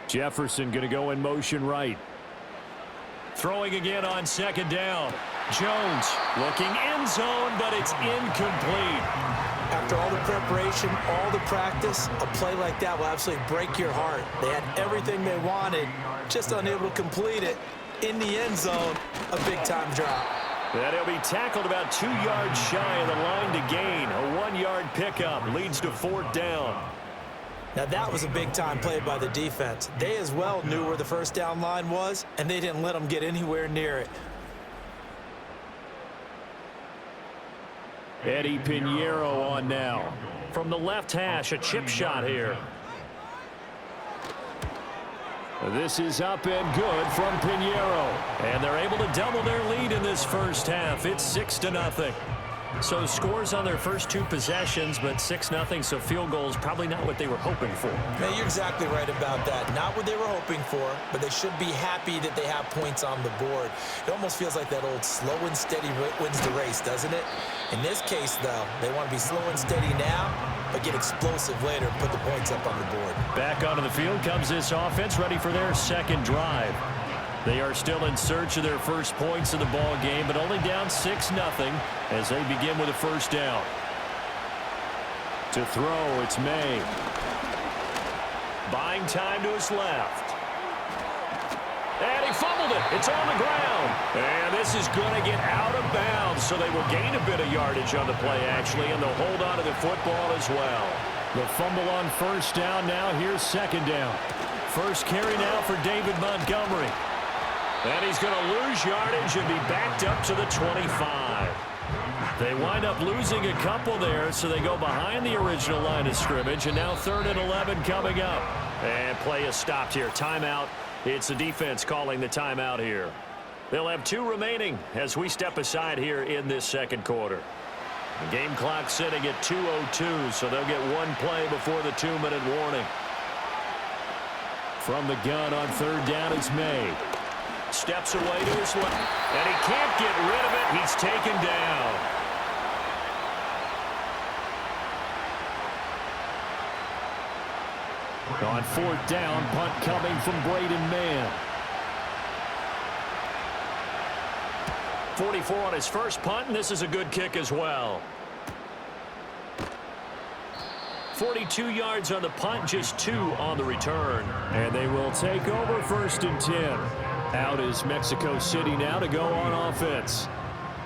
Jefferson going to go in motion right. Throwing again on 2nd down. Jones looking end zone, but it's incomplete. After all the preparation, all the practice, a play like that will absolutely break your heart. They had everything they wanted, just unable to complete it. In the end zone, a big-time drop. And he'll be tackled about 2 yards shy of the line to gain. A 1-yard pickup leads to 4th down. Now that was a big-time play by the defense. They as well knew where the first down line was, and they didn't let them get anywhere near it. Eddie Pinheiro on now. From the left hash, a chip shot here. This is up and good from Pinheiro. And they're able to double their lead in this first half. It's 6-0. So scores on their first 2 possessions, but 6-0, so field goals probably not what they were hoping for. Yeah, you're exactly right about that. Not what they were hoping for, but they should be happy that they have points on the board. It almost feels like that old slow and steady wins the race, doesn't it? In this case, though, they want to be slow and steady now, but get explosive later and put the points up on the board. Back onto the field comes this offense, ready for their second drive. They are still in search of their first points of the ball game, but only down 6-0 as they begin with a first down. To throw, it's May. Buying time to his left. And he fumbled it. It's on the ground. And this is going to get out of bounds, so they will gain a bit of yardage on the play, actually, and they'll hold on to the football as well. The fumble on first down now. Here's 2nd down. First carry now for David Montgomery. And he's going to lose yardage and be backed up to the 25. They wind up losing a couple there, so they go behind the original line of scrimmage, and now 3rd and 11 coming up. And play is stopped here. Timeout. It's the defense calling the timeout here. They'll have 2 remaining as we step aside here in this second quarter. The game clock sitting at 2:02, so they'll get 1 play before the 2-minute warning. From the gun on 3rd down, it's May. Steps away to his left, and he can't get rid of it. He's taken down. On 4th down, punt coming from Braden Mann. 44 on his first punt, and this is a good kick as well. 42 yards on the punt, just 2 on the return. And they will take over 1st and 10. Out is Mexico City now to go on offense.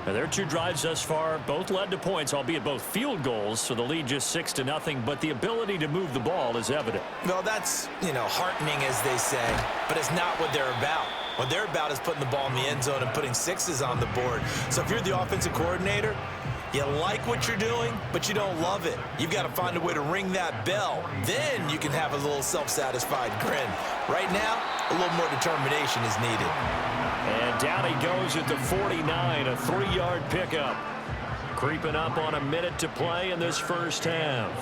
Now their 2 drives thus far both led to points, albeit both field goals, so the lead just 6-0, but the ability to move the ball is evident. Well, that's, heartening, as they say, but it's not what they're about. What they're about is putting the ball in the end zone and putting 6s on the board. So if you're the offensive coordinator, you like what you're doing, but you don't love it. You've got to find a way to ring that bell. Then you can have a little self-satisfied grin. Right now, a little more determination is needed. And down he goes at the 49, a 3-yard pickup. Creeping up on a minute to play in this first half.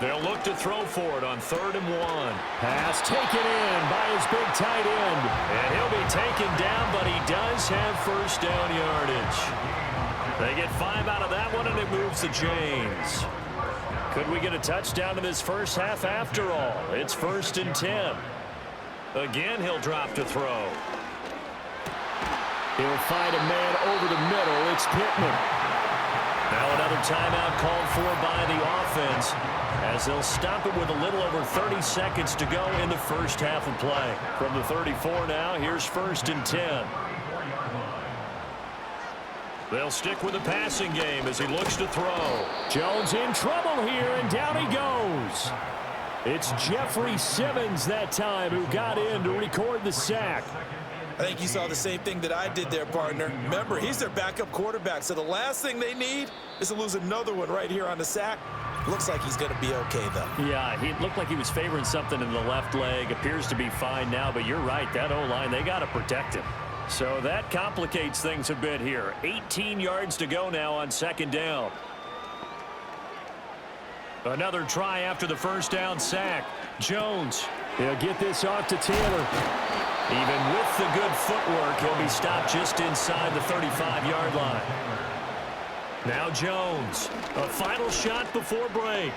They'll look to throw for it on 3rd and 1. Pass taken in by his big tight end. And he'll be taken down, but he does have first down yardage. They get 5 out of that one, and it moves the chains. Could we get a touchdown in this first half after all? It's 1st and 10. Again, he'll drop to throw. He'll find a man over the middle. It's Pittman. Now another timeout called for by the offense, as they'll stop it with a little over 30 seconds to go in the first half of play. From the 34 now, here's 1st and 10. They'll stick with the passing game as he looks to throw. Jones in trouble here, and down he goes. It's Jeffrey Simmons that time who got in to record the sack. I think you saw the same thing that I did there, partner. Remember, he's their backup quarterback, so the last thing they need is to lose another one right here on the sack. Looks like he's going to be okay, though. Yeah, he looked like he was favoring something in the left leg. Appears to be fine now, but you're right. That O-line, they got to protect him. So that complicates things a bit here. 18 yards to go now on second down. Another try after the first down sack. Jones. He'll get this off to Taylor. Even with the good footwork, he'll be stopped just inside the 35-yard line. Now Jones. A final shot before break.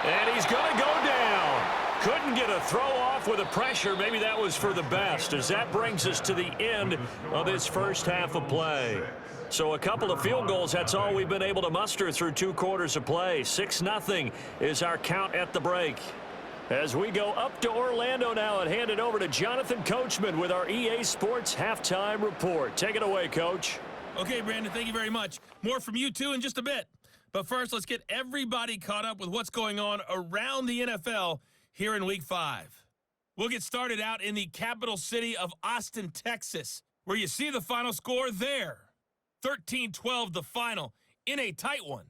And he's going to go down. Couldn't get a throw off with the pressure. Maybe that was for the best, as that brings us to the end of this first half of play. So a couple of field goals, that's all we've been able to muster through 2 quarters of play. 6-0 is our count at the break. As we go up to Orlando now and hand it over to Jonathan Coachman with our EA Sports Halftime Report. Take it away, Coach. Okay, Brandon, thank you very much. More from you two in just a bit. But first, let's get everybody caught up with what's going on around the NFL here in Week 5. We'll get started out in the capital city of Austin, Texas, where you see the final score there. 13-12 the final in a tight one.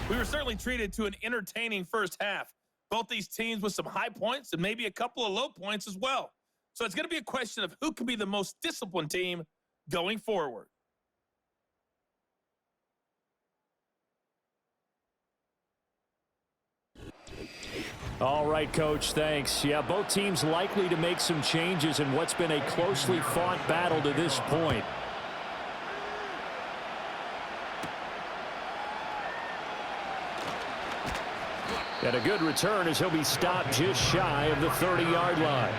We were certainly treated to an entertaining first half. Both these teams with some high points and maybe a couple of low points as well. So it's going to be a question of who can be the most disciplined team going forward. All right, Coach, thanks. Yeah, both teams likely to make some changes in what's been a closely fought battle to this point. And a good return as he'll be stopped just shy of the 30-yard line.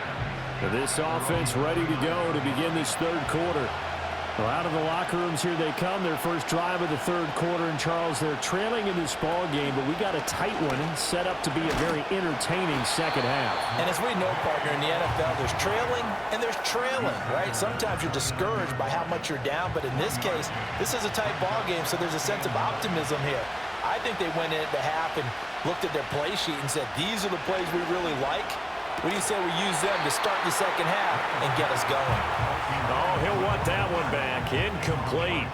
This offense ready to go to begin this third quarter. Well, out of the locker rooms here they come. Their first drive of the third quarter. And, Charles, they're trailing in this ball game, but we got a tight one set up to be a very entertaining second half. And as we know, partner, in the NFL, there's trailing and there's trailing, right? Sometimes you're discouraged by how much you're down, but in this case, this is a tight ball game, so there's a sense of optimism here. I think they went into half and looked at their play sheet and said, these are the plays we really like. What do you say we use them to start the second half and get us going? Oh, he'll want that one back. Incomplete.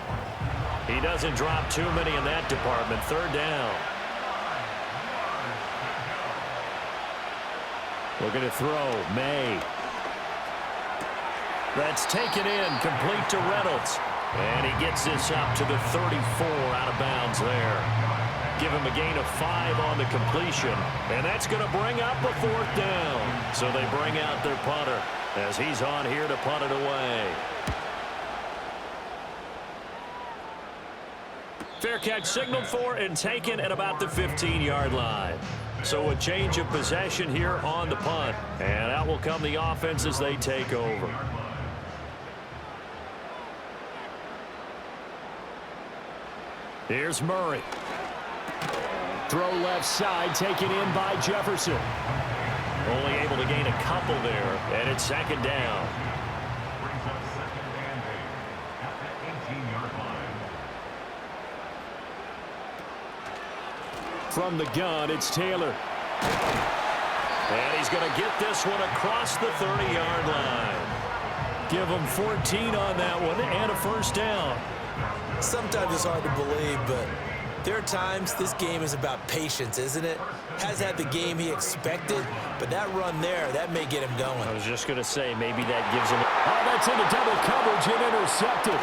He doesn't drop too many in that department. Third down. Looking to throw. May. That's taken in. Complete to Reynolds. And he gets this up to the 34 out of bounds there. Give him a gain of 5 on the completion. And that's going to bring up a 4th down. So they bring out their punter as he's on here to punt it away. Fair catch signaled for and taken at about the 15-yard line. So a change of possession here on the punt. And out will come the offense as they take over. Here's Murray. Throw left side, taken in by Jefferson. Only able to gain a couple there, and it's second down. Brings up second and 8 at the 18-yard line. From the gun, it's Taylor. And he's going to get this one across the 30-yard line. Give him 14 on that one and a first down. Sometimes it's hard to believe, but there are times this game is about patience, isn't it? Has had the game he expected, but that run there, that may get him going. I was just going to say, maybe that gives him... Oh, that's into double coverage and intercepted.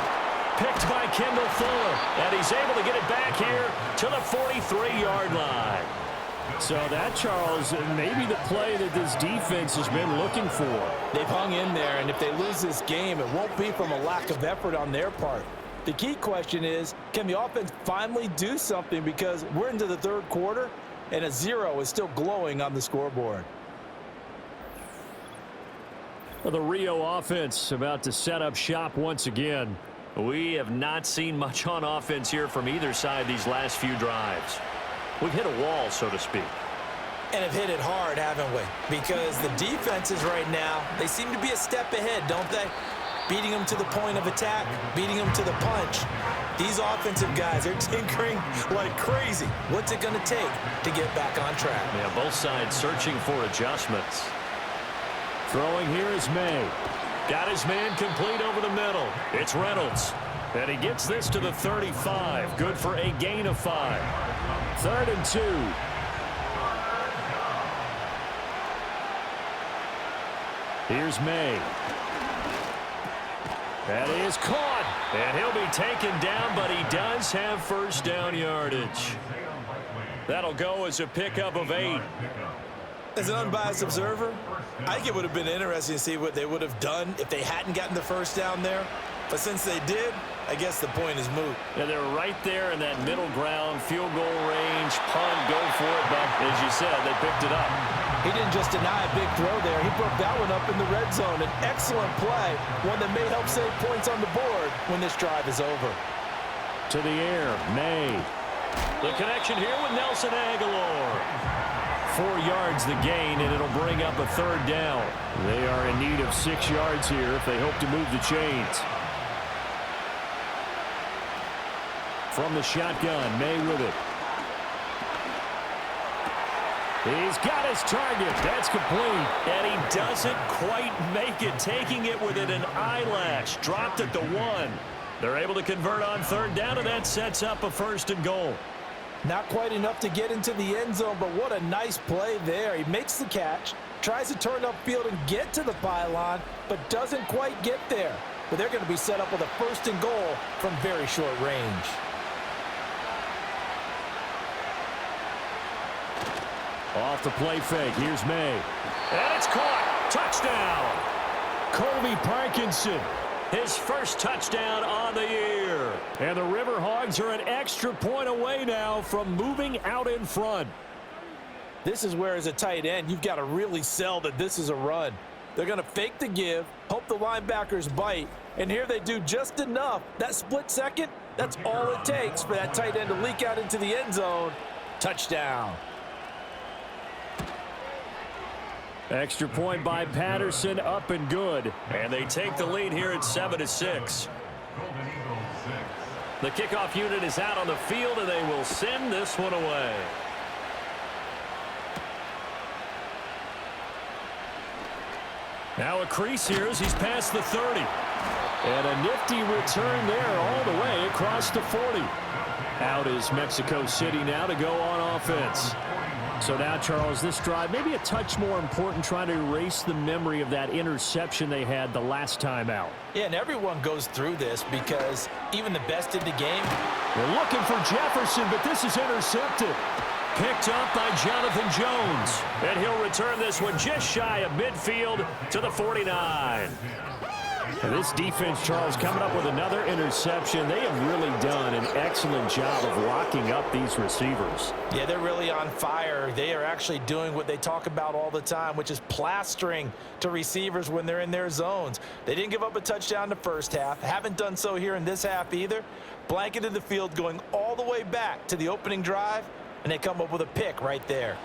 Picked by Kendall Fuller, and he's able to get it back here to the 43-yard line. So that, Charles, may be the play that this defense has been looking for. They've hung in there, and if they lose this game, it won't be from a lack of effort on their part. The key question is, can the offense finally do something, because we're into the third quarter and a 0 is still glowing on the scoreboard. Well, the Rio offense about to set up shop once again. We have not seen much on offense here from either side these last few drives. We've hit a wall, so to speak. And have hit it hard, haven't we? Because the defenses right now, they seem to be a step ahead, don't they? beating them to the point of attack, beating them to the punch. These offensive guys are tinkering like crazy. What's it going to take to get back on track? Yeah, both sides searching for adjustments. Throwing here is May. Got his man complete over the middle. It's Reynolds. And he gets this to the 35. Good for a gain of 5. 3rd and 2. Here's May. That is caught. And he'll be taken down, but he does have first down yardage. That'll go as a pickup of 8. As an unbiased observer, I think it would have been interesting to see what they would have done if they hadn't gotten the first down there. But since they did, I guess the point is moot. Yeah, they were right there in that middle ground, field goal range, punt, go for it. But as you said, they picked it up. He didn't just deny a big throw there. He broke that one up in the red zone. An excellent play, one that may help save points on the board when this drive is over. To the air, May. The connection here with Nelson Aguilar. 4 yards the gain, and it'll bring up a 3rd down. They are in need of 6 yards here if they hope to move the chains. From the shotgun, May with it. He's got his target. That's complete. And he doesn't quite make it, taking it within an eyelash. Dropped at the 1. They're able to convert on 3rd down, and that sets up a 1st and goal. Not quite enough to get into the end zone, but what a nice play there. He makes the catch, tries to turn upfield and get to the pylon, but doesn't quite get there. But they're going to be set up with a 1st and goal from very short range. Off the play fake, here's May. And it's caught. Touchdown. Colby Parkinson. His first touchdown on the year. And the Riverhogs are an extra point away now from moving out in front. This is where, as a tight end, you've got to really sell that this is a run. They're going to fake the give, hope the linebackers bite, and here they do just enough. That split second, that's all it takes for that tight end to leak out into the end zone. Touchdown. Extra point by Patterson, up and good. And they take the lead here at 7-6. The kickoff unit is out on the field, and they will send this one away. Now a crease here as he's past the 30. And a nifty return there all the way across the 40. Out is Mexico City now to go on offense. So now, Charles, this drive maybe a touch more important, trying to erase the memory of that interception they had the last time out. Yeah, and everyone goes through this because even the best in the game. They're looking for Jefferson, but this is intercepted. Picked up by Jonathan Jones. And he'll return this one just shy of midfield to the 49. And this defense, Charles, coming up with another interception. They have really done an excellent job of locking up these receivers. Yeah, they're really on fire. They are actually doing what they talk about all the time, which is plastering to receivers when they're in their zones. They didn't give up a touchdown the first half. Haven't done so here in this half either. Blanketed the field going all the way back to the opening drive, and they come up with a pick right there.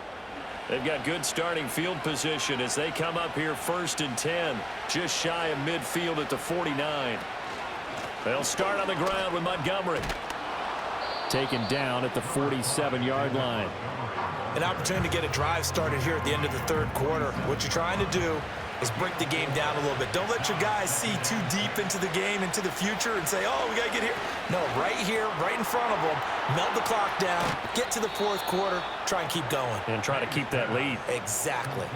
They've got good starting field position as they come up here 1st and 10, just shy of midfield at the 49. They'll start on the ground with Montgomery. Taken down at the 47-yard line. An opportunity to get a drive started here at the end of the 3rd quarter. What you're trying to do is break the game down a little bit. Don't let your guys see too deep into the game, into the future, and say, oh, we got to get here. No, right here, right in front of them, melt the clock down, get to the 4th quarter, try and keep going. And try to keep that lead. Exactly.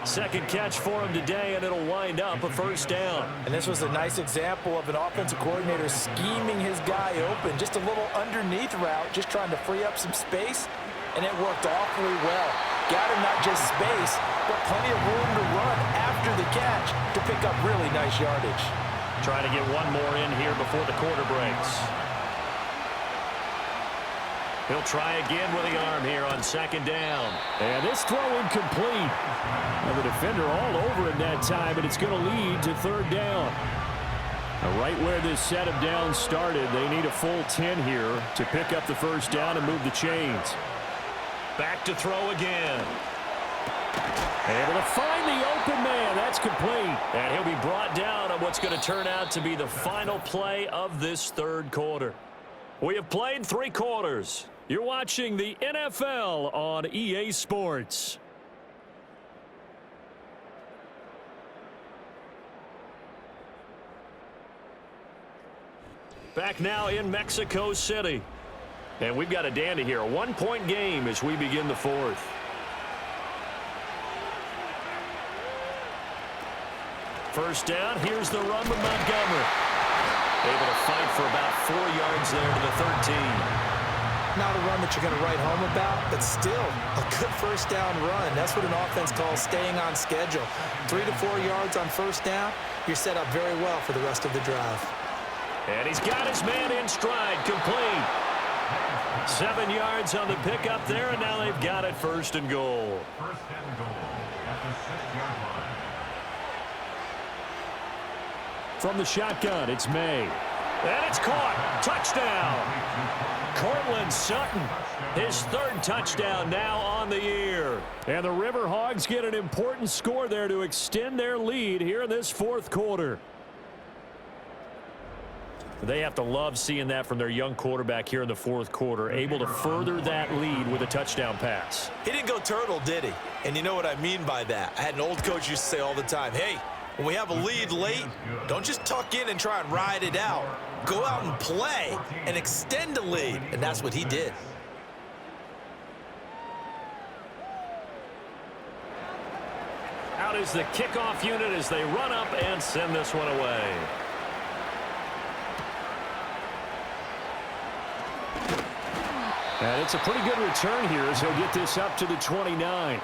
Second catch for him today, and it'll wind up a 1st down. And this was a nice example of an offensive coordinator scheming his guy open. Just a little underneath route, just trying to free up some space, and it worked awfully well. Got him not just space, but plenty of room to run after the catch to pick up really nice yardage. Trying to get one more in here before the quarter breaks. He'll try again with the arm here on 2nd down. And this throw incomplete. And the defender all over him that time, and it's going to lead to 3rd down. Now, right where this set of downs started, they need a full 10 here to pick up the 1st down and move the chains. Back to throw again. Able to find the open man. That's complete. And he'll be brought down on what's going to turn out to be the final play of this third quarter. We have played 3 quarters. You're watching the NFL on EA Sports. Back now in Mexico City. And we've got a dandy here. A 1-point game as we begin the fourth. First down, here's the run with Montgomery. Able to fight for about 4 yards there to the 13. Not a run that you're going to write home about, but still a good first down run. That's what an offense calls staying on schedule. 3 to 4 yards on first down, you're set up very well for the rest of the drive. And he's got his man in stride, complete. 7 yards on the pickup there, and now they've got it first and goal. First and goal at the 6-yard line. From the shotgun, it's May. And it's caught. Touchdown. Cortland Sutton, his 3rd touchdown now on the year. And the Riverhogs get an important score there to extend their lead here in this 4th quarter. They have to love seeing that from their young quarterback here in the 4th quarter, able to further that lead with a touchdown pass. He didn't go turtle, did he? And you know what I mean by that. I had an old coach used to say all the time, hey, when we have a lead late, don't just tuck in and try and ride it out. Go out and play and extend the lead. And that's what he did. Out is the kickoff unit as they run up and send this one away. And it's a pretty good return here as he'll get this up to the 29.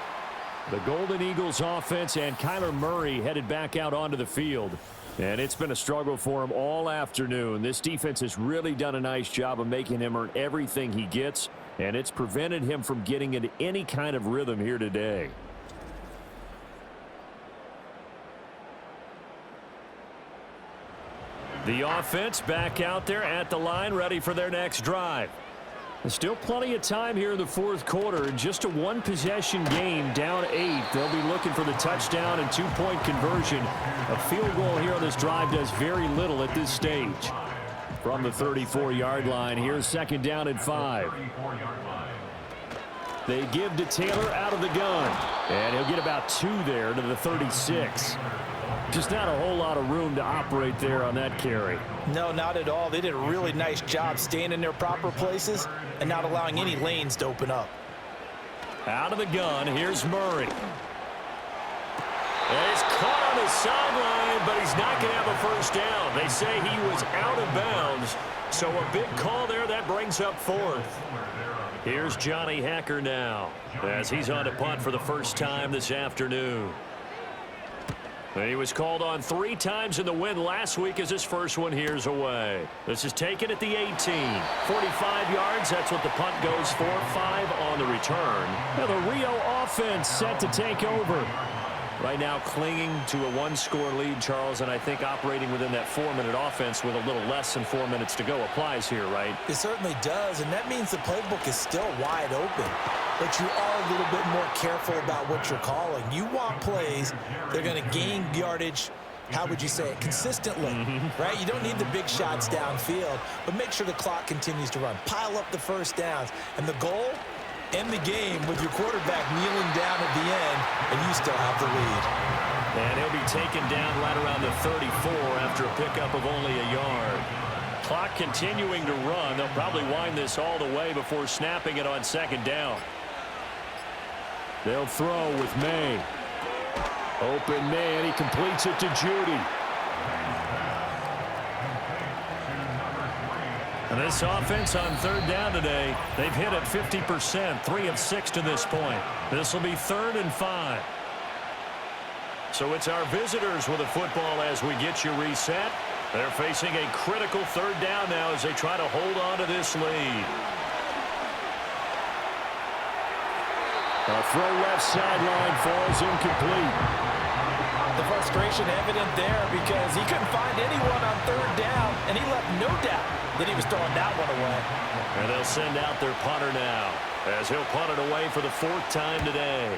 The Golden Eagles offense and Kyler Murray headed back out onto the field. And it's been a struggle for him all afternoon. This defense has really done a nice job of making him earn everything he gets, and it's prevented him from getting into any kind of rhythm here today. The offense back out there at the line, ready for their next drive. There's still plenty of time here in the 4th quarter. Just a 1-possession game, down 8. They'll be looking for the touchdown and 2-point conversion. A field goal here on this drive does very little at this stage. From the 34-yard line, here's 2nd down and 5. They give to Taylor out of the gun. And he'll get about 2 there to the 36. Just not a whole lot of room to operate there on that carry. No, not at all. They did a really nice job staying in their proper places and not allowing any lanes to open up. Out of the gun, here's Murray. And he's caught on the sideline, but he's not going to have a first down. They say he was out of bounds, so a big call there that brings up 4th. Here's Johnny Hacker now as he's on to punt for the first time this afternoon. He was called on 3 times in the win last week as his first one here's away. This is taken at the 18. 45 yards, that's what the punt goes for. 5 on the return. Now the Rio offense set to take over. Right now clinging to a 1-score lead, Charles, and I think operating within that 4-minute offense with a little less than 4 minutes to go applies here, right? It certainly does, and that means the playbook is still wide open. But you are a little bit more careful about what you're calling. You want plays that are going to gain yardage, how would you say it, consistently, right? You don't need the big shots downfield, but make sure the clock continues to run. Pile up the first downs, and the goal, end the game with your quarterback kneeling down at the end, and you still have the lead. And he'll be taken down right around the 34 after a pickup of only a yard. Clock continuing to run. They'll probably wind this all the way before snapping it on 2nd down. They'll throw with May. Open man, he completes it to Judy. And this offense on 3rd down today, they've hit it 50%, 3 of 6 to this point. This will be 3rd and 5. So it's our visitors with the football as we get you reset. They're facing a critical 3rd down now as they try to hold on to this lead. A throw left sideline falls incomplete. The frustration evident there because he couldn't find anyone on 3rd down, and he left no doubt that he was throwing that one away. And they'll send out their punter now as he'll punt it away for the 4th time today.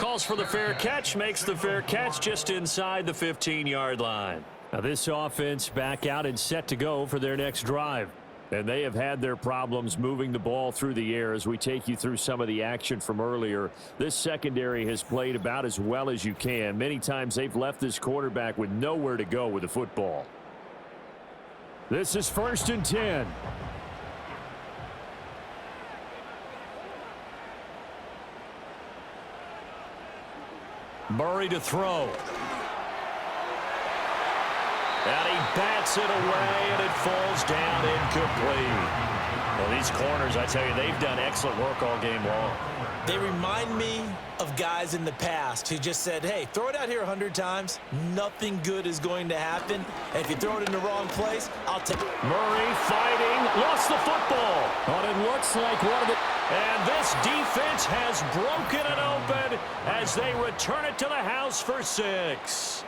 Calls for the fair catch, makes the fair catch just inside the 15-yard line. Now this offense back out and set to go for their next drive. And they have had their problems moving the ball through the air as we take you through some of the action from earlier. This secondary has played about as well as you can. Many times they've left this quarterback with nowhere to go with the football. This is 1st and 10. Murray to throw. And he bats it away, and it falls down incomplete. Well, these corners, I tell you, they've done excellent work all game long. They remind me of guys in the past who just said, hey, throw it out here 100 times. Nothing good is going to happen. And if you throw it in the wrong place, I'll take it. Murray fighting, lost the football. But it looks like one of the... And this defense has broken it open as they return it to the house for 6.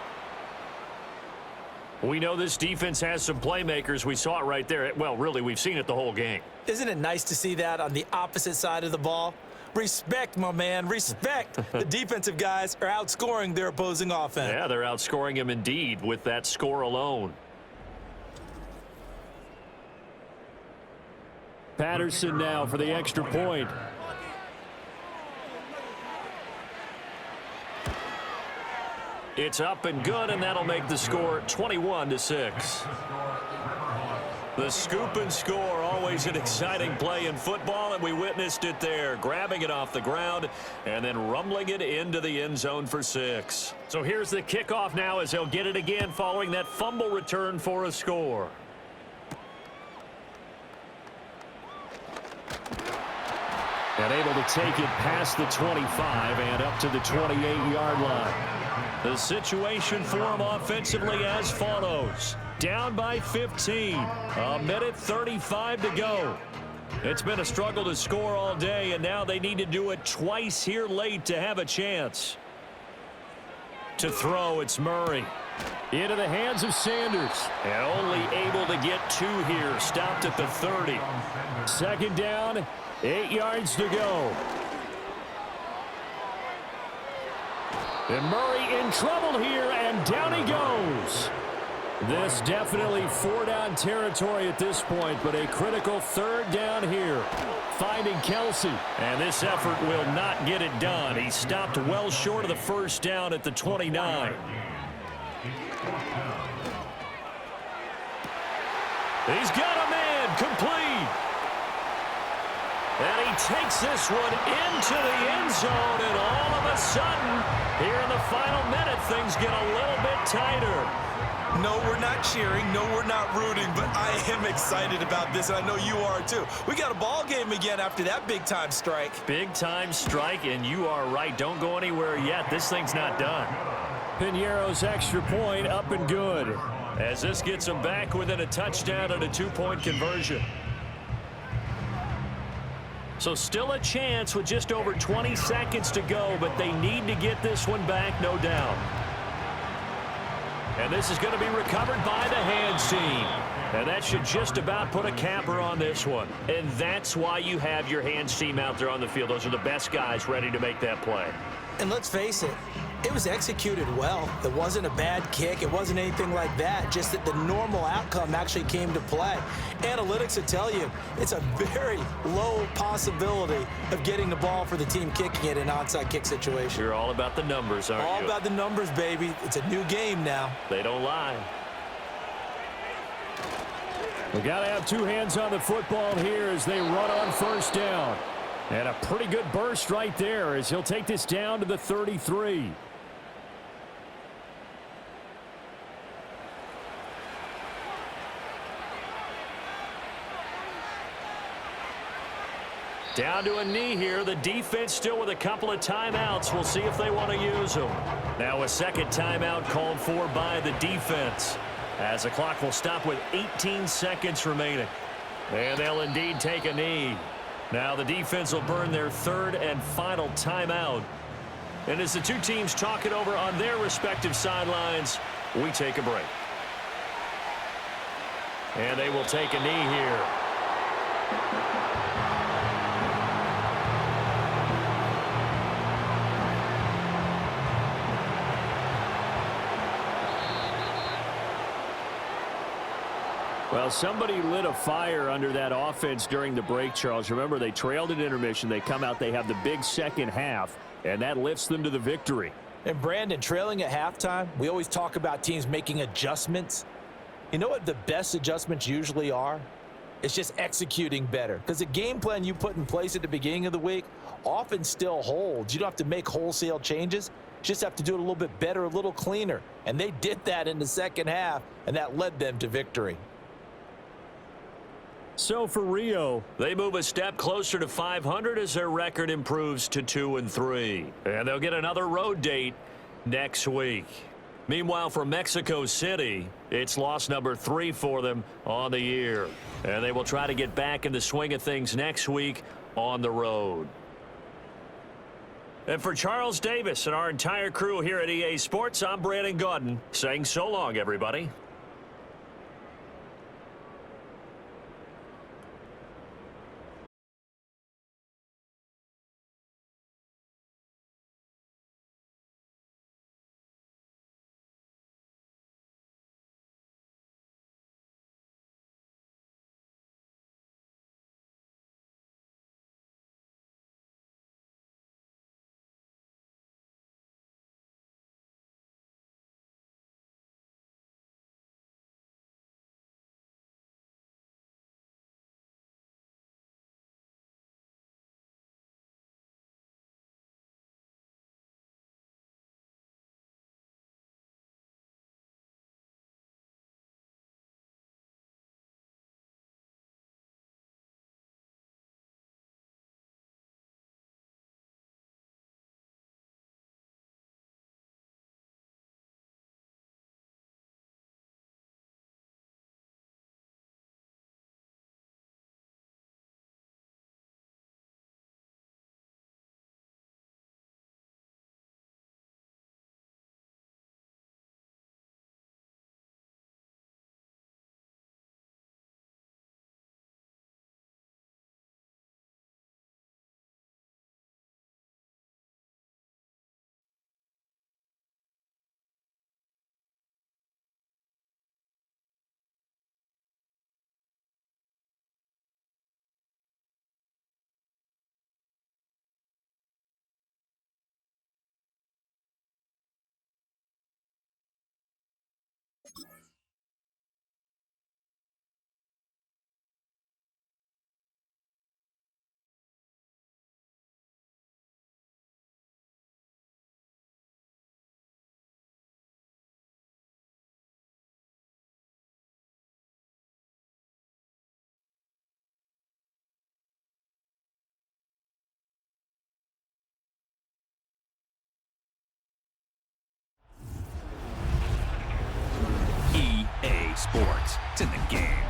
We know this defense has some playmakers. We saw it right there. Well, really, we've seen it the whole game. Isn't it nice to see that on the opposite side of the ball? Respect, my man, respect. The defensive guys are outscoring their opposing offense. Yeah, they're outscoring them indeed with that score alone. Patterson now for the extra point. It's up and good, and that'll make the score 21-6. The scoop and score, always an exciting play in football, and we witnessed it there, grabbing it off the ground and then rumbling it into the end zone for 6. So here's the kickoff now as they'll get it again following that fumble return for a score. And able to take it past the 25 and up to the 28-yard line. The situation for them offensively as follows. Down by 15. A minute 35 to go. It's been a struggle to score all day, and now they need to do it twice here late to have a chance. To throw, it's Murray. Into the hands of Sanders. And only able to get 2 here. Stopped at the 30. 2nd down, 8 yards to go. And Murray in trouble here, and down he goes. This definitely 4-down territory at this point, but a critical 3rd down here. Finding Kelsey. And this effort will not get it done. He stopped well short of the 1st down at the 29. He's got a man complete. And he takes this one into the end zone, and all of a sudden, here in the final minute, things get a little bit tighter. No, we're not cheering. No, we're not rooting, but I am excited about this, and I know you are too. We got a ball game again after that big-time strike. Big-time strike, and you are right. Don't go anywhere yet. This thing's not done. Piñeiro's extra point up and good. As this gets them back within a touchdown and a 2-point conversion. So still a chance with just over 20 seconds to go, but they need to get this one back, no doubt. And this is going to be recovered by the hands team. And that should just about put a capper on this one. And that's why you have your hands team out there on the field. Those are the best guys ready to make that play. And let's face it, it was executed well. It wasn't a bad kick. It wasn't anything like that. Just that the normal outcome actually came to play. Analytics will tell you it's a very low possibility of getting the ball for the team kicking it in an onside kick situation. You're all about the numbers, aren't you? All about the numbers, baby. It's a new game now. They don't lie. We got to have 2 hands on the football here as they run on 1st down. And a pretty good burst right there as he'll take this down to the 33. Down to a knee here. The defense still with a couple of timeouts. We'll see if they want to use them. Now a 2nd timeout called for by the defense, as the clock will stop with 18 seconds remaining. And they'll indeed take a knee. Now the defense will burn their 3rd and final timeout. And as the two teams talk it over on their respective sidelines, we take a break. And they will take a knee here. Well, somebody lit a fire under that offense during the break, Charles. Remember, they trailed at intermission. They come out, they have the big second half, and that lifts them to the victory. And Brandon, trailing at halftime, we always talk about teams making adjustments. You know what the best adjustments usually are? It's just executing better. Because the game plan you put in place at the beginning of the week often still holds. You don't have to make wholesale changes. You just have to do it a little bit better, a little cleaner. And they did that in the second half, and that led them to victory. So for Rio, they move a step closer to 500 as their record improves to 2-3. And they'll get another road date next week. Meanwhile, for Mexico City, it's loss number 3 for them on the year. And they will try to get back in the swing of things next week on the road. And for Charles Davis and our entire crew here at EA Sports, I'm Brandon Gaudin saying so long, everybody. EA Sports. It's in the game.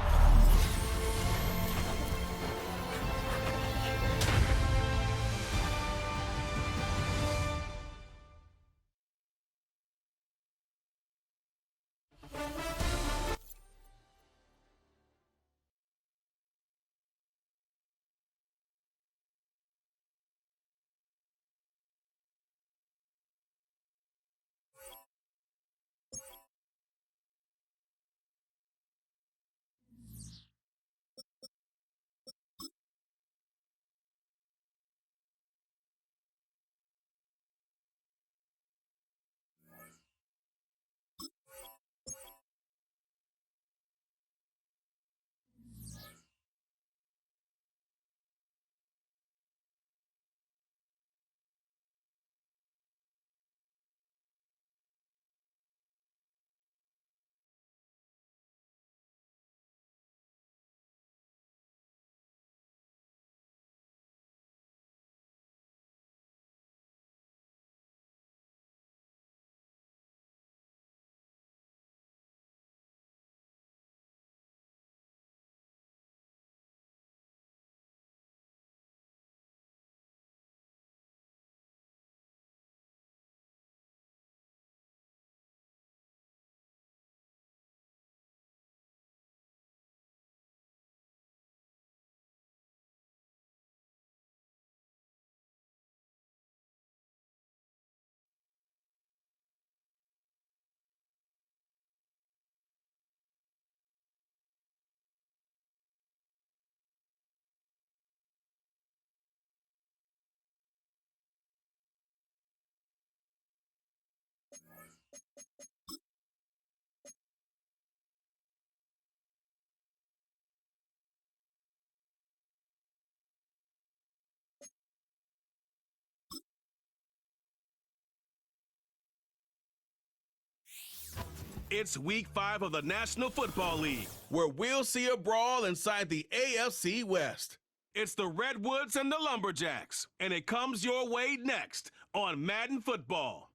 It's Week 5 of the National Football League, where we'll see a brawl inside the AFC West. It's the Redwoods and the Lumberjacks, and it comes your way next on Madden Football.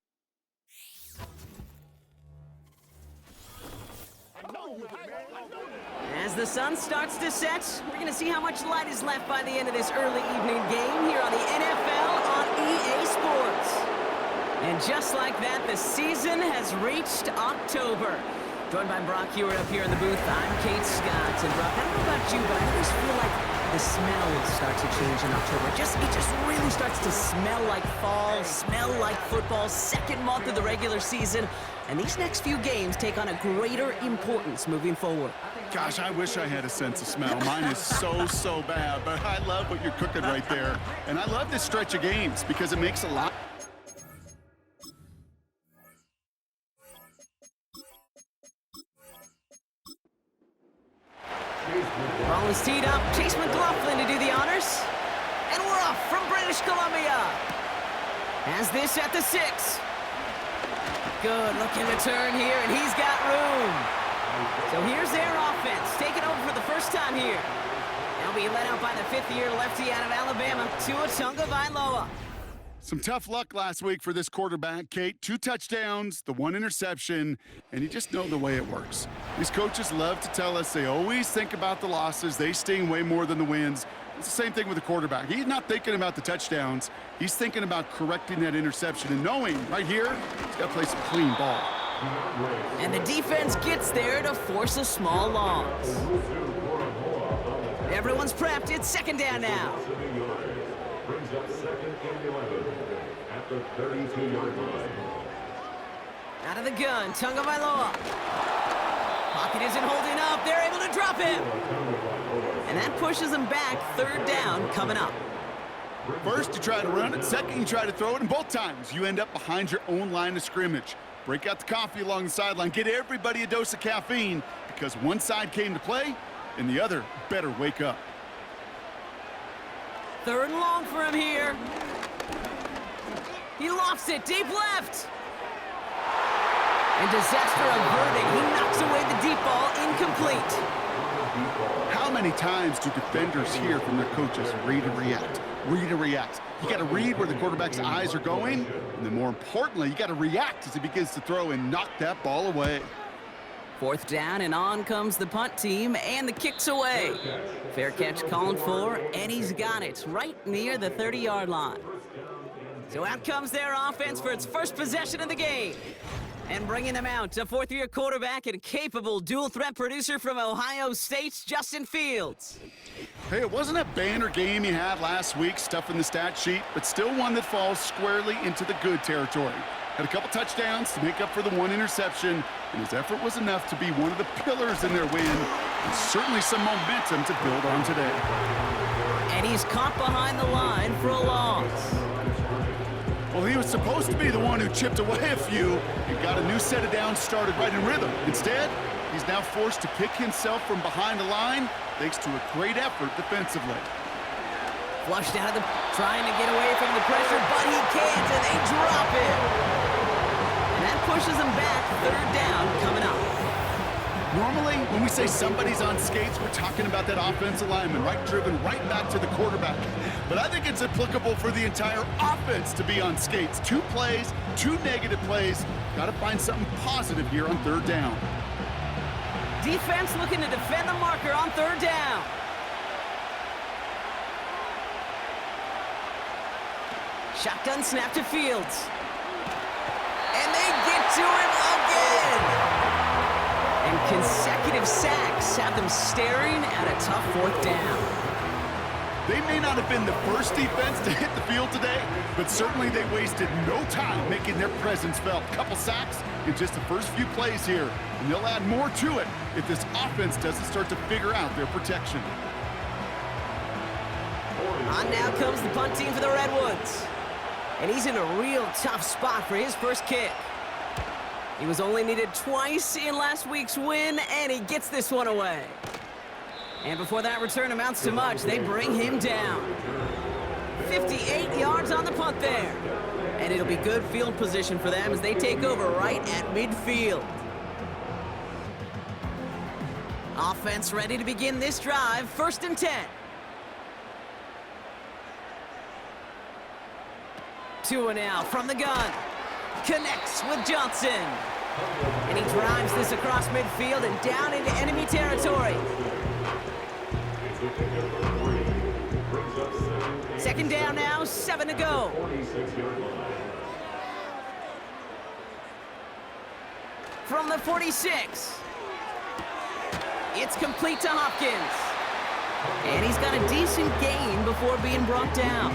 As the sun starts to set, we're going to see how much light is left by the end of this early evening game here on the NFL on EA Sports. And just like that, the season has reached October. Joined by Brock Hewitt up here in the booth, I'm Kate Scott. And Brock, I don't know about you, but I always feel like the smell starts to change in October. It just really starts to smell like fall, smell like football, second month of the regular season. And these next few games take on a greater importance moving forward. Gosh, I wish I had a sense of smell. Mine is so bad, but I love what you're cooking right there. And I love this stretch of games because it makes a lot. Ball is teed up. Chase McLaughlin to do the honors. And we're off from British Columbia. Has this at the 6. Good looking return here, and he's got room. So here's their offense, taking over for the first time here. They'll be led out by the 5th-year lefty out of Alabama, Tua Tagovailoa. Some tough luck last week for this quarterback, Kate. 2 touchdowns, the 1 interception, and you just know the way it works. These coaches love to tell us they always think about the losses. They sting way more than the wins. It's the same thing with the quarterback. He's not thinking about the touchdowns. He's thinking about correcting that interception and knowing right here, he's got to play some clean ball. And the defense gets there to force a small loss. Everyone's prepped. It's second down now. Brings up second and 11 at the 32-yard line. Out of the gun, Tagovailoa. Pocket isn't holding up. They're able to drop him. And that pushes them back. Third down coming up. First, you try to run it. Second, you try to throw it. And both times, you end up behind your own line of scrimmage. Break out the coffee along the sideline. Get everybody a dose of caffeine because one side came to play and the other better wake up. Third and long for him here. He lofts it deep left. And disaster averted. He knocks away the deep ball, incomplete. How many times do defenders hear from their coaches, read and react, read and react? You got to read where the quarterback's eyes are going, and then more importantly, you got to react as he begins to throw and knock that ball away. Fourth down, and on comes the punt team, and the kick's away. Fair catch called for, and he's got it right near the 30-yard line. So out comes their offense for its first possession of the game. And bringing them out, a 4th-year quarterback and capable dual-threat producer from Ohio State's Justin Fields. Hey, it wasn't a banner game he had last week, stuff in the stat sheet, but still one that falls squarely into the good territory. Had a couple touchdowns to make up for the 1 interception, and his effort was enough to be one of the pillars in their win, and certainly some momentum to build on today. And he's caught behind the line for a loss. Well, he was supposed to be the one who chipped away a few and got a new set of downs started right in rhythm. Instead, he's now forced to pick himself from behind the line thanks to a great effort defensively. Flushed out of the, trying to get away from the pressure, but he can't, and they drop him. And that pushes him back. Third down coming up. Normally, when we say somebody's on skates, we're talking about that offensive lineman, right, driven right back to the quarterback. But I think it's applicable for the entire offense to be on skates. 2 plays, 2 negative plays. Got to find something positive here on third down. Defense looking to defend the marker on third down. Shotgun snap to Fields. And they get to him again. And consecutive sacks have them staring at a tough 4th down. They may not have been the first defense to hit the field today, but certainly they wasted no time making their presence felt. Couple sacks in just the first few plays here, and they'll add more to it if this offense doesn't start to figure out their protection. On now comes the punt team for the Redwoods. And he's in a real tough spot for his first kick. He was only needed twice in last week's win, and he gets this one away. And before that return amounts to much, they bring him down. 58 yards on the punt there. And it'll be good field position for them as they take over right at midfield. Offense ready to begin this drive. 1st and 10. Tua now from the gun. Connects with Johnson. And he drives this across midfield and down into enemy territory. 2nd down now, 7 to go. From the 46. It's complete to Hopkins. And he's got a decent gain before being brought down.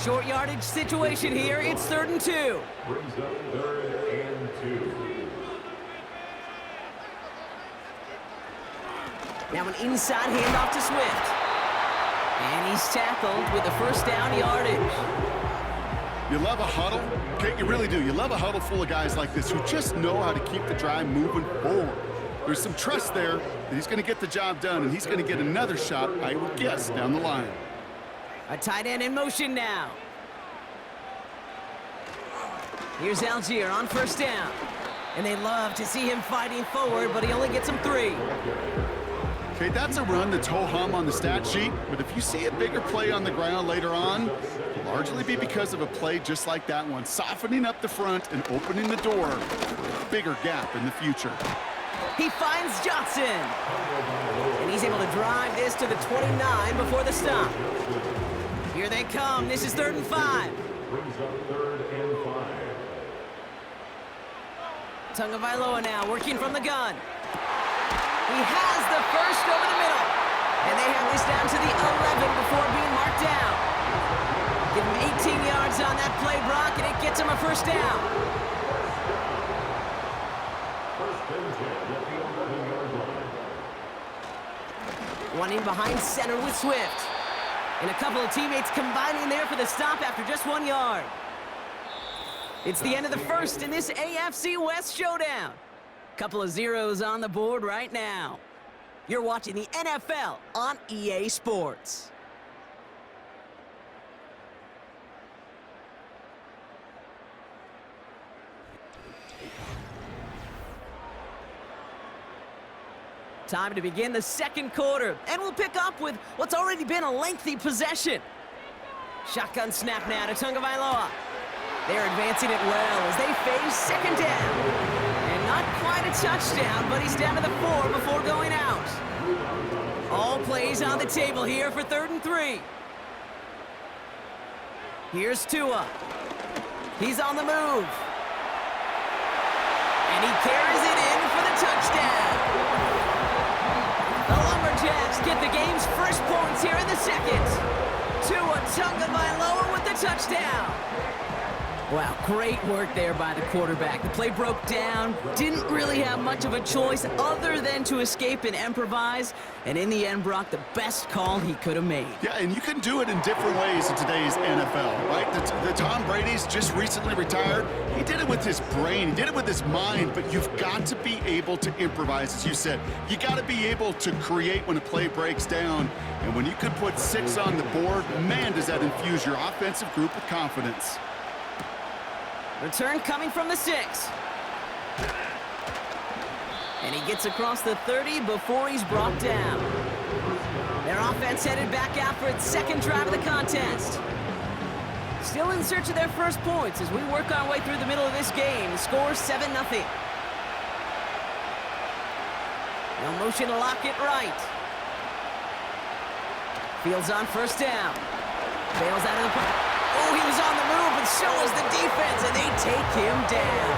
Short yardage situation here. It's 3rd and 2. Brings up 3rd and 2. Now an inside handoff to Swift. And he's tackled with the 1st down yardage. You love a huddle? Okay, you really do. You love a huddle full of guys like this who just know how to keep the drive moving forward. There's some trust there that he's going to get the job done, and he's going to get another shot, I would guess, down the line. A tight end in motion now. Here's Algier on 1st down. And they love to see him fighting forward, but he only gets him 3. Okay, that's a run that's ho-hum on the stat sheet, but if you see a bigger play on the ground later on, it'll largely be because of a play just like that one, softening up the front and opening the door for a bigger gap in the future. He finds Johnson. And he's able to drive this to the 29 before the stop. Here they come. This is 3rd and 5. Brings up 3rd and 5. Tagovailoa now working from the gun. He has the 1st over the middle. And they have this down to the 11 before being marked down. Give him 18 yards on that play, Brock, and it gets him a 1st down. 1st and 10 at the 11-yard line. Running behind center with Swift. And a couple of teammates combining there for the stop after just 1 yard. It's the end of the 1st in this AFC West showdown. Couple of zeros on the board right now. You're watching the NFL on EA Sports. Time to begin the 2nd quarter, and we'll pick up with what's already been a lengthy possession. Shotgun snap now to Tagovailoa. They're advancing it well as they face 2nd down. And not quite a touchdown, but he's down to the 4 before going out. All plays on the table here for 3rd and 3. Here's Tua. He's on the move. And he carries it in for the touchdown. The Lumberjacks get the game's first points here in the 2nd. Tua Tagovailoa with the touchdown. Wow, great work there by the quarterback. The play broke down, didn't really have much of a choice other than to escape and improvise, and in the end, Brock, the best call he could have made. Yeah, and you can do it in different ways in today's NFL, right? The Tom Brady's just recently retired. He did it with his brain, he did it with his mind, but you've got to be able to improvise, as you said. You got to be able to create when a play breaks down, and when you can put 6 on the board, man, does that infuse your offensive group with confidence. Return coming from the 6. And he gets across the 30 before he's brought down. Their offense headed back out for its 2nd drive of the contest. Still in search of their first points as we work our way through the middle of this game. The score 7-0. No motion to lock it right. Fields on 1st down. Bails out of the pocket. Oh, he was on the move, but so was the defense, and they take him down.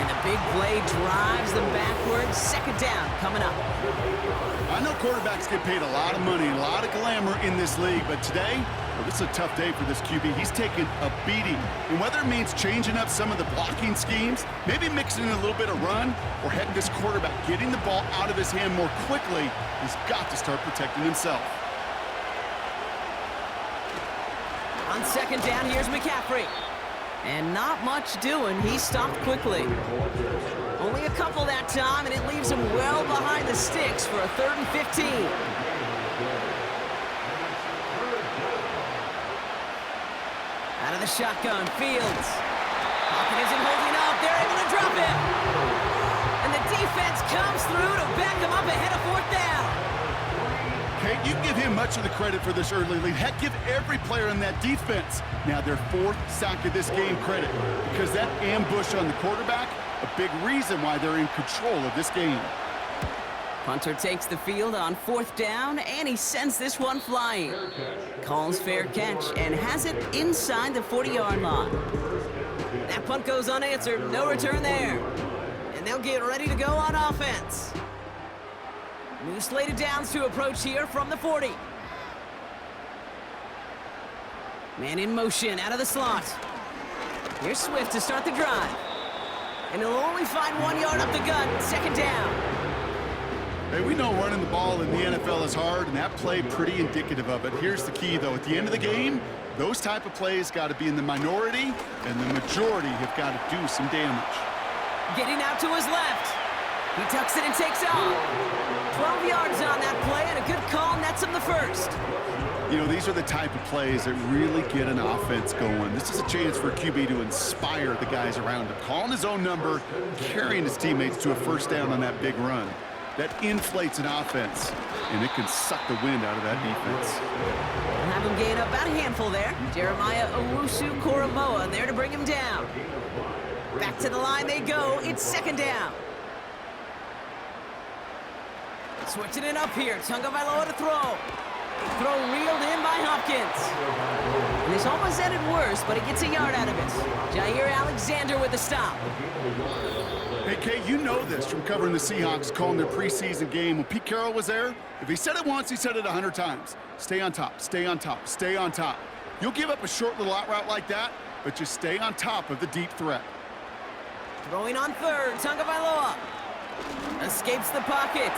And the big play drives them backwards. 2nd down coming up. I know quarterbacks get paid a lot of money, a lot of glamour in this league, but today, well, this is a tough day for this QB. He's taken a beating. And whether it means changing up some of the blocking schemes, maybe mixing in a little bit of run, or having this quarterback getting the ball out of his hand more quickly, he's got to start protecting himself. On 2nd down, here's McCaffrey. And not much doing. He stopped quickly. Only a couple that time, and it leaves him well behind the sticks for a 3rd and 15. Out of the shotgun, Fields. Hopkins isn't holding up. They're able to drop him. And the defense comes through to back him up ahead of fourth down. Okay, you give him much of the credit for this early lead. Heck, give every player in that defense now their fourth sack of this game credit, because that ambush on the quarterback, a big reason why they're in control of this game. Punter takes the field on fourth down, and he sends this one flying. Calls fair catch and has it inside the 40-yard line. That punt goes unanswered. No return there. And they'll get ready to go on offense. New slated downs to approach here from the 40. Man in motion out of the slot. Here's Swift to start the drive. And he'll only find 1 yard up the gut. Second down. Hey, we know running the ball in the NFL is hard, and that play pretty indicative of it. Here's the key, though. At the end of the game, those type of plays got to be in the minority, and the majority have got to do some damage. Getting out to his left. He tucks it and takes off. 12 yards on that play, and a good call nets him the first. You know, these are the type of plays that really get an offense going. This is a chance for a QB to inspire the guys around him. Calling his own number, carrying his teammates to a first down on that big run. That inflates an offense, and it can suck the wind out of that defense. We'll have him gain up about a handful there. Jeremiah Owusu-Koramoah there to bring him down. Back to the line they go. It's second down. Switching it up here. Tagovailoa to throw. Throw reeled in by Hopkins. And this almost ended worse, but he gets a yard out of it. Jair Alexander with the stop. Hey, Kay, you know this from covering the Seahawks, calling their preseason game. When Pete Carroll was there, if he said it once, he said it 100 times. Stay on top, stay on top, stay on top. You'll give up a short little out route like that, but just stay on top of the deep threat. Throwing on third, Tagovailoa. Escapes the pocket.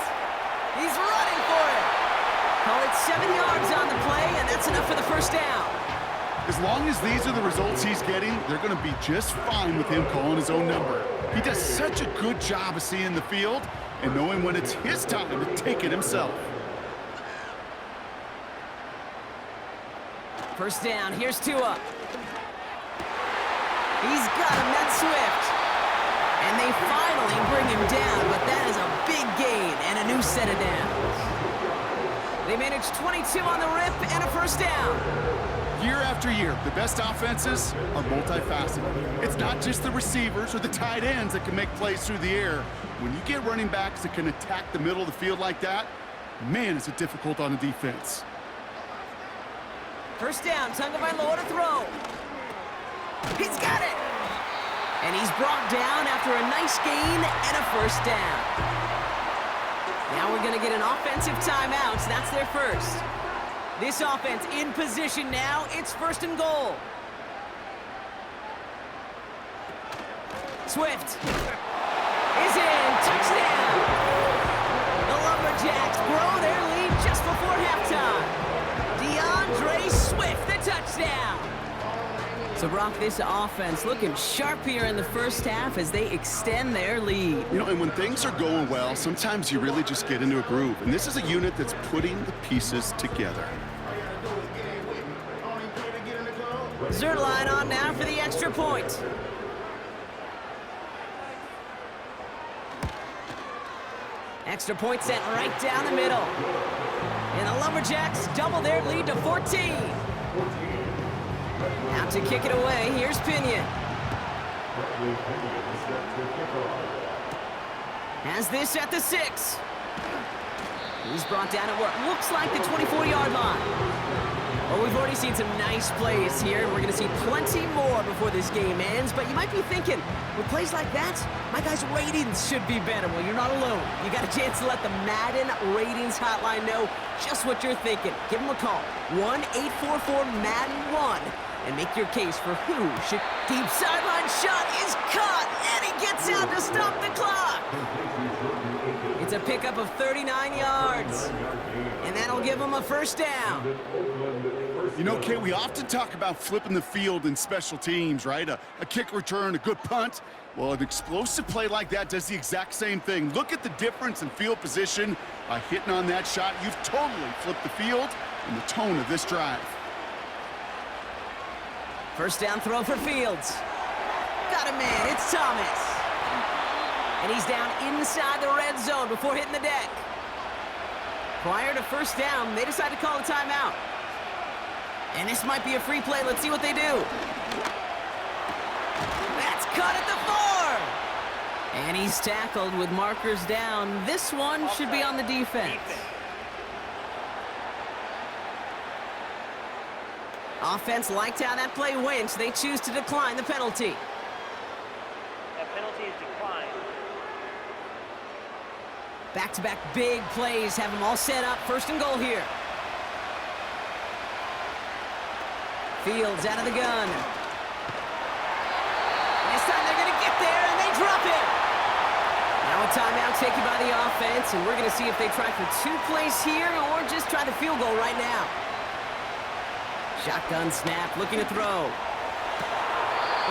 He's running for it. Call it 7 yards on the play, and that's enough for the first down. As long as these are the results he's getting, they're going to be just fine with him calling his own number. He does such a good job of seeing the field and knowing when it's his time to take it himself. First down, here's Tua. He's got him, that's Swift. And they finally bring him down, but that is a big gain and a new set of downs. They managed 22 on the rip and a first down. Year after year, the best offenses are multifaceted. It's not just the receivers or the tight ends that can make plays through the air. When you get running backs that can attack the middle of the field like that, man, is it difficult on the defense. First down, Tagovailoa to throw. He's got it! And he's brought down after a nice gain and a first down. Now we're going to get an offensive timeout. That's their first. This offense in position now. It's first and goal. Swift is in. Touchdown. The Lumberjacks grow their lead just before halftime. DeAndre Swift, the touchdown. So, Brock, this offense looking sharp here in the first half as they extend their lead. You know, and when things are going well, sometimes you really just get into a groove. And this is a unit that's putting the pieces together. Zerline on now for the extra point. Extra point sent right down the middle. And the Lumberjacks double their lead to 14. Now to kick it away, here's Pinion. Has this at the 6. He's brought down at what looks like the 24-yard line. Well, we've already seen some nice plays here, and we're going to see plenty more before this game ends. But you might be thinking, with plays like that, my guys' ratings should be better. Well, you're not alone. You got a chance to let the Madden ratings hotline know just what you're thinking. Give them a call, 1-844-MADDEN-1, and make your case for who should. Deep sideline shot is caught, and he gets out to stop the clock. It's a pickup of 39 yards, and that'll give him a first down. You know, Kay, we often talk about flipping the field in special teams, right? A kick return, a good punt. Well, an explosive play like that does the exact same thing. Look at the difference in field position by hitting on that shot. You've totally flipped the field and the tone of this drive. First down throw for Fields. Got a man, it's Thomas. And he's down inside the red zone before hitting the deck. Prior to first down, they decide to call a timeout. And this might be a free play. Let's see what they do. That's cut at the 4. And he's tackled with markers down. This one should be on the defense. Offense liked how that play went, so they choose to decline the penalty. That penalty is declined. Back-to-back big plays have them all set up. First and goal here. Fields out of the gun. This time they're going to get there, and they drop it. Now a timeout taken by the offense, and we're going to see if they try for 2 plays here or just try the field goal right now. Shotgun snap, looking to throw. Oh,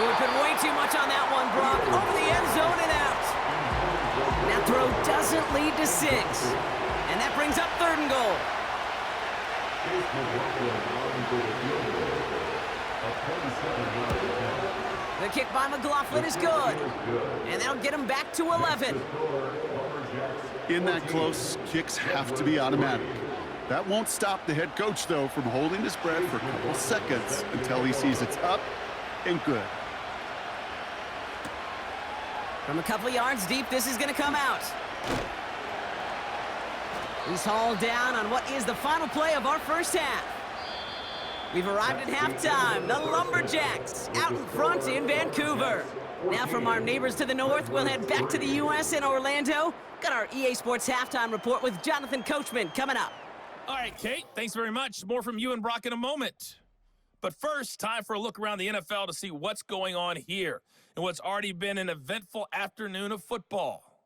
we put way too much on that one, Brock. Over the end zone and out. That throw doesn't lead to 6. And that brings up 3rd and goal. The kick by McLaughlin is good. And that'll get him back to 11. In that close, kicks have to be automatic. That won't stop the head coach, though, from holding his breath for a couple seconds until he sees it's up and good. From a couple yards deep, this is going to come out. He's hauled down on what is the final play of our first half. We've arrived at halftime. The Lumberjacks out in front in Vancouver. Now from our neighbors to the north, we'll head back to the U.S. in Orlando. Got our EA Sports Halftime Report with Jonathan Coachman coming up. All right, Kate, thanks very much. More from you and Brock in a moment. But first, time for a look around the NFL to see what's going on here and what's already been an eventful afternoon of football.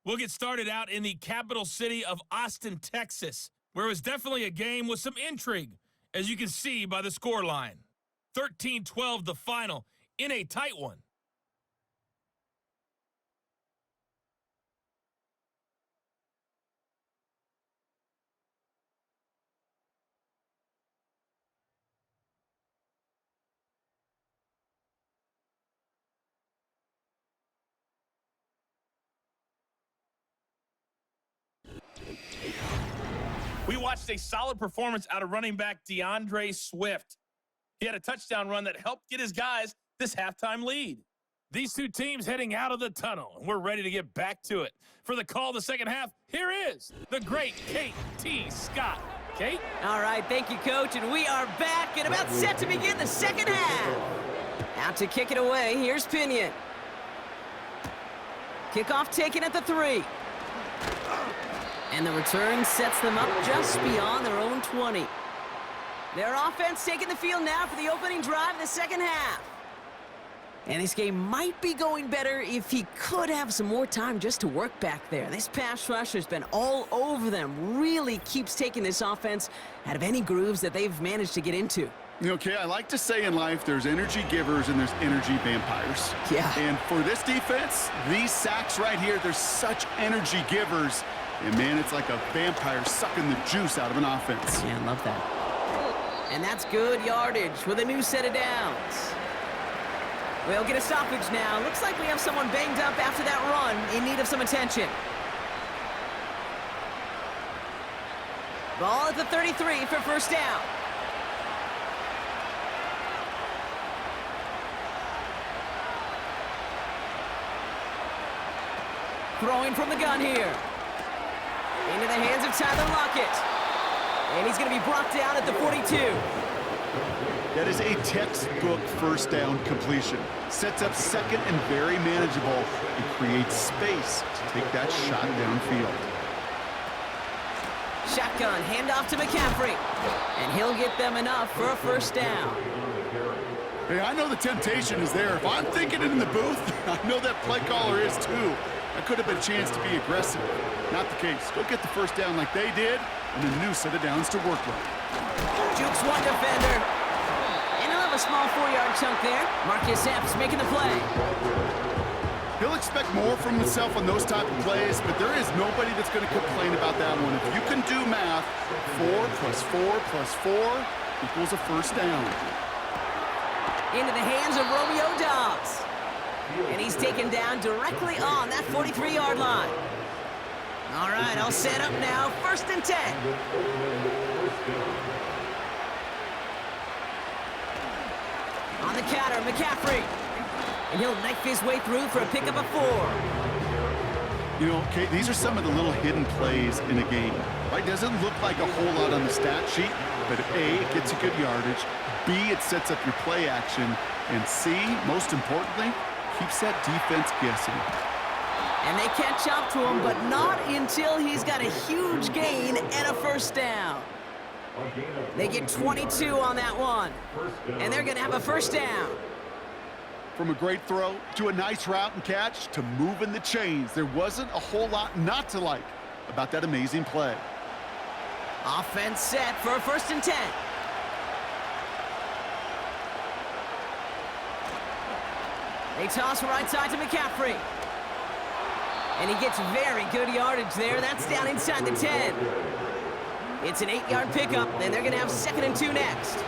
We'll get started out in the capital city of Austin, Texas, where it was definitely a game with some intrigue, as you can see by the scoreline. 13-12 the final in a tight one. We watched a solid performance out of running back DeAndre Swift. He had a touchdown run that helped get his guys this halftime lead. These two teams heading out of the tunnel, and we're ready to get back to it. For the call of the second half, here is the great Kate T. Scott. Kate? All right, thank you, Coach, and we are back and about set to begin the second half. Out to kick it away, here's Pinion. Kickoff taken at the 3. And the return sets them up just beyond their own 20. Their offense taking the field now for the opening drive of the second half. And this game might be going better if he could have some more time just to work back there. This pass rush has been all over them. Really keeps taking this offense out of any grooves that they've managed to get into. Okay, I like to say in life there's energy givers and there's energy vampires. Yeah. And for this defense, these sacks right here, they're such energy givers. And, man, it's like a vampire sucking the juice out of an offense. Yeah, I love that. And that's good yardage with a new set of downs. We'll get a stoppage now. Looks like we have someone banged up after that run in need of some attention. Ball at the 33 for first down. Throwing from the gun here. Into the hands of Tyler Lockett. And he's going to be brought down at the 42. That is a textbook first down completion. Sets up second and very manageable and creates space to take that shot downfield. Shotgun, handoff to McCaffrey. And he'll get them enough for a first down. Hey, I know the temptation is there. If I'm thinking it in the booth, I know that play caller is too. That could have been a chance to be aggressive. Not the case. Go get the first down like they did, and a new set of downs to work with. Jukes one defender. And he'll have a small 4-yard chunk there. Marcus Epps making the play. He'll expect more from himself on those type of plays, but there is nobody that's going to complain about that one. If you can do math, 4 plus 4 plus 4 equals a first down. Into the hands of Romeo Dobbs. And he's taken down directly on that 43-yard line. All right, all set up now. 1st and 10. On the counter, McCaffrey. And he'll knife his way through for a pickup of 4. You know, Kate, these are some of the little hidden plays in a game. Right? Doesn't look like a whole lot on the stat sheet, but A, it gets you good yardage. B, it sets up your play action. And C, most importantly, keeps that defense guessing. And they catch up to him, but not until he's got a huge gain and a 1st down. They get 22 on that one. And they're going to have a 1st down. From a great throw to a nice route and catch to moving the chains, there wasn't a whole lot not to like about that amazing play. Offense set for a 1st and 10. They toss right side to McCaffrey. And he gets very good yardage there. That's down inside the 10. It's an 8-yard pickup, and they're going to have 2nd and 2 next.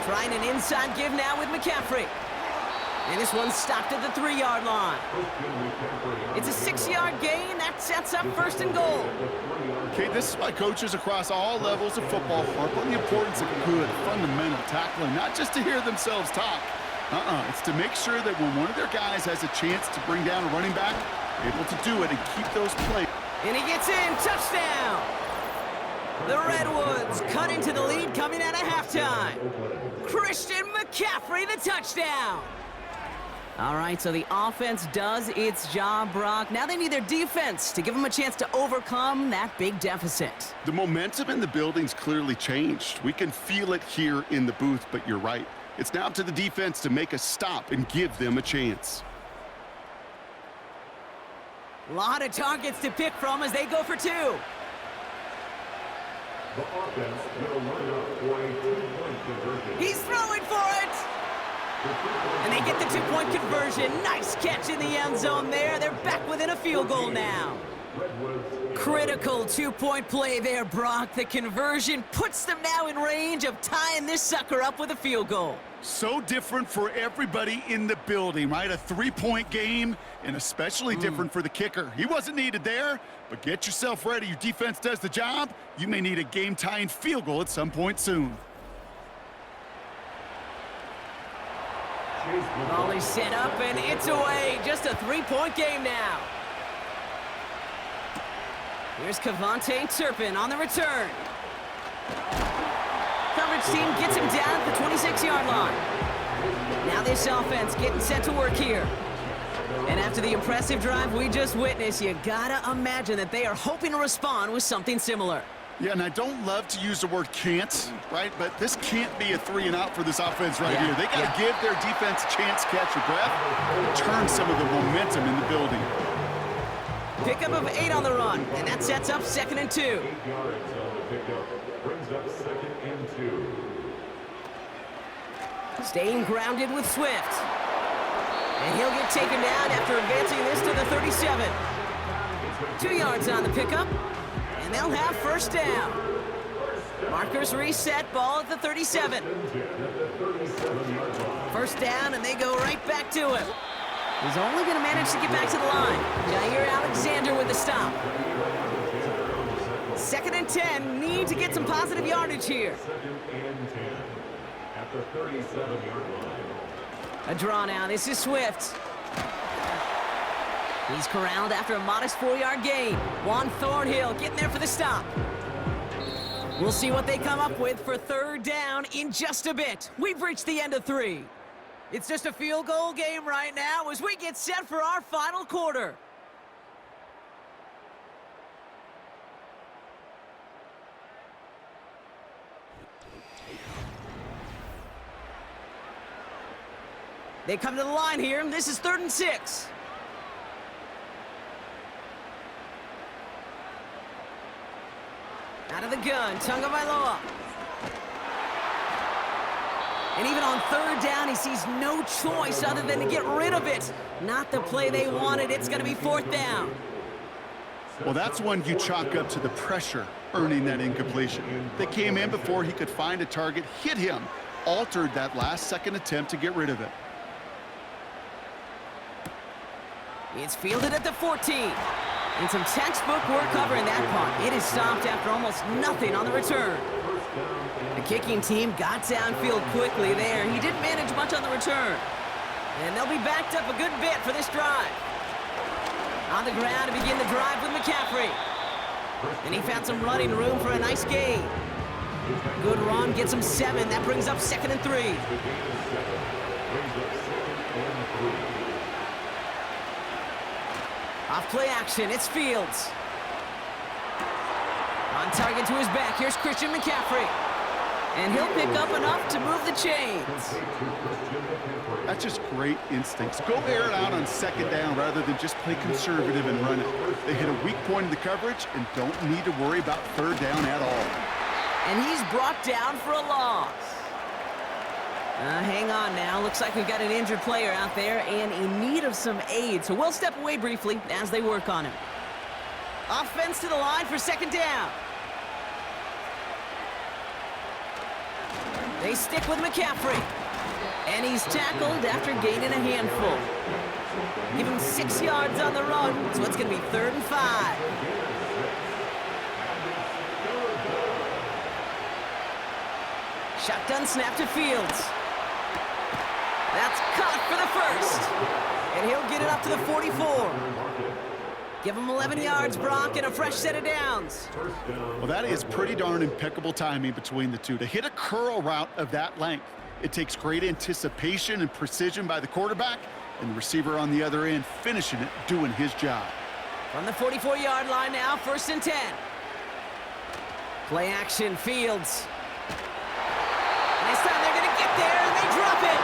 Trying an inside give now with McCaffrey. And this one's stopped at the 3-yard line. It's a 6-yard gain. That sets up 1st and goal. Okay, this is why coaches across all levels of football harp on the importance of good, fundamental tackling, not just to hear themselves talk. It's to make sure that when one of their guys has a chance to bring down a running back, able to do it and keep those plays. And he gets in. Touchdown! The Redwoods cut into the lead coming out of halftime. Christian McCaffrey, the touchdown! All right, so the offense does its job, Brock. Now they need their defense to give them a chance to overcome that big deficit. The momentum in the building's clearly changed. We can feel it here in the booth, but you're right. It's now up to the defense to make a stop and give them a chance. A lot of targets to pick from as they go for 2. The offense will line up for a 2-point conversion. He's throwing for it! And they get the 2-point conversion. Nice catch in the end zone there. They're back within a field goal now. Critical 2-point play there, Brock. The conversion puts them now in range of tying this sucker up with a field goal. So different for everybody in the building, right? A 3-point game, and especially different for the kicker. He wasn't needed there, but get yourself ready. Your defense does the job. You may need a game-tying field goal at some point soon. Ball is set up, and it's away. Just a 3-point game now. Here's Kavontae Turpin on the return. Coverage team gets him down at the 26-yard line. Now this offense getting set to work here. And after the impressive drive we just witnessed, you gotta imagine that they are hoping to respond with something similar. Yeah, and I don't love to use the word can't, right? But this can't be a 3-and-out for this offense right here. They got to give their defense a chance to catch your breath, turn some of the momentum in the building. Pickup of 8 on the run, and that sets up 2nd and 2. 8 yards on the pickup brings up 2nd and 2. Staying grounded with Swift. And he'll get taken down after advancing this to the 37. 2 yards on the pickup, and they'll have 1st down. Markers reset, ball at the 37. 1st down, and they go right back to him. He's only going to manage to get back to the line. Jair Alexander with the stop. 2nd and 10, need to get some positive yardage here. 2nd and 10 at the 37-yard line. A draw now, this is Swift. He's corralled after a modest 4-yard gain. Juan Thornhill getting there for the stop. We'll see what they come up with for 3rd down in just a bit. We've reached the end of 3. It's just a field goal game right now as we get set for our final quarter. They come to the line here, and this is 3rd and 6. Out of the gun, Tunga Bailoa. And even on 3rd down, he sees no choice other than to get rid of it. Not the play they wanted. It's going to be 4th down. Well, that's one you chalk up to the pressure earning that incompletion. They came in before he could find a target, hit him, altered that last-second attempt to get rid of it. It's fielded at the 14. And some textbook work covering that punt. It is stopped after almost nothing on the return. The kicking team got downfield quickly there. He didn't manage much on the return. And they'll be backed up a good bit for this drive. On the ground to begin the drive with McCaffrey. And he found some running room for a nice gain. Good run, gets him 7. That brings up 2nd and 3. Off play action, it's Fields. On target to his back, here's Christian McCaffrey. And he'll pick up enough to move the chains. That's just great instincts. Go air it out on 2nd down rather than just play conservative and run it. They hit a weak point in the coverage and don't need to worry about 3rd down at all. And he's brought down for a loss. Hang on now. Looks like we've got an injured player out there and in need of some aid. So we'll step away briefly as they work on him. Offense to the line for 2nd down. They stick with McCaffrey. And he's tackled after gaining a handful. Give him 6 yards on the run, so it's going to be 3rd and 5. Shotgun snap to Fields. That's caught for the 1st. And he'll get it up to the 44. Give him 11 yards, Brock, and a fresh set of downs. Well, that is pretty darn impeccable timing between the two. To hit a curl route of that length, it takes great anticipation and precision by the quarterback, and the receiver on the other end finishing it, doing his job. From the 44-yard line now, 1st and 10. Play action, Fields. And this time they're going to get there, and they drop it.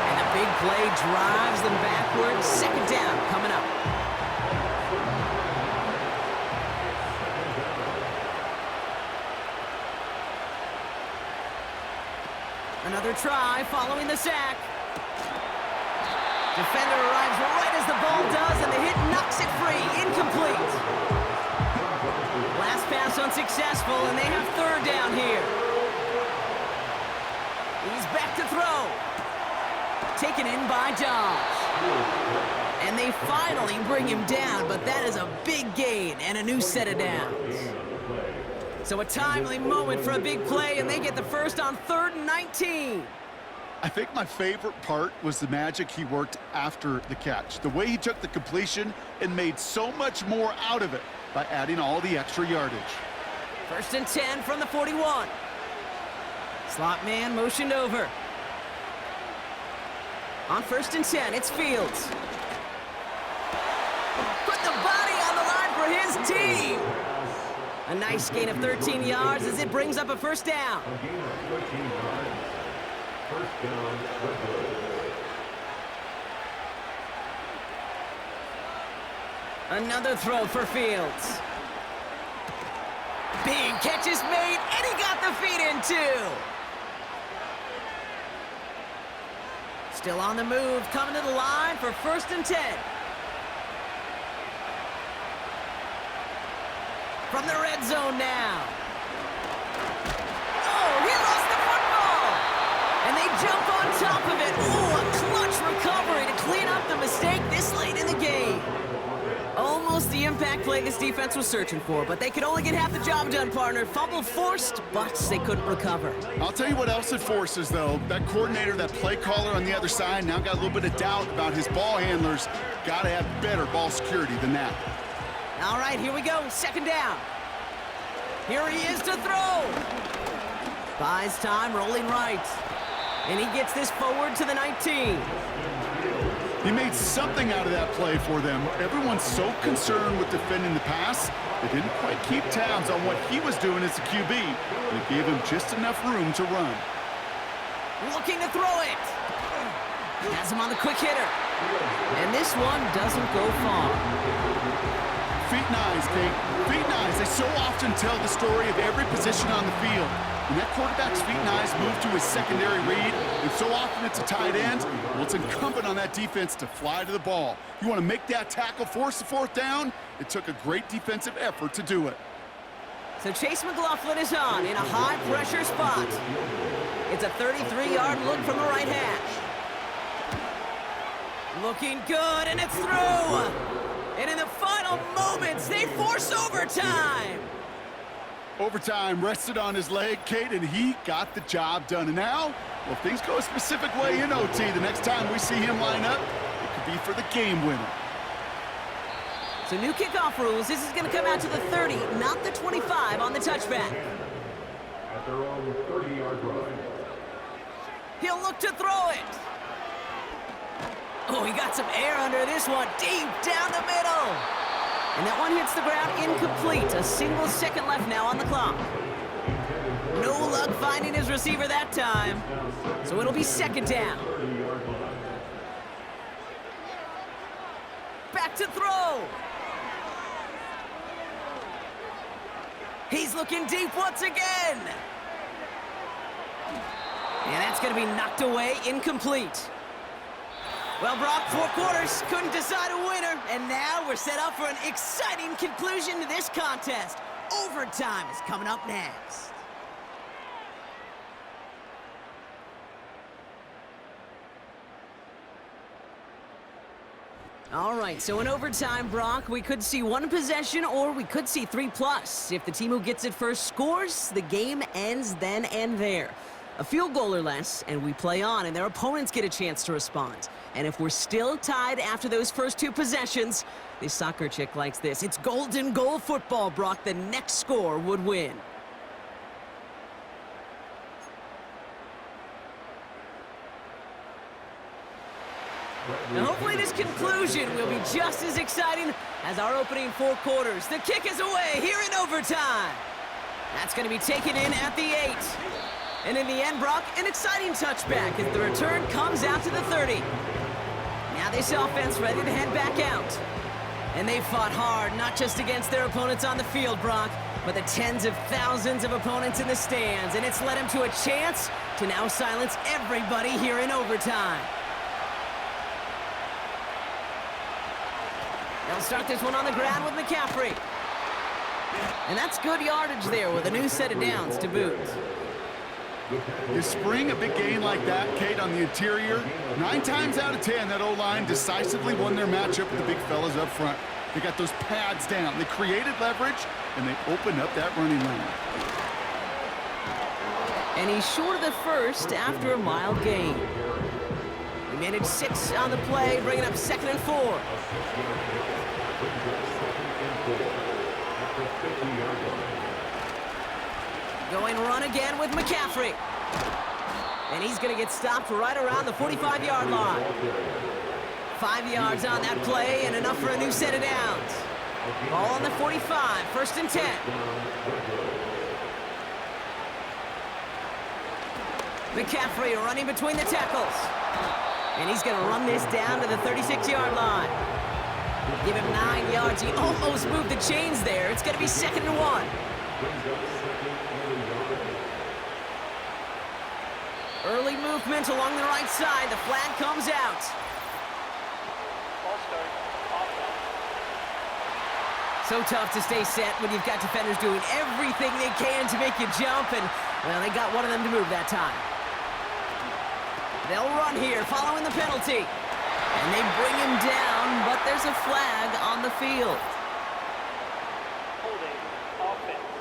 And the big play drives them backwards. 2nd down coming up. Another try following the sack. Defender arrives right as the ball does, and the hit knocks it free. Incomplete. Last pass unsuccessful, and they have 3rd down here. He's back to throw. Taken in by Dobbs. And they finally bring him down, but that is a big gain and a new set of downs. So a timely moment for a big play, and they get the 1st on 3rd and 19. I think my favorite part was the magic he worked after the catch. The way he took the completion and made so much more out of it by adding all the extra yardage. 1st and 10 from the 41. Slot man motioned over. On 1st and 10, it's Fields. Put the body on the line for his team. A nice gain of 13 yards as it brings up a 1st down. Another throw for Fields. Big catch is made, and he got the feet in too. Still on the move, coming to the line for 1st and 10. From the red zone now. Oh, he lost the football! And they jump on top of it. Oh, a clutch recovery to clean up the mistake this late in the game. Almost the impact play this defense was searching for, but they could only get half the job done, partner. Fumble forced, but they couldn't recover. I'll tell you what else it forces, though. That coordinator, that play caller on the other side, now got a little bit of doubt about his ball handlers. Got to have better ball security than that. All right, here we go. 2nd down. Here he is to throw. Buys time, rolling right. And he gets this forward to the 19. He made something out of that play for them. Everyone's so concerned with defending the pass, they didn't quite keep tabs on what he was doing as a QB. And it gave him just enough room to run. Looking to throw it. Has him on the quick hitter. And this one doesn't go far. feet and eyes, Kate. Feet and eyes, they so often tell the story of every position on the field. When that quarterback's feet and eyes move to his secondary read, and so often it's a tight end, well, it's incumbent on that defense to fly to the ball. You want to make that tackle, force the fourth down? It took a great defensive effort to do it. So Chase McLaughlin is on in a high-pressure spot. It's a 33-yard look from the right hash. Looking good, and it's through! And in the final moments, they force overtime! Overtime rested on his leg, Kate, and he got the job done. And now, well, if things go a specific way in OT, the next time we see him line up, it could be for the game winner. So new kickoff rules. This is going to come out to the 30, not the 25 on the touchback. At their own 30-yard line. He'll look to throw it. Oh, he got some air under this one, deep down the middle. And that one hits the ground incomplete. A single second left now on the clock. No luck finding his receiver that time. So it'll be second down. Back to throw. He's looking deep once again. And that's going to be knocked away, incomplete. Well, Brock, 4 quarters, couldn't decide a winner, and now we're set up for an exciting conclusion to this contest. Overtime is coming up next. All right, so in overtime, Brock, we could see 1 possession or we could see 3+. If the team who gets it first scores, the game ends then and there. A field goal or less, and we play on, and their opponents get a chance to respond. And if we're still tied after those first 2 possessions, this soccer chick likes this. It's golden goal football, Brock. The next score would win. Now hopefully this conclusion will be just as exciting as our opening 4 quarters. The kick is away here in overtime. That's going to be taken in at the 8. And in the end, Brock, an exciting touchback as the return comes out to the 30. Now this offense ready to head back out. And they fought hard, not just against their opponents on the field, Brock, but the tens of thousands of opponents in the stands. And it's led them to a chance to now silence everybody here in overtime. They'll start this one on the ground with McCaffrey. And that's good yardage there with a new set of downs to boot. You spring a big gain like that, Kate, on the interior, 9 times out of 10, that O-line decisively won their matchup with the big fellas up front. They got those pads down. They created leverage, and they opened up that running lane. And he's short of the first after a mild gain. He managed 6 on the play, bringing up 2nd and 4. Going run again with McCaffrey. And he's going to get stopped right around the 45-yard line. 5 yards on that play and enough for a new set of downs. Ball on the 45, 1st and 10. McCaffrey running between the tackles. And he's going to run this down to the 36-yard line. Give him 9 yards. He almost moved the chains there. It's going to be 2nd and 1. Early movement along the right side. The flag comes out. So tough to stay set when you've got defenders doing everything they can to make you jump, and, well, they got one of them to move that time. They'll run here following the penalty. And they bring him down, but there's a flag on the field. Holding offense.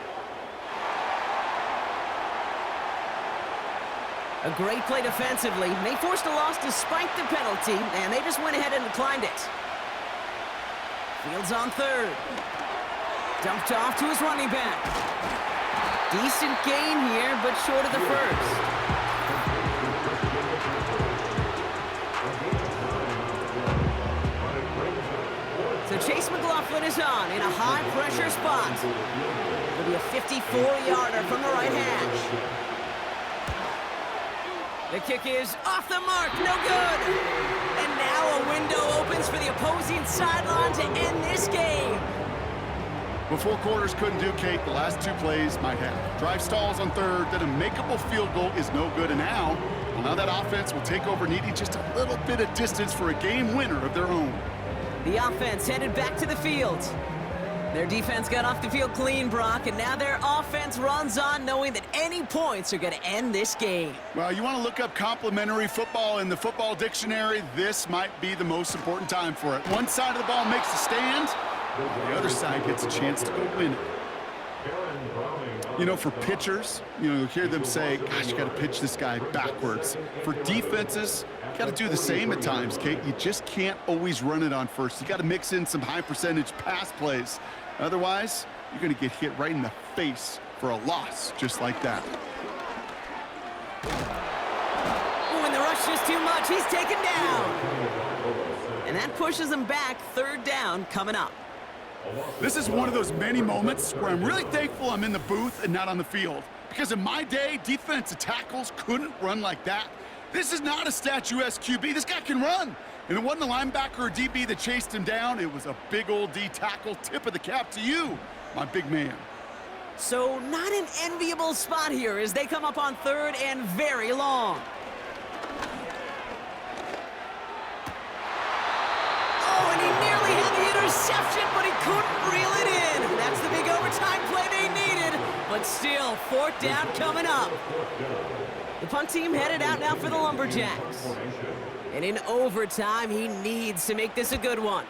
A great play defensively. They forced a loss despite the penalty, and they just went ahead and declined it. Fields on 3rd. Dumped off to his running back. Decent gain here, but short of the first. So Chase McLaughlin is on in a high-pressure spot. It'll be a 54-yarder from the right hash. The kick is off the mark, no good. And now a window opens for the opposing sideline to end this game. What 4 quarters couldn't do, Kate, the last 2 plays might have. Drive stalls on third, then a makeable field goal is no good. And now that offense will take over, needing just a little bit of distance for a game winner of their own. The offense headed back to the field. Their defense got off the field clean, Brock, and now their offense runs on knowing that any points are going to end this game. Well, you want to look up complimentary football in the football dictionary, this might be the most important time for it. One side of the ball makes a stand, the other side gets a chance to go win it. You know, for pitchers, you'll hear them say, gosh, you got to pitch this guy backwards. For defenses, you got to do the same at times, Kate. You just can't always run it on first. You got to mix in some high percentage pass plays. Otherwise, you're going to get hit right in the face for a loss just like that. When the rush is too much, he's taken down. And that pushes him back. 3rd down coming up. This is one of those many moments where I'm really thankful I'm in the booth and not on the field. Because in my day, defensive tackles couldn't run like that. This is not a statuesque QB. This guy can run. And it wasn't a linebacker or DB that chased him down. It was a big old D tackle. Tip of the cap to you, my big man. So not an enviable spot here as they come up on 3rd and very long. Oh, and he nearly had the interception, but he couldn't reel it in. That's the big overtime play they needed. But still, 4th down coming up. The punt team headed out now for the Lumberjacks. And in overtime, he needs to make this a good one.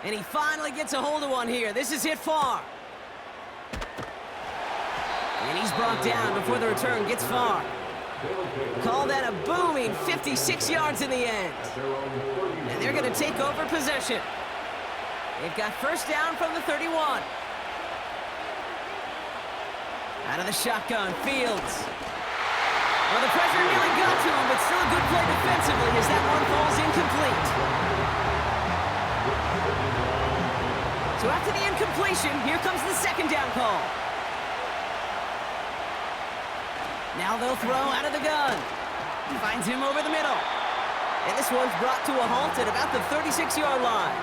And he finally gets a hold of one here. This is hit far. And he's brought down before the return gets far. Call that a booming 56 yards in the end. And they're going to take over possession. They've got 1st down from the 31. Out of the shotgun, Fields. Well, the pressure nearly got to him, but still a good play defensively as that one falls incomplete. So after the incompletion, here comes the 2nd down call. Now they'll throw out of the gun. Finds him over the middle. And this one's brought to a halt at about the 36-yard line.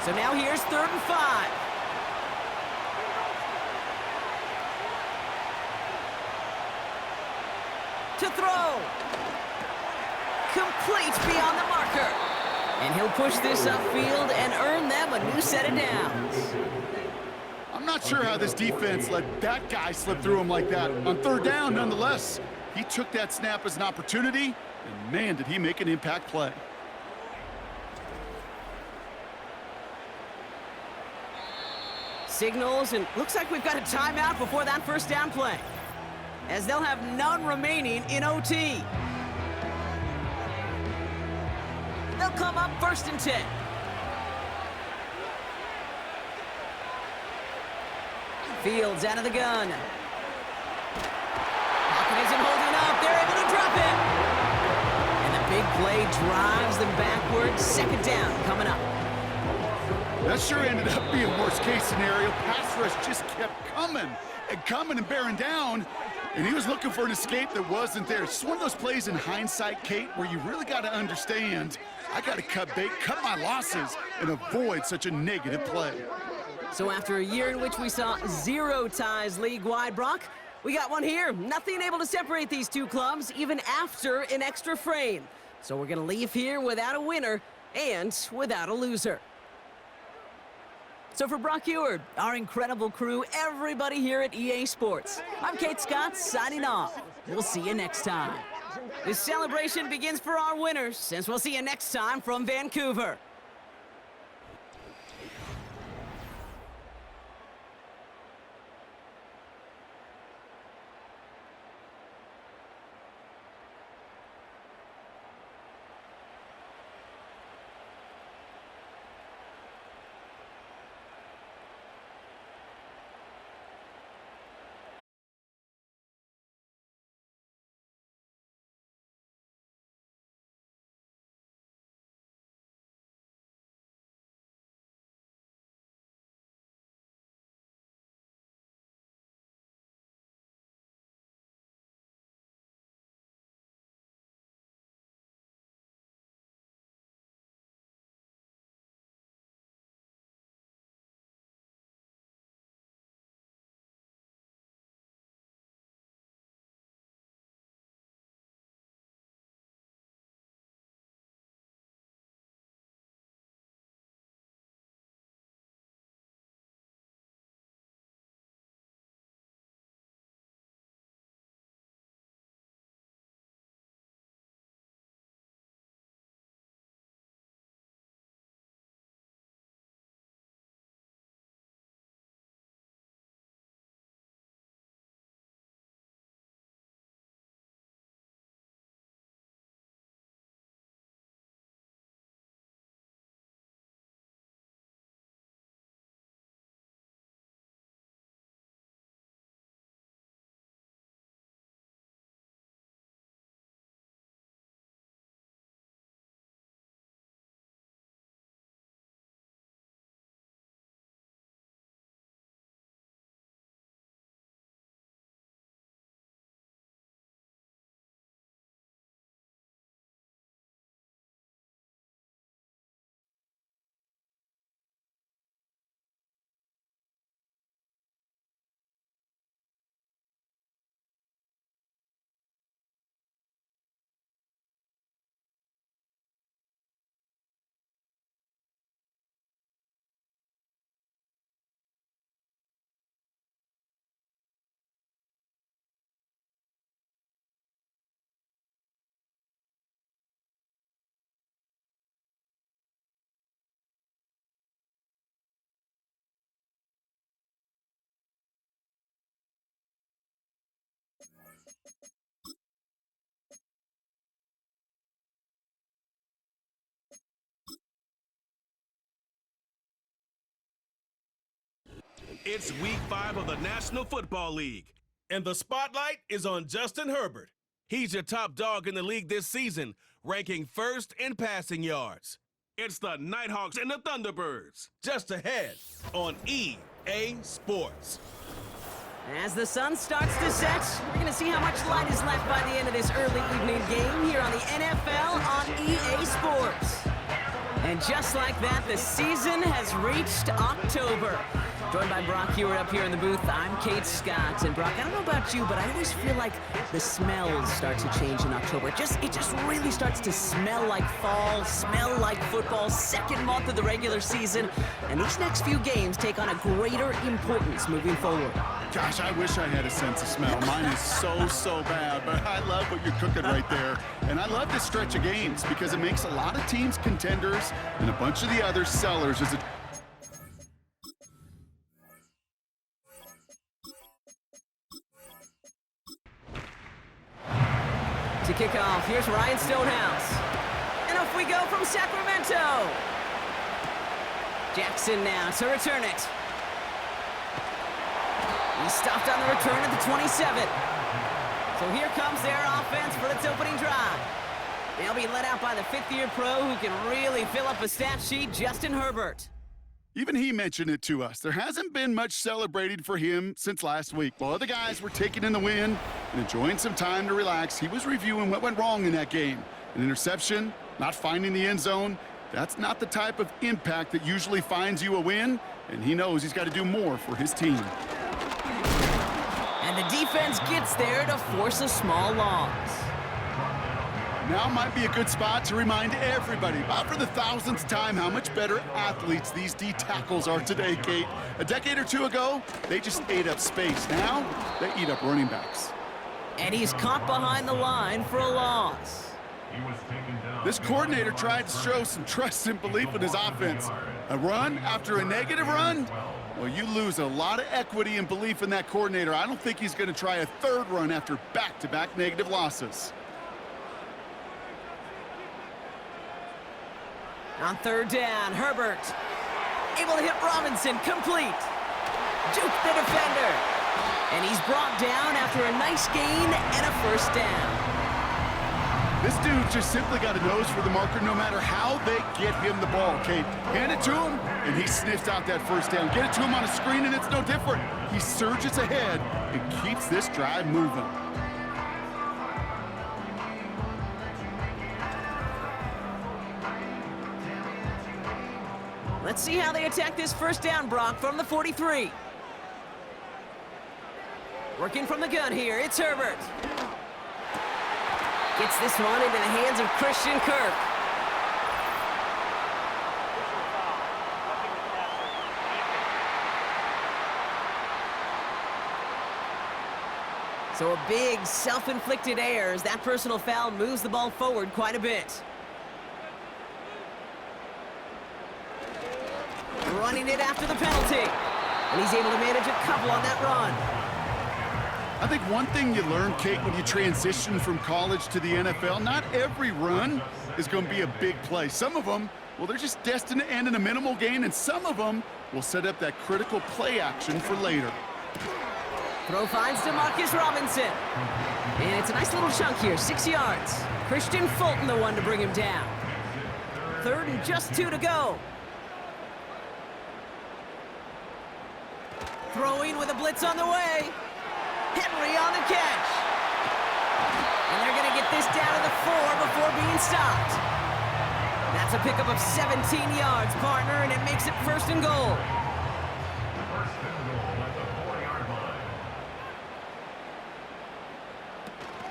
So now here's 3rd and 5. To throw. Complete beyond the marker. And he'll push this upfield and earn them a new set of downs. I'm not sure how this defense let that guy slip through him like that. On 3rd down, nonetheless, he took that snap as an opportunity, and man, did he make an impact play. Signals, and looks like we've got a timeout before that 1st down play, as they'll have none remaining in OT. They'll come up 1st and 10. Fields out of the gun. Pocket isn't holding up. They're able to drop it. And the big play drives them backwards. 2nd down coming up. That sure ended up being worst-case scenario. Pass rush just kept coming and bearing down, and he was looking for an escape that wasn't there. It's just one of those plays in hindsight, Kate, where you really got to understand, I got to cut bait, cut my losses, and avoid such a negative play. So after a year in which we saw 0 ties league-wide, Brock, we got one here. Nothing able to separate these two clubs, even after an extra frame. So we're going to leave here without a winner and without a loser. So for Brock Eward, our incredible crew, everybody here at EA Sports, I'm Kate Scott signing off. We'll see you next time. This celebration begins for our winners, since we'll see you next time from Vancouver. It's Week 5 of the National Football League, and the spotlight is on Justin Herbert. He's your top dog in the league this season, ranking first in passing yards. It's the Nighthawks and the Thunderbirds, just ahead on EA Sports. As the sun starts to set, we're going to see how much light is left by the end of this early evening game here on the NFL on EA Sports. And just like that, the season has reached October. Joined by Brock Hewitt up here in the booth, I'm Kate Scott. And Brock, I don't know about you, but I always feel like the smells start to change in October. It just really starts to smell like fall, smell like football, second month of the regular season. And these next few games take on a greater importance moving forward. Gosh, I wish I had a sense of smell. Mine is so bad, but I love what you're cooking right there. And I love this stretch of games because it makes a lot of teams contenders and a bunch of the other sellers as it... To kick off, here's Ryan Stonehouse. And off we go from Sacramento. Jackson now to return it. He stopped on the return at the 27. So here comes their offense for its opening drive. They'll be led out by the fifth-year pro who can really fill up a stat sheet, Justin Herbert. Even he mentioned it to us. There hasn't been much celebrated for him since last week. While other guys were taking in the win and enjoying some time to relax, he was reviewing what went wrong in that game. An interception, not finding the end zone, that's not the type of impact that usually finds you a win, and he knows he's got to do more for his team. And the defense gets there to force a small loss. Now might be a good spot to remind everybody, about for the thousandth time, how much better athletes these D tackles are today, Kate. A decade or two ago, they just ate up space. Now, they eat up running backs. And he's caught behind the line for a loss. This coordinator tried to show some trust and belief in his offense. A run after a negative run? Well, you lose a lot of equity and belief in that coordinator. I don't think he's going to try a third run after back-to-back negative losses. On third down, Herbert able to hit Robinson, complete. Juke the defender. And he's brought down after a nice gain and a first down. This dude just simply got a nose for the marker no matter how they get him the ball, Kate. Hand it to him, and he sniffs out that first down. Get it to him on a screen, and it's no different. He surges ahead and keeps this drive moving. Let's see how they attack this first down, Brock, from the 43. Working from the gun here, it's Herbert. Gets this one into the hands of Christian Kirk. So a big self-inflicted error as that personal foul moves the ball forward quite a bit. Running it after the penalty. And he's able to manage a couple on that run. I think one thing you learn, Kate, when you transition from college to the NFL, not every run is going to be a big play. Some of them, well, they're just destined to end in a minimal gain, and some of them will set up that critical play action for later. Throw finds DeMarcus Robinson. And it's a nice little chunk here, 6 yards. Christian Fulton, the one to bring him down. Third and just 2 to go. Throwing with a blitz on the way. Henry on the catch. And they're going to get this down to the 4 before being stopped. That's a pickup of 17 yards, partner, and it makes it first and goal. First and goal at the 4-yard line.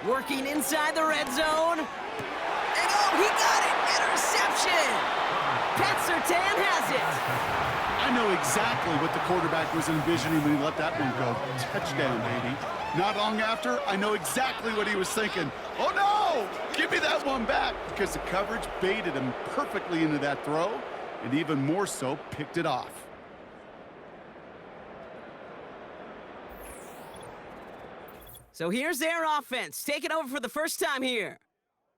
Working inside the red zone. And oh, he got it! Interception! Pat Surtain has it. I know exactly what the quarterback was envisioning when he let that one go. Touchdown, baby. Not long after, I know exactly what he was thinking. Oh, no! Give me that one back! Because the coverage baited him perfectly into that throw, and even more so, picked it off. So here's their offense, taking over for the first time here.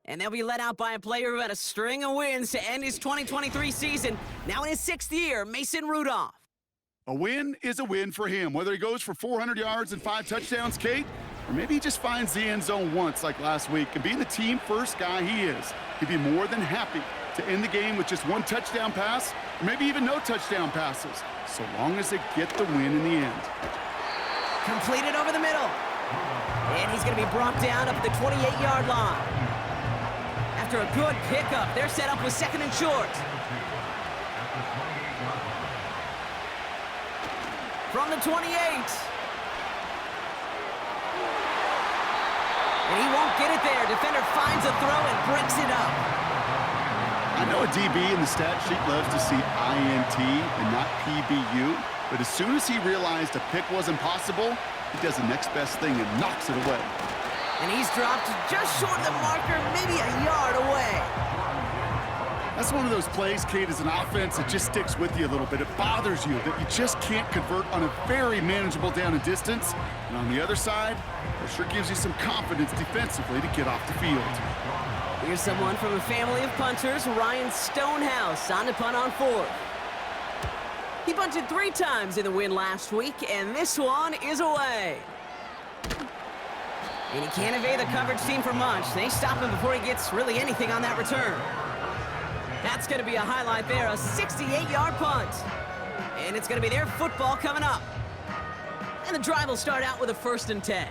And they'll be led out by a player who had a string of wins to end his 2023 season. Now in his 6th year, Mason Rudolph. A win is a win for him, whether he goes for 400 yards and 5 touchdowns, Kate, or maybe he just finds the end zone once like last week. And being the team-first guy he is, he'd be more than happy to end the game with just 1 touchdown pass, or maybe even no touchdown passes, so long as they get the win in the end. Completed over the middle. And he's going to be brought down up at the 28-yard line. After a good pickup, they're set up with 2nd and short. From the 28. And he won't get it there. Defender finds a throw and breaks it up. I know a DB in the stat sheet loves to see INT and not PBU, but as soon as he realized a pick wasn't possible, he does the next best thing and knocks it away. And he's dropped just short of the marker, maybe a yard away. That's one of those plays, Kate, as an offense that just sticks with you a little bit. It bothers you that you just can't convert on a very manageable down and distance. And on the other side, it sure gives you some confidence defensively to get off the field. Here's someone from a family of punters, Ryan Stonehouse, on to punt on 4th. He punted 3 times in the win last week, and this one is away. And he can't evade the coverage team for much. They stop him before he gets really anything on that return. That's going to be a highlight there, a 68-yard punt. And it's going to be their football coming up. And the drive will start out with a 1st and 10.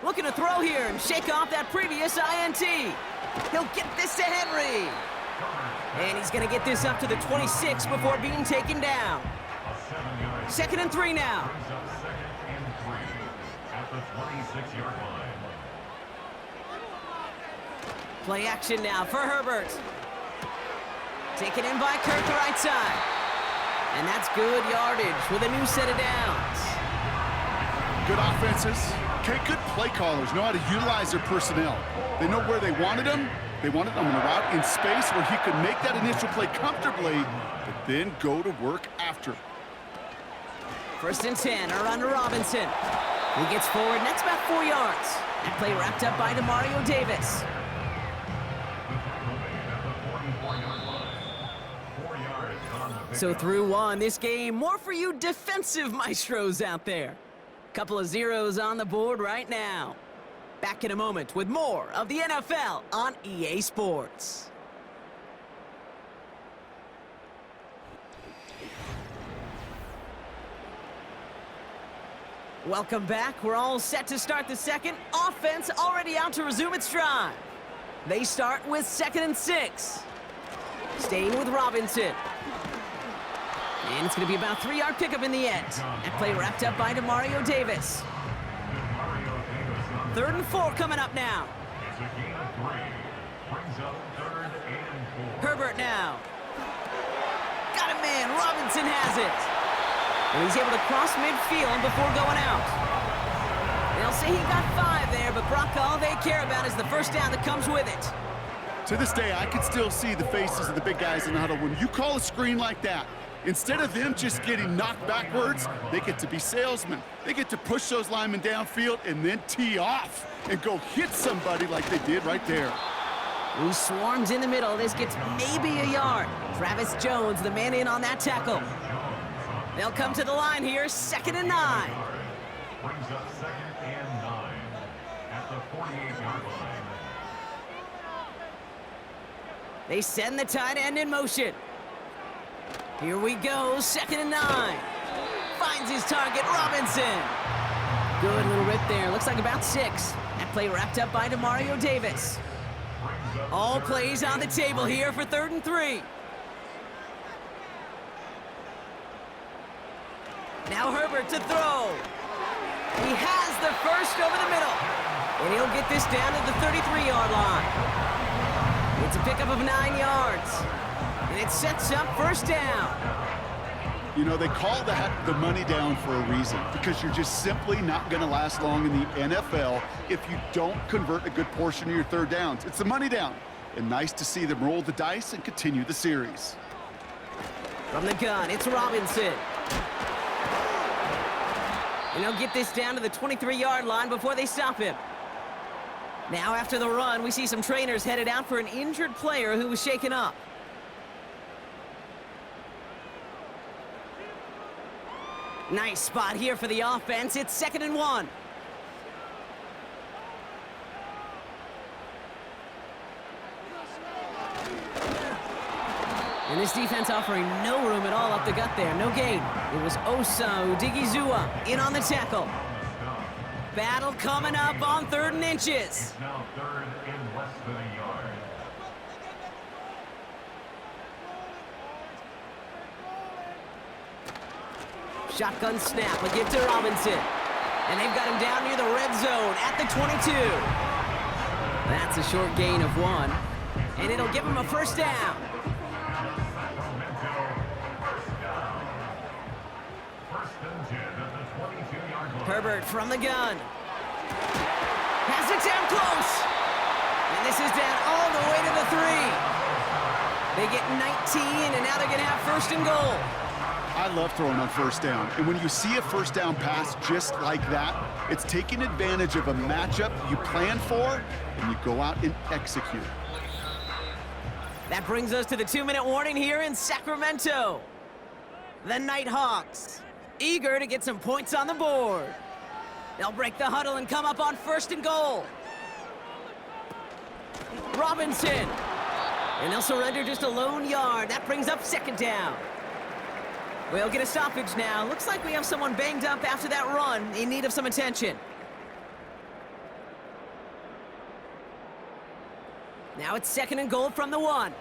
Looking to throw here and shake off that previous INT. He'll get this to Henry. And he's going to get this up to the 26 before being taken down. 2nd and 3 now. Play action now for Herbert. Taken in by Kirk, the right side. And that's good yardage with a new set of downs. Good offenses. Okay, good play callers know how to utilize their personnel. They know where they wanted them. They wanted them on a route in space where he could make that initial play comfortably, but then go to work after. 1st and 10, a run to Robinson. He gets forward, and that's about 4 yards. That play wrapped up by Demario Davis. So through 1, this game, more for you defensive maestros out there. Couple of zeros on the board right now. Back in a moment with more of the NFL on EA Sports. Welcome back. We're all set to start the 2nd. Offense already out to resume its drive. They start with 2nd and 6. Staying with Robinson. And it's going to be about a 3-yard pickup in the end. That play wrapped up by Demario Davis. 3rd and 4 coming up now. Herbert now. Got a man. Robinson has it. And he's able to cross midfield before going out. They'll say he got 5 there, but Brock, all they care about is the 1st down that comes with it. To this day, I can still see the faces of the big guys in the huddle. When you call a screen like that, instead of them just getting knocked backwards, they get to be salesmen. They get to push those linemen downfield and then tee off and go hit somebody like they did right there. He swarms in the middle. This gets maybe a yard. Travis Jones, the man in on that tackle. They'll come to the line here, 2nd and 9. Brings up 2nd and 9 at the 48-yard line. They send the tight end in motion. Here we go, 2nd and 9. Finds his target, Robinson. Good little rip there, looks like about 6. That play wrapped up by Demario Davis. All plays on the table here for 3rd and 3. Now Herbert to throw. He has the 1st over the middle. And he'll get this down to the 33-yard line. It's a pickup of 9 yards. And it sets up 1st down. You know, they call that the money down for a reason, because you're just simply not going to last long in the NFL if you don't convert a good portion of your 3rd downs. It's the money down. And nice to see them roll the dice and continue the series. From the gun, it's Robinson. And he'll get this down to the 23-yard line before they stop him. Now after the run, we see some trainers headed out for an injured player who was shaken up. Nice spot here for the offense. It's 2nd and 1. And this defense offering no room at all up the gut there. No gain. It was Osa Odigizua in on the tackle. Battle coming up on 3rd and inches. It's now 3rd and less than a yard. Shotgun snap, a give to Robinson. And they've got him down near the red zone at the 22. That's a short gain of 1. And it'll give him a 1st down. Herbert from the gun. Has it down close. And this is down all the way to the 3. They get 19, and now they're going to have 1st and goal. I love throwing on 1st down. And when you see a 1st down pass just like that, it's taking advantage of a matchup you plan for, and you go out and execute. That brings us to the 2-minute warning here in Sacramento. The Nighthawks, eager to get some points on the board. They'll break the huddle and come up on 1st and goal. Robinson. And they'll surrender just a lone yard. That brings up 2nd down. We'll get a stoppage now. Looks like we have someone banged up after that run in need of some attention. Now it's 2nd and goal from the 1.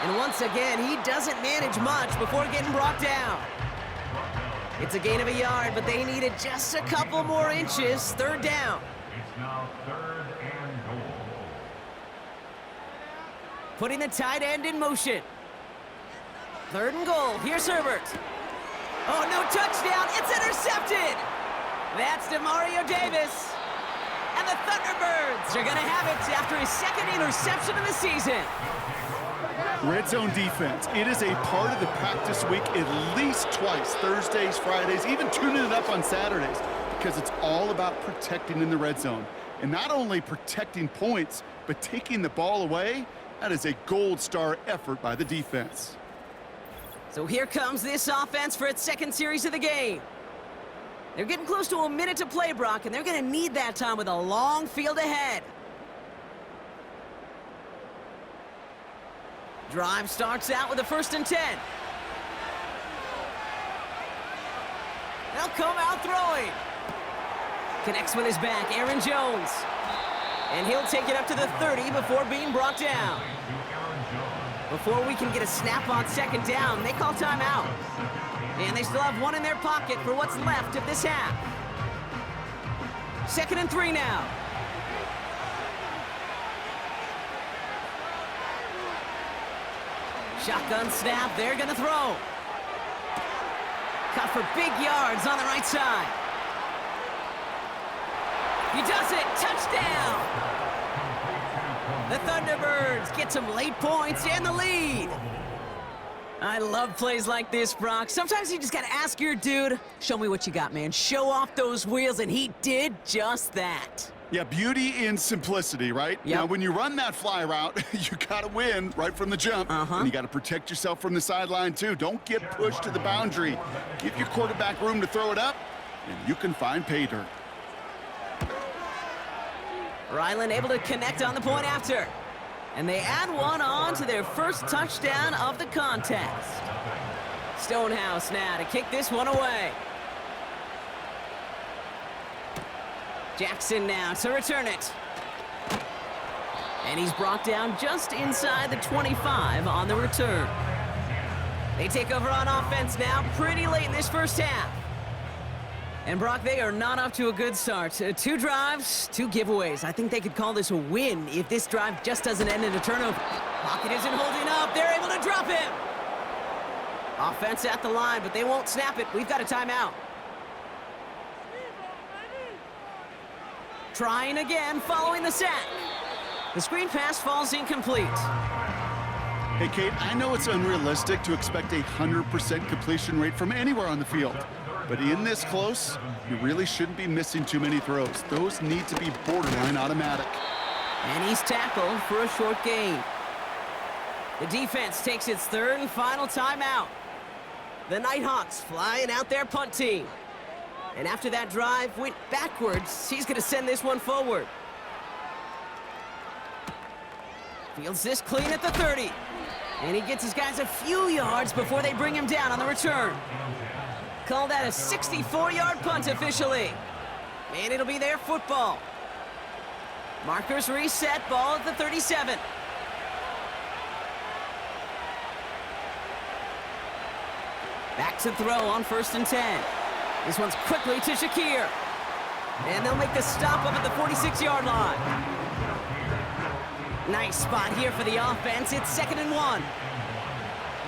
And once again, he doesn't manage much before getting brought down. It's a gain of a yard, but they needed just a couple more inches. 3rd down. It's now 3rd and goal. Putting the tight end in motion. 3rd and goal. Here's Herbert. Oh, no touchdown. It's intercepted. That's DeMario Davis. And the Thunderbirds are going to have it after his 2nd interception of the season. Red zone defense. It is a part of the practice week at least twice, Thursdays, Fridays, even tuning it up on Saturdays, because it's all about protecting in the red zone. And not only protecting points, but taking the ball away. That is a gold star effort by the defense. So here comes this offense for its 2nd series of the game. They're getting close to a minute to play, Brock, and they're going to need that time with a long field ahead. Drive starts out with a 1st and 10. They'll come out throwing. Connects with his back, Aaron Jones. And he'll take it up to the 30 before being brought down. Before we can get a snap on 2nd down, they call timeout. And they still have 1 in their pocket for what's left of this half. 2nd and 3 now. Shotgun snap, they're gonna throw. Cut for big yards on the right side. He does it, touchdown! The Thunderbirds get some late points and the lead. I love plays like this, Brock. Sometimes you just gotta ask your dude, show me what you got, man. Show off those wheels, and he did just that. Yeah, beauty in simplicity, right? Yep. Now, when you run that fly route, you got to win right from the jump. And you got to protect yourself from the sideline, too. Don't get pushed to the boundary. Give your quarterback room to throw it up, and you can find pay dirt. Ryland able to connect on the point after. And they add 1 on to their 1st touchdown of the contest. Stonehouse now to kick this one away. Jackson now to return it. And he's brought down just inside the 25 on the return. They take over on offense now pretty late in this 1st half. And Brock, they are not off to a good start. 2 drives, 2 giveaways. I think they could call this a win if this drive just doesn't end in a turnover. Pocket isn't holding up. They're able to drop him. Offense at the line, but they won't snap it. We've got a timeout. Trying again following the sack. The screen pass falls incomplete. Hey, Kate, I know it's unrealistic to expect a 100% completion rate from anywhere on the field. But in this close, you really shouldn't be missing too many throws. Those need to be borderline automatic. And he's tackled for a short gain. The defense takes its third and final timeout. The Nighthawks flying out their punt team. And after that drive went backwards, he's going to send this one forward. Fields this clean at the 30. And he gets his guys a few yards before they bring him down on the return. Call that a 64-yard punt officially. And it'll be their football. Markers reset, ball at the 37. Back to throw on 1st and 10. This one's quickly to Shakir. And they'll make the stop up at the 46-yard line. Nice spot here for the offense. It's 2nd and 1.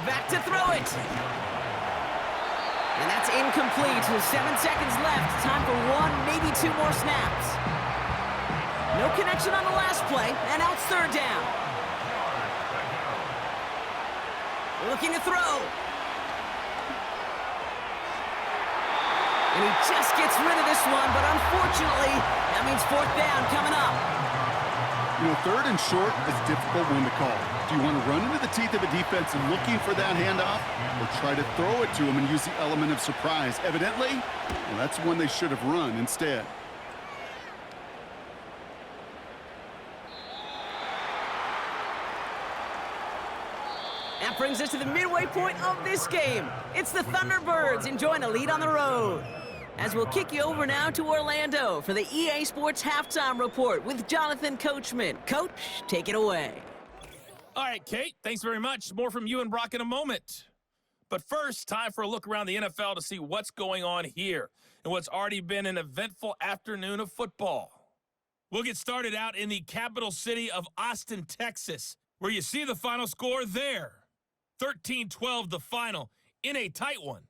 Back to throw it. And that's incomplete with 7 seconds left. Time for 1, maybe 2 more snaps. No connection on the last play, and now it's 3rd down. Looking to throw. And he just gets rid of this one, but unfortunately, that means 4th down coming up. You know, 3rd and short is a difficult one to call. Do you want to run into the teeth of a defense and looking for that handoff, or try to throw it to him and use the element of surprise? Evidently, well, that's one they should have run instead. That brings us to the midway point of this game. It's the Thunderbirds enjoying a lead on the road. As we'll kick you over now to Orlando for the EA Sports Halftime Report with Jonathan Coachman. Coach, take it away. All right, Kate, thanks very much. More from you and Brock in a moment. But first, time for a look around the NFL to see what's going on here and what's already been an eventful afternoon of football. We'll get started out in the capital city of Austin, Texas, where you see the final score there. 13-12 the final in a tight one.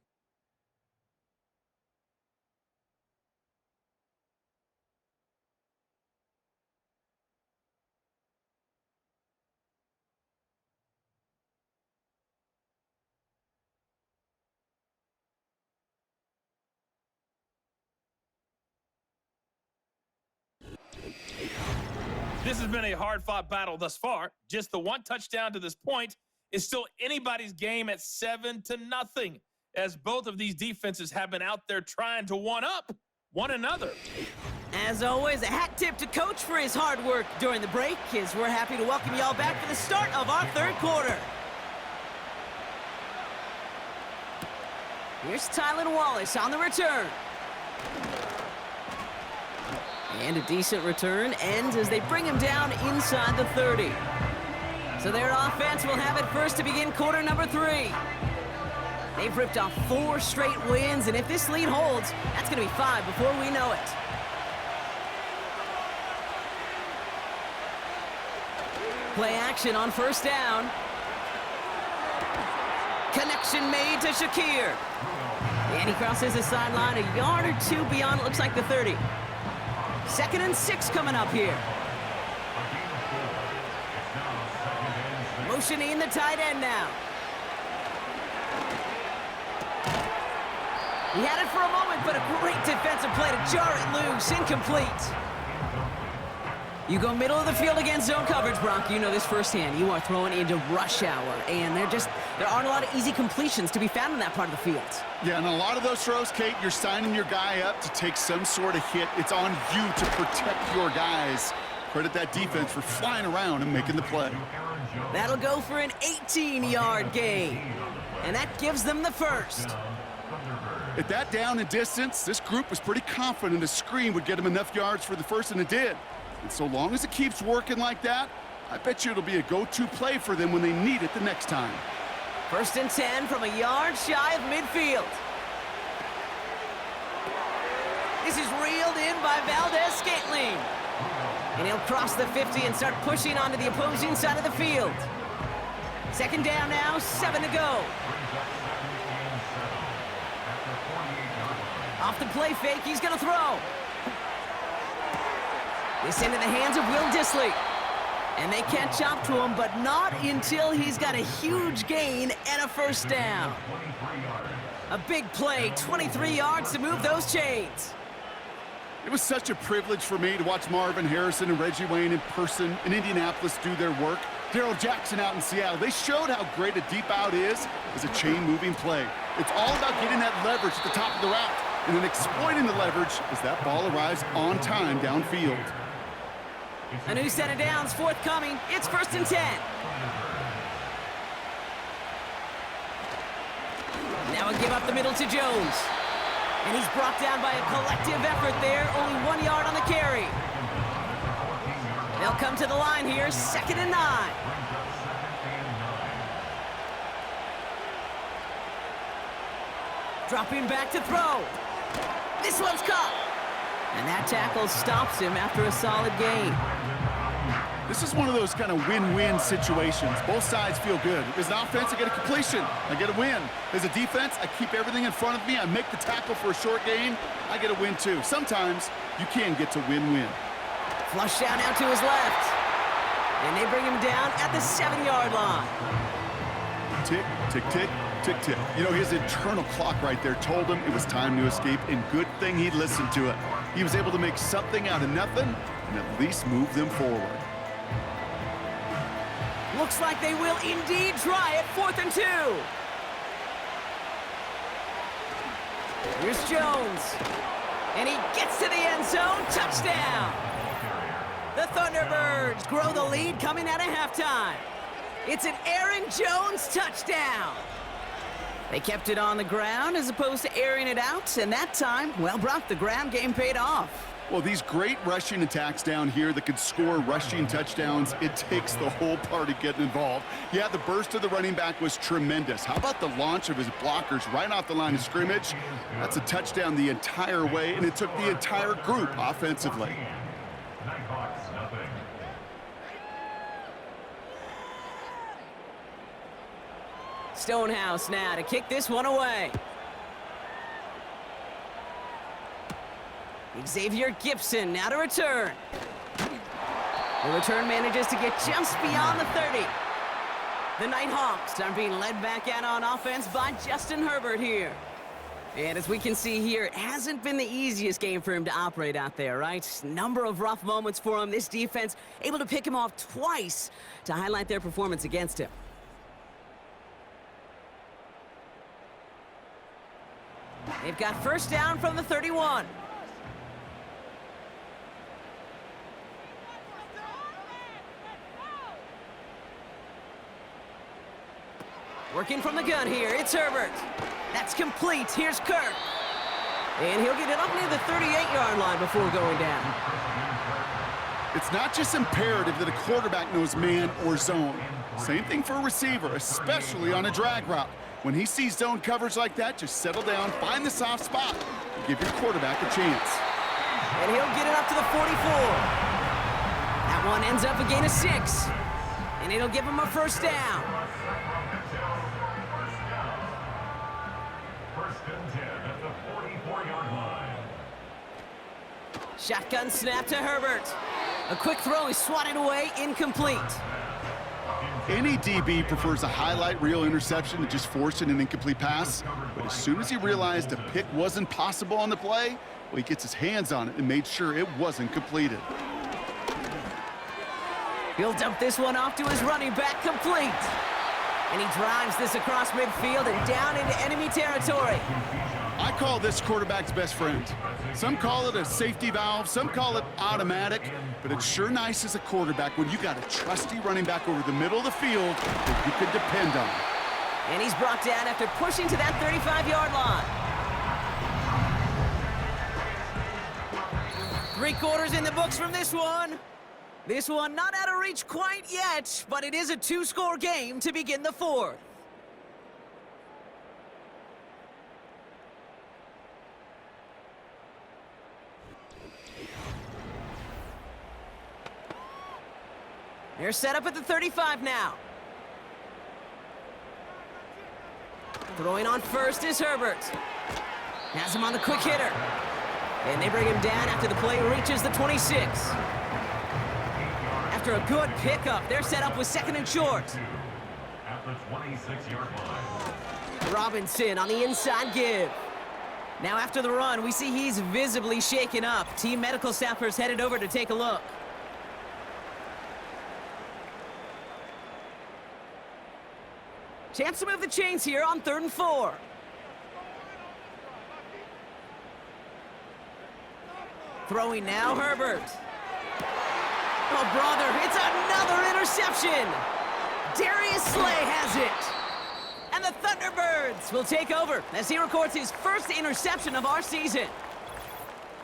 This has been a hard-fought battle thus far. Just the one touchdown to this point is still anybody's game at 7-0, as both of these defenses have been out there trying to one-up one another. As always, a hat tip to Coach for his hard work during the break, as we're happy to welcome y'all back for the start of our 3rd quarter. Here's Tylan Wallace on the return. And a decent return ends as they bring him down inside the 30. So their offense will have it first to begin quarter number 3. They've ripped off 4 straight wins, and if this lead holds, that's going to be 5 before we know it. Play action on 1st down. Connection made to Shakir. And he crosses the sideline a yard or 2 beyond, it looks like the 30. 2nd and 6 coming up here. Motioning the tight end now. He had it for a moment, but a great defensive play to jar it loose. Incomplete. You go middle of the field against zone coverage, Brock. You know this firsthand. You are throwing into rush hour, and there aren't a lot of easy completions to be found in that part of the field. Yeah, and a lot of those throws, Kate, you're signing your guy up to take some sort of hit. It's on you to protect your guys. Credit that defense for flying around and making the play. That'll go for an 18-yard gain, and that gives them the first. At that down and distance, this group was pretty confident a screen would get them enough yards for the first, and it did. And so long as it keeps working like that, I bet you it'll be a go-to play for them when they need it the next time. 1st and 10 from a yard shy of midfield. This is reeled in by Valdez-Scantling. And he'll cross the 50 and start pushing onto the opposing side of the field. 2nd down now, 7 to go. Off the play fake, he's going to throw. This into the hands of Will Dissly. And they catch up to him, but not until he's got a huge gain and a first down. A big play, 23 yards to move those chains. It was such a privilege for me to watch Marvin Harrison and Reggie Wayne in person in Indianapolis do their work. Darrell Jackson out in Seattle. They showed how great a deep out is as a chain-moving play. It's all about getting that leverage at the top of the route and then exploiting the leverage as that ball arrives on time downfield. A new set of downs forthcoming. It's 1st and 10. Now a give up the middle to Jones. And he's brought down by a collective effort there. Only 1 yard on the carry. They'll come to the line here, 2nd and 9. Dropping back to throw. This one's caught. And that tackle stops him after a solid gain. This is one of those kind of win-win situations. Both sides feel good. As an offense, I get a completion. I get a win. As a defense, I keep everything in front of me. I make the tackle for a short gain. I get a win, too. Sometimes you can get to win-win. Flush down out to his left. And they bring him down at the 7-yard line. Tick, tick, tick, tick, tick. You know, his internal clock right there told him it was time to escape, and good thing he listened to it. He was able to make something out of nothing and at least move them forward. Looks like they will indeed try it. 4th and 2. Here's Jones. And he gets to the end zone. Touchdown. The Thunderbirds grow the lead coming out of halftime. It's an Aaron Jones touchdown. They kept it on the ground as opposed to airing it out. And that time, well, Brock, the ground game paid off. Well, these great rushing attacks down here that could score rushing touchdowns, it takes the whole party getting involved. Yeah, the burst of the running back was tremendous. How about the launch of his blockers right off the line of scrimmage? That's a touchdown the entire way, and it took the entire group offensively. Stonehouse now to kick this one away. Xavier Gibson now to return. The return manages to get just beyond the 30. The Nighthawks are being led back out on offense by Justin Herbert here. And as we can see here, it hasn't been the easiest game for him to operate out there, right? Number of rough moments for him. This defense able to pick him off twice to highlight their performance against him. They've got first down from the 31. Working from the gun here, it's Herbert. That's complete, here's Kirk. And he'll get it up near the 38-yard line before going down. It's not just imperative that a quarterback knows man or zone. Same thing for a receiver, especially on a drag route. When he sees zone coverage like that, just settle down, find the soft spot, and give your quarterback a chance. And he'll get it up to the 44. That one ends up a gain of 6. And it'll give him a first down. Shotgun snap to Herbert. A quick throw is swatted away, incomplete. Any DB prefers a highlight reel interception to just forcing an incomplete pass. But as soon as he realized a pick wasn't possible on the play, well, he gets his hands on it and made sure it wasn't completed. He'll dump this one off to his running back, complete. And he drives this across midfield and down into enemy territory. I call this quarterback's best friend. Some call it a safety valve, some call it automatic, but it's sure nice as a quarterback when you got a trusty running back over the middle of the field that you could depend on. And he's brought down after pushing to that 35-yard line. 3 quarters in the books from this one. This one not out of reach quite yet, but it is a 2-score game to begin the 4th. They're set up at the 35 now. Throwing on first is Herbert. Has him on the quick hitter. And they bring him down after the play reaches the 26. After after a good pickup. They're set up with second and short. At the 26-yard line. Robinson on the inside give. Now after the run, we see he's visibly shaken up. Team medical staffers headed over to take a look. Chance to move the chains here on 3rd and 4. Throwing now, Herbert. Oh, brother, it's another interception. Darius Slay has it. And the Thunderbirds will take over as he records his first interception of our season.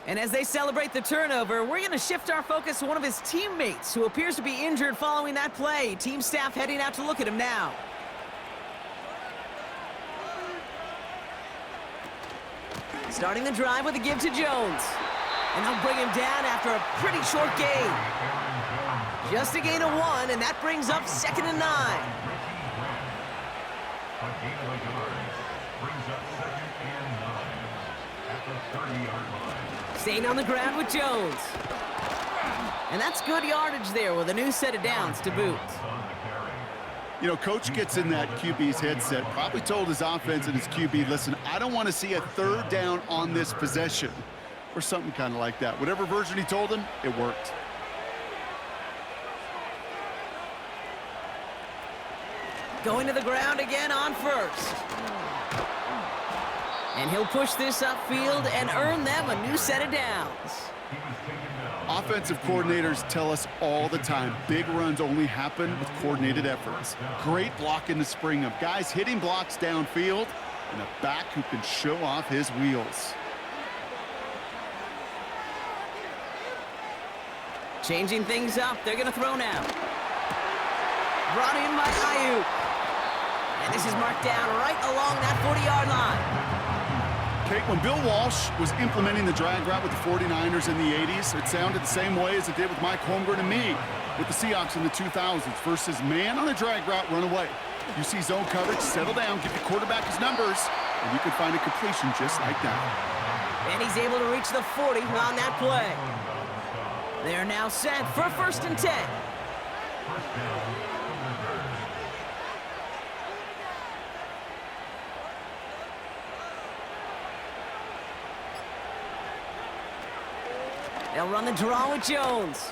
And as they celebrate the turnover, we're going to shift our focus to one of his teammates who appears to be injured following that play. Team staff heading out to look at him now. Starting the drive with a give to Jones. And they'll bring him down after a pretty short gain. Just a gain of 1, and that brings up 2nd and 9. A gain of 1 yard brings up 2nd and 9 at the 30-yard line. Staying on the ground with Jones. And that's good yardage there with a new set of downs to boot. You know, coach gets in that QB's headset, probably told his offense and his QB, listen, I don't want to see a 3rd down on this possession, or something kind of like that. Whatever version he told him, it worked. Going to the ground again on 1st. And he'll push this upfield and earn them a new set of downs. Offensive coordinators tell us all the time, big runs only happen with coordinated efforts. Great block in the spring of guys hitting blocks downfield and a back who can show off his wheels. Changing things up, they're going to throw now. Brought in by Ayuk. And this is marked down right along that 40-yard line. Kate, when Bill Walsh was implementing the drag route with the 49ers in the 80s, it sounded the same way as it did with Mike Holmgren and me with the Seahawks in the 2000s versus man on the drag route, run away. You see zone coverage, settle down, give your quarterback his numbers, and you can find a completion just like that. And he's able to reach the 40 on that play. They're now set for 1st and 10. They'll run the draw with Jones.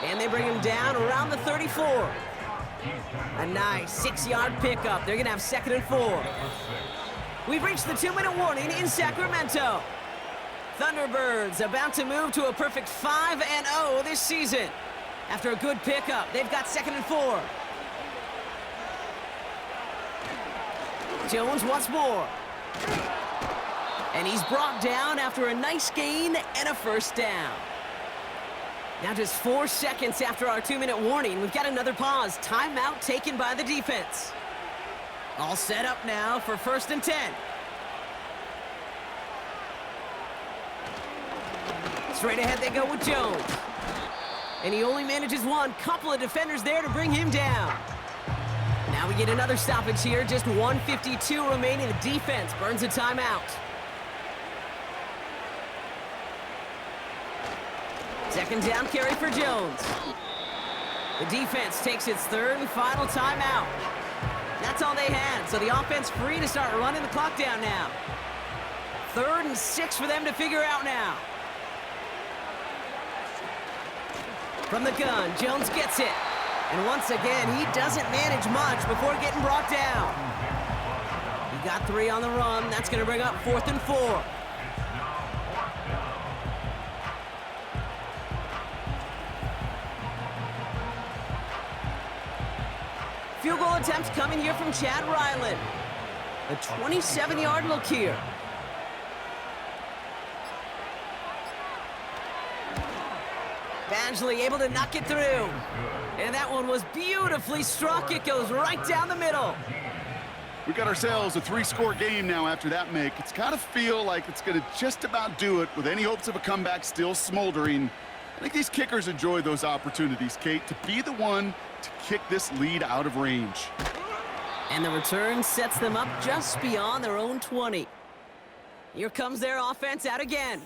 And they bring him down around the 34. A nice 6-yard pickup. They're going to have 2nd and 4. We've reached the 2-minute warning in Sacramento. Thunderbirds about to move to a perfect 5-0 this season. After a good pickup, they've got 2nd and 4. Jones once more. And he's brought down after a nice gain and a 1st down. Now just 4 seconds after our 2-minute warning, we've got another pause. Timeout taken by the defense. All set up now for 1st and 10. Straight ahead they go with Jones. And he only manages one. Couple of defenders there to bring him down. Now we get another stoppage here. Just 1:52 remaining. The defense burns a timeout. Second down carry for Jones. The defense takes its 3rd and final timeout. That's all they had, so the offense free to start running the clock down now. 3rd and 6 for them to figure out now. From the gun, Jones gets it. And once again, he doesn't manage much before getting brought down. He got 3 on the run. That's going to bring up 4th and 4. Field goal attempts coming here from Chad Ryland. A 27-yard look here. Badgley able to knock it through. And that one was beautifully struck. It goes right down the middle. We got ourselves a 3-score game now after that make. It's got to feel like it's going to just about do it with any hopes of a comeback still smoldering. I think these kickers enjoy those opportunities, Kate, to be the one to kick this lead out of range. And the return sets them up just beyond their own 20. Here comes their offense out again.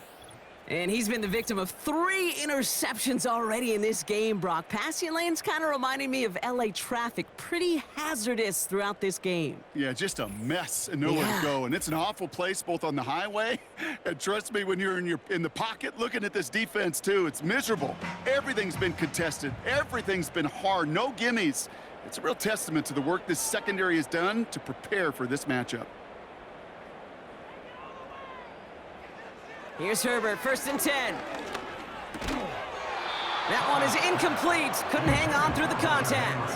And he's been the victim of 3 interceptions already in this game, Brock. Passing lanes kind of reminding me of LA traffic. Pretty hazardous throughout this game. Yeah, just a mess and nowhere to go. And it's an awful place both on the highway, and trust me, when you're in the pocket looking at this defense too, it's miserable. Everything's been contested. Everything's been hard. No gimmies. It's a real testament to the work this secondary has done to prepare for this matchup. Here's Herbert, 1st and 10. That one is incomplete. Couldn't hang on through the contact.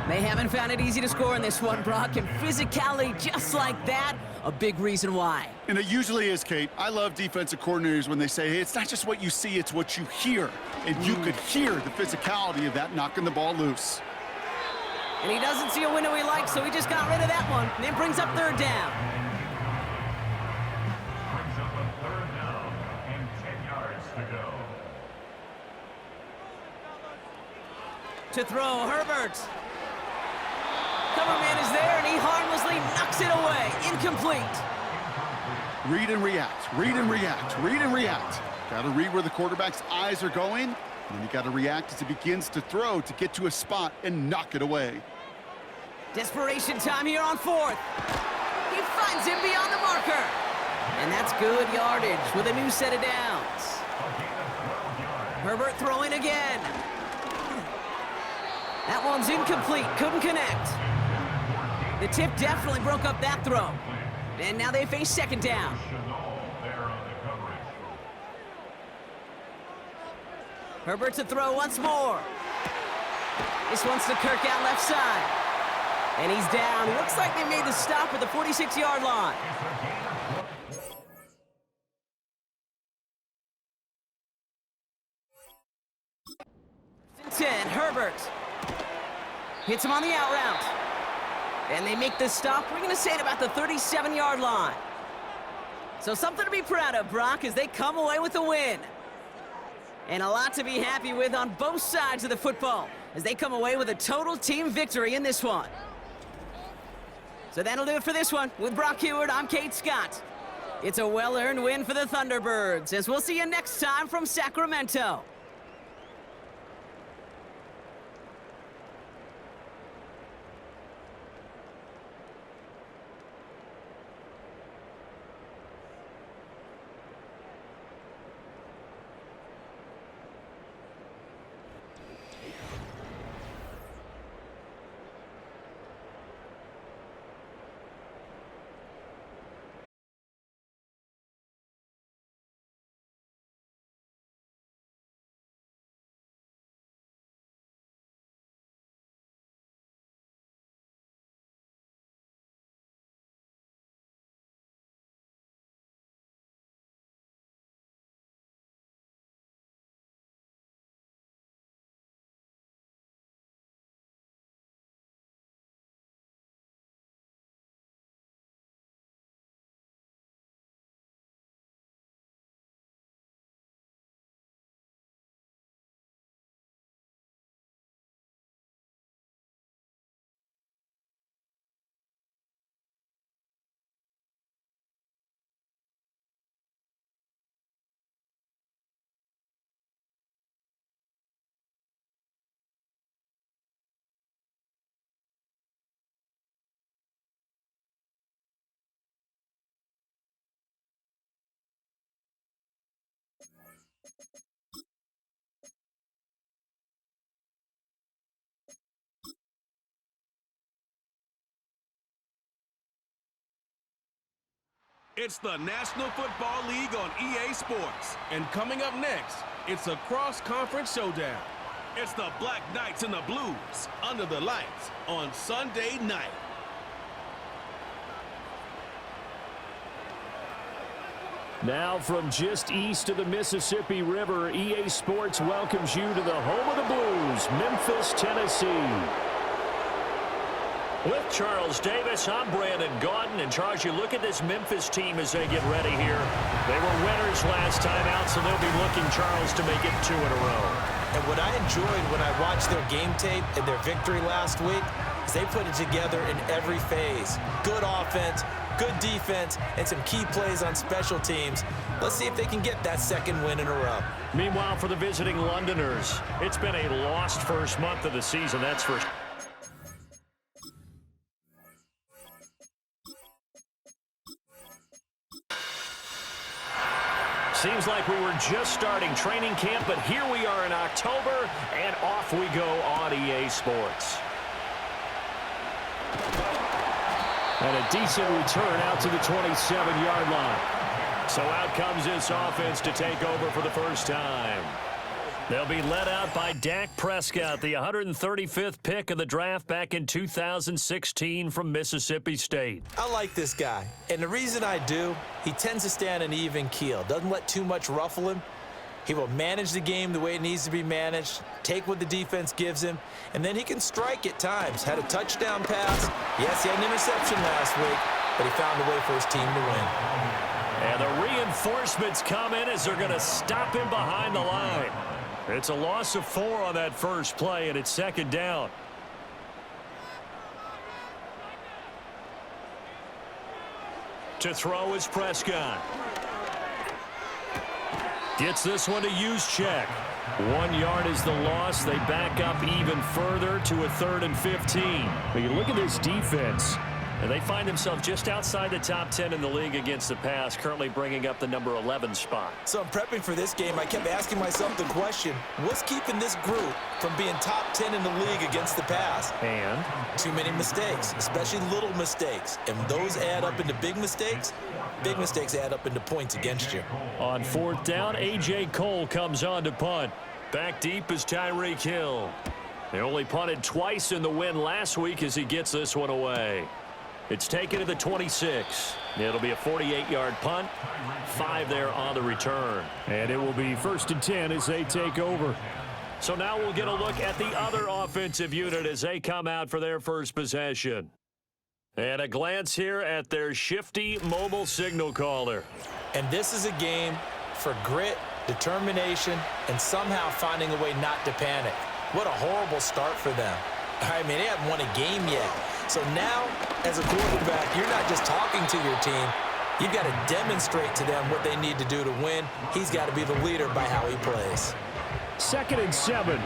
They haven't found it easy to score in this one, Brock, and physicality just like that, a big reason why. And it usually is, Kate. I love defensive coordinators when they say, hey, it's not just what you see, it's what you hear. And you could hear the physicality of that knocking the ball loose. And he doesn't see a window he likes, so he just got rid of that one. And then brings up 3rd down. To throw, Herbert. Cover man is there, and he harmlessly knocks it away. Incomplete. Read and react, read and react, read and react. Got to read where the quarterback's eyes are going, and then you got to react as he begins to throw to get to a spot and knock it away. Desperation time here on 4th. He finds him beyond the marker. And that's good yardage with a new set of downs. Herbert throwing again. That one's incomplete, couldn't connect. The tip definitely broke up that throw. And now they face 2nd down. Herbert to throw once more. This one's to Kirk out left side. And he's down. Looks like they made the stop at the 46-yard line. 10, Herbert. Hits him on the out route. And they make the stop, we're going to say, at about the 37-yard line. So something to be proud of, Brock, as they come away with a win. And a lot to be happy with on both sides of the football, as they come away with a total team victory in this one. So that'll do it for this one. With Brock Heward, I'm Kate Scott. It's a well-earned win for the Thunderbirds, as we'll see you next time from Sacramento. It's the National Football League on EA Sports. And coming up next, it's a cross-conference showdown. It's the Black Knights and the Blues under the lights on Sunday night. Now from just east of the Mississippi River, EA Sports welcomes you to the home of the Blues, Memphis, Tennessee. With Charles Davis, I'm Brandon Gaudin. And Charles, you look at this Memphis team as they get ready here. They were winners last time out, so they'll be looking, Charles, to make it 2 in a row. And what I enjoyed when I watched their game tape and their victory last week is they put it together in every phase. Good offense, good defense, and some key plays on special teams. Let's see if they can get that second win in a row. Meanwhile, for the visiting Londoners, it's been a lost first month of the season, that's for sure. Seems like we were just starting training camp, but here we are in October, and off we go on EA Sports. And a decent return out to the 27-yard line. So out comes this offense to take over for the first time. They'll be led out by Dak Prescott, the 135th pick of the draft back in 2016 from Mississippi State. I like this guy, and the reason I do, he tends to stand an even keel, doesn't let too much ruffle him. He will manage the game the way it needs to be managed, take what the defense gives him, and then he can strike at times. Had a touchdown pass. Yes, he had an interception last week, but he found a way for his team to win. And the reinforcements come in as they're going to stop him behind the line. It's a loss of 4 on that first play, and it's second down. To throw is Prescott. Gets this one to Juszczyk. 1 yard is the loss. They back up even further to a 3rd and 15. When you look at this defense, and they find themselves just outside the top 10 in the league against the pass, currently bringing up the number 11 spot. So I'm prepping for this game. I kept asking myself the question, what's keeping this group from being top 10 in the league against the pass? And? Too many mistakes, especially little mistakes. And those add up into big mistakes. Big mistakes add up into points against you. On 4th down, A.J. Cole comes on to punt. Back deep is Tyreek Hill. They only punted twice in the win last week as he gets this one away. It's taken to the 26. It'll be a 48-yard punt. 5 there on the return. And it will be 1st and 10 as they take over. So now we'll get a look at the other offensive unit as they come out for their first possession. And a glance here at their shifty mobile signal caller. And this is a game for grit, determination, and somehow finding a way not to panic. What a horrible start for them. I mean, they haven't won a game yet. So now, as a quarterback, you're not just talking to your team. You've got to demonstrate to them what they need to do to win. He's got to be the leader by how he plays. 2nd and 7.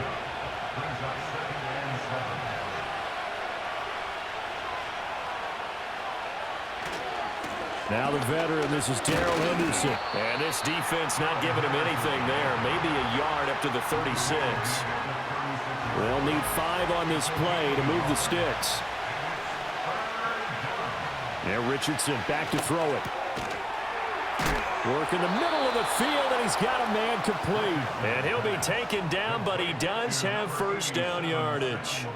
Now the veteran, this is Darrell Henderson. And this defense not giving him anything there. Maybe a yard up to the 36. They'll need 5 on this play to move the sticks. Now Richardson back to throw it. Work in the middle of the field, and he's got a man complete. And he'll be taken down, but he does have first down yardage.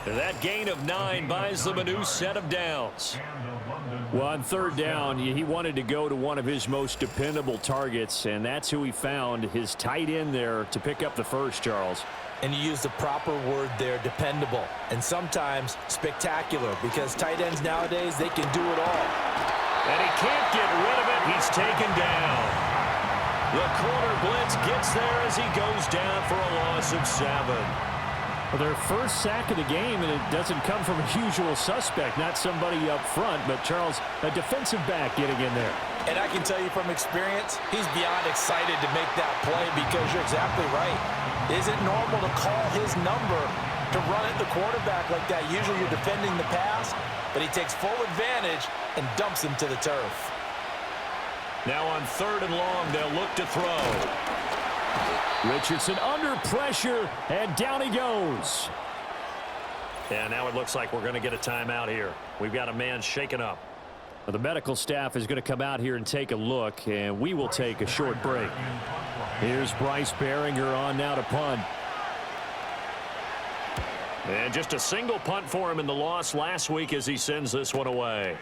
That gain of 9 buys them a new set of downs. Well, on 3rd down, he wanted to go to one of his most dependable targets, and that's who he found, his tight end there, to pick up the first, Charles. And you use the proper word there, dependable, and sometimes spectacular, because tight ends nowadays, they can do it all. And he can't get rid of it. He's taken down. The corner blitz gets there as he goes down for a loss of 7. Well, their first sack of the game, and it doesn't come from a usual suspect, not somebody up front, but Charles, a defensive back getting in there. And I can tell you from experience, he's beyond excited to make that play because you're exactly right. Is it normal to call his number to run at the quarterback like that? Usually you're defending the pass, but he takes full advantage and dumps him to the turf. Now on 3rd and long, they'll look to throw. Richardson under pressure, and down he goes. And now it looks like we're going to get a timeout here. We've got a man shaken up. Well, the medical staff is going to come out here and take a look, and we will take a short break. Here's Bryce Behringer on now to punt. And just a single punt for him in the loss last week as he sends this one away.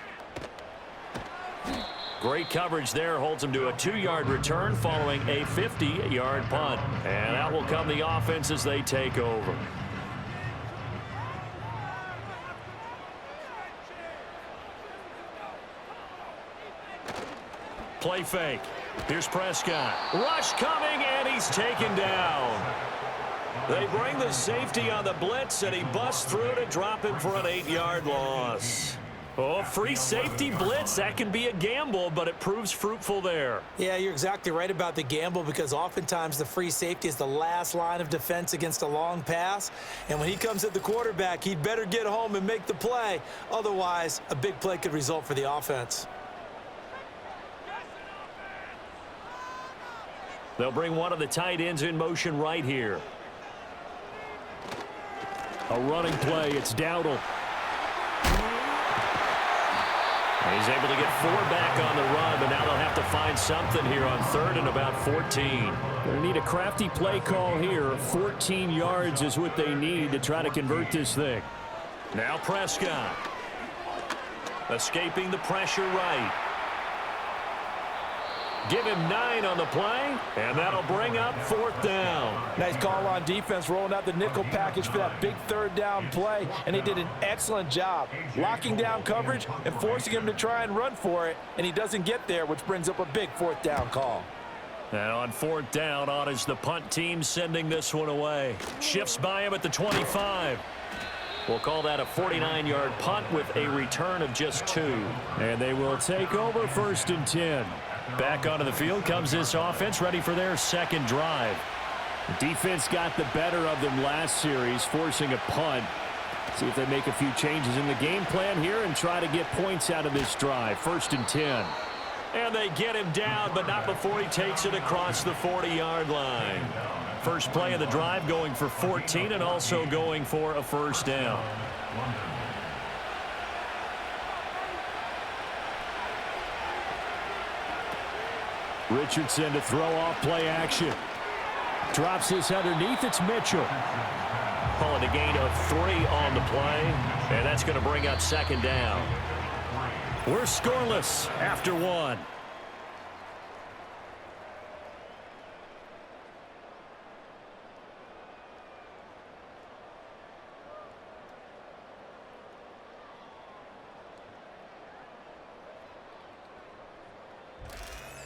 Great coverage there, holds him to a 2-yard return following a 50-yard punt. And out will come the offense as they take over. Play fake. Here's Prescott. Rush coming, and he's taken down. They bring the safety on the blitz, and he busts through to drop him for an 8-yard loss. Oh, free safety blitz. That can be a gamble, but it proves fruitful there. Yeah, you're exactly right about the gamble because oftentimes the free safety is the last line of defense against a long pass. And when he comes at the quarterback, he'd better get home and make the play. Otherwise, a big play could result for the offense. They'll bring one of the tight ends in motion right here. A running play. It's Dowdle. He's able to get 4 back on the run, but now they'll have to find something here on 3rd and about 14. They need a crafty play call here. 14 yards is what they need to try to convert this thing. Now Prescott. Escaping the pressure right. Give him 9 on the play, and that'll bring up 4th down. Nice call on defense, rolling out the nickel package for that big 3rd down play, and he did an excellent job locking down coverage and forcing him to try and run for it, and he doesn't get there, which brings up a big 4th down call. And on 4th down, on is the punt team sending this one away. Shifts by him at the 25. We'll call that a 49-yard punt with a return of just 2. And they will take over 1st and 10. Back onto the field comes this offense, ready for their 2nd drive. The defense got the better of them last series, forcing a punt. See if they make a few changes in the game plan here and try to get points out of this drive. 1st and 10. And they get him down, but not before he takes it across the 40-yard line. First play of the drive going for 14 and also going for a 1st down. Richardson to throw off play action. Drops this underneath. It's Mitchell. Calling a gain of 3 on the play, and that's going to bring up 2nd down. We're scoreless after 1.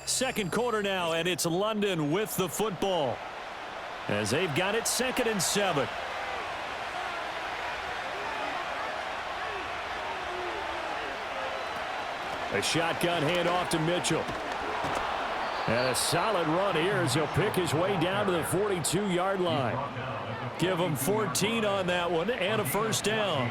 Second quarter now, and it's London with the football as they've got it 2nd and 7. A shotgun handoff to Mitchell. And a solid run here as he'll pick his way down to the 42-yard line. Give him 14 on that one and a 1st down.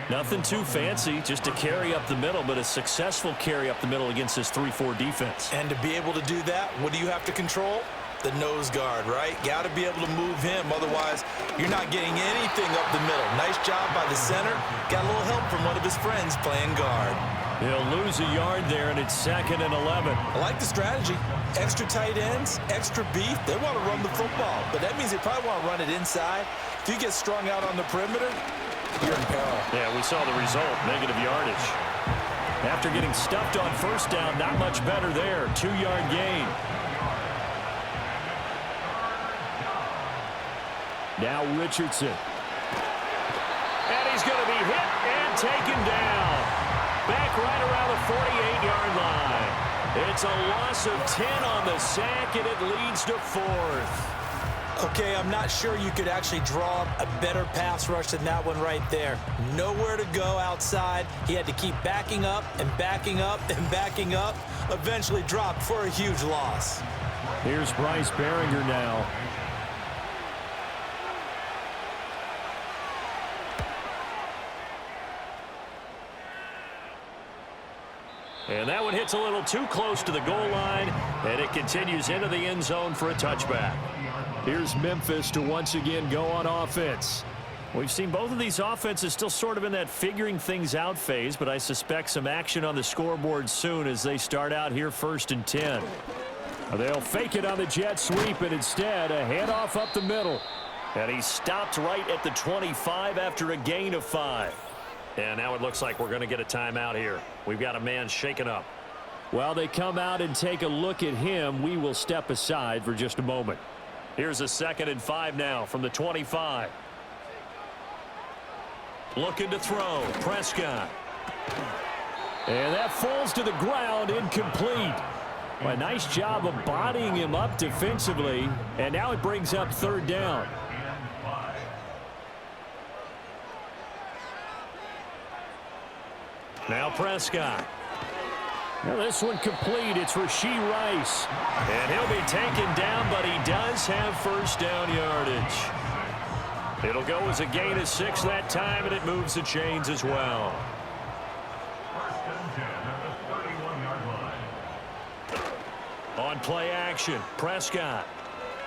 Nothing too fancy, just a carry up the middle, but a successful carry up the middle against this 3-4 defense. And to be able to do that, what do you have to control? The nose guard, right? Got to be able to move him. Otherwise, you're not getting anything up the middle. Nice job by the center. Got a little help from one of his friends playing guard. He'll lose a yard there, and it's 2nd and 11. I like the strategy. Extra tight ends, extra beef. They want to run the football, but that means they probably want to run it inside. If you get strung out on the perimeter, you're in peril. Yeah, we saw the result, negative yardage. After getting stuffed on 1st down, not much better there. 2-yard gain. Now Richardson. And he's going to be hit and taken down. Back right around the 48-yard line. It's a loss of 10 on the sack, and it leads to 4th. Okay, I'm not sure you could actually draw a better pass rush than that one right there. Nowhere to go outside. He had to keep backing up and backing up and backing up. Eventually dropped for a huge loss. Here's Bryce Behringer now. And that one hits a little too close to the goal line, and it continues into the end zone for a touchback. Here's Memphis to once again go on offense. We've seen both of these offenses still sort of in that figuring things out phase, but I suspect some action on the scoreboard soon as they start out here 1st and 10. They'll fake it on the jet sweep, and instead a handoff up the middle. And he stopped right at the 25 after a gain of 5. And now it looks like we're going to get a timeout here. We've got a man shaken up. While they come out and take a look at him, we will step aside for just a moment. Here's a 2nd and 5 now from the 25. Looking to throw. Prescott. And that falls to the ground, incomplete. A nice job of bodying him up defensively. And now it brings up 3rd down. Now Prescott. Now this one complete. It's Rashee Rice. And he'll be taken down, but he does have first down yardage. It'll go as a gain of 6 that time, and it moves the chains as well. First and 10 at the 31-yard line. On play action, Prescott.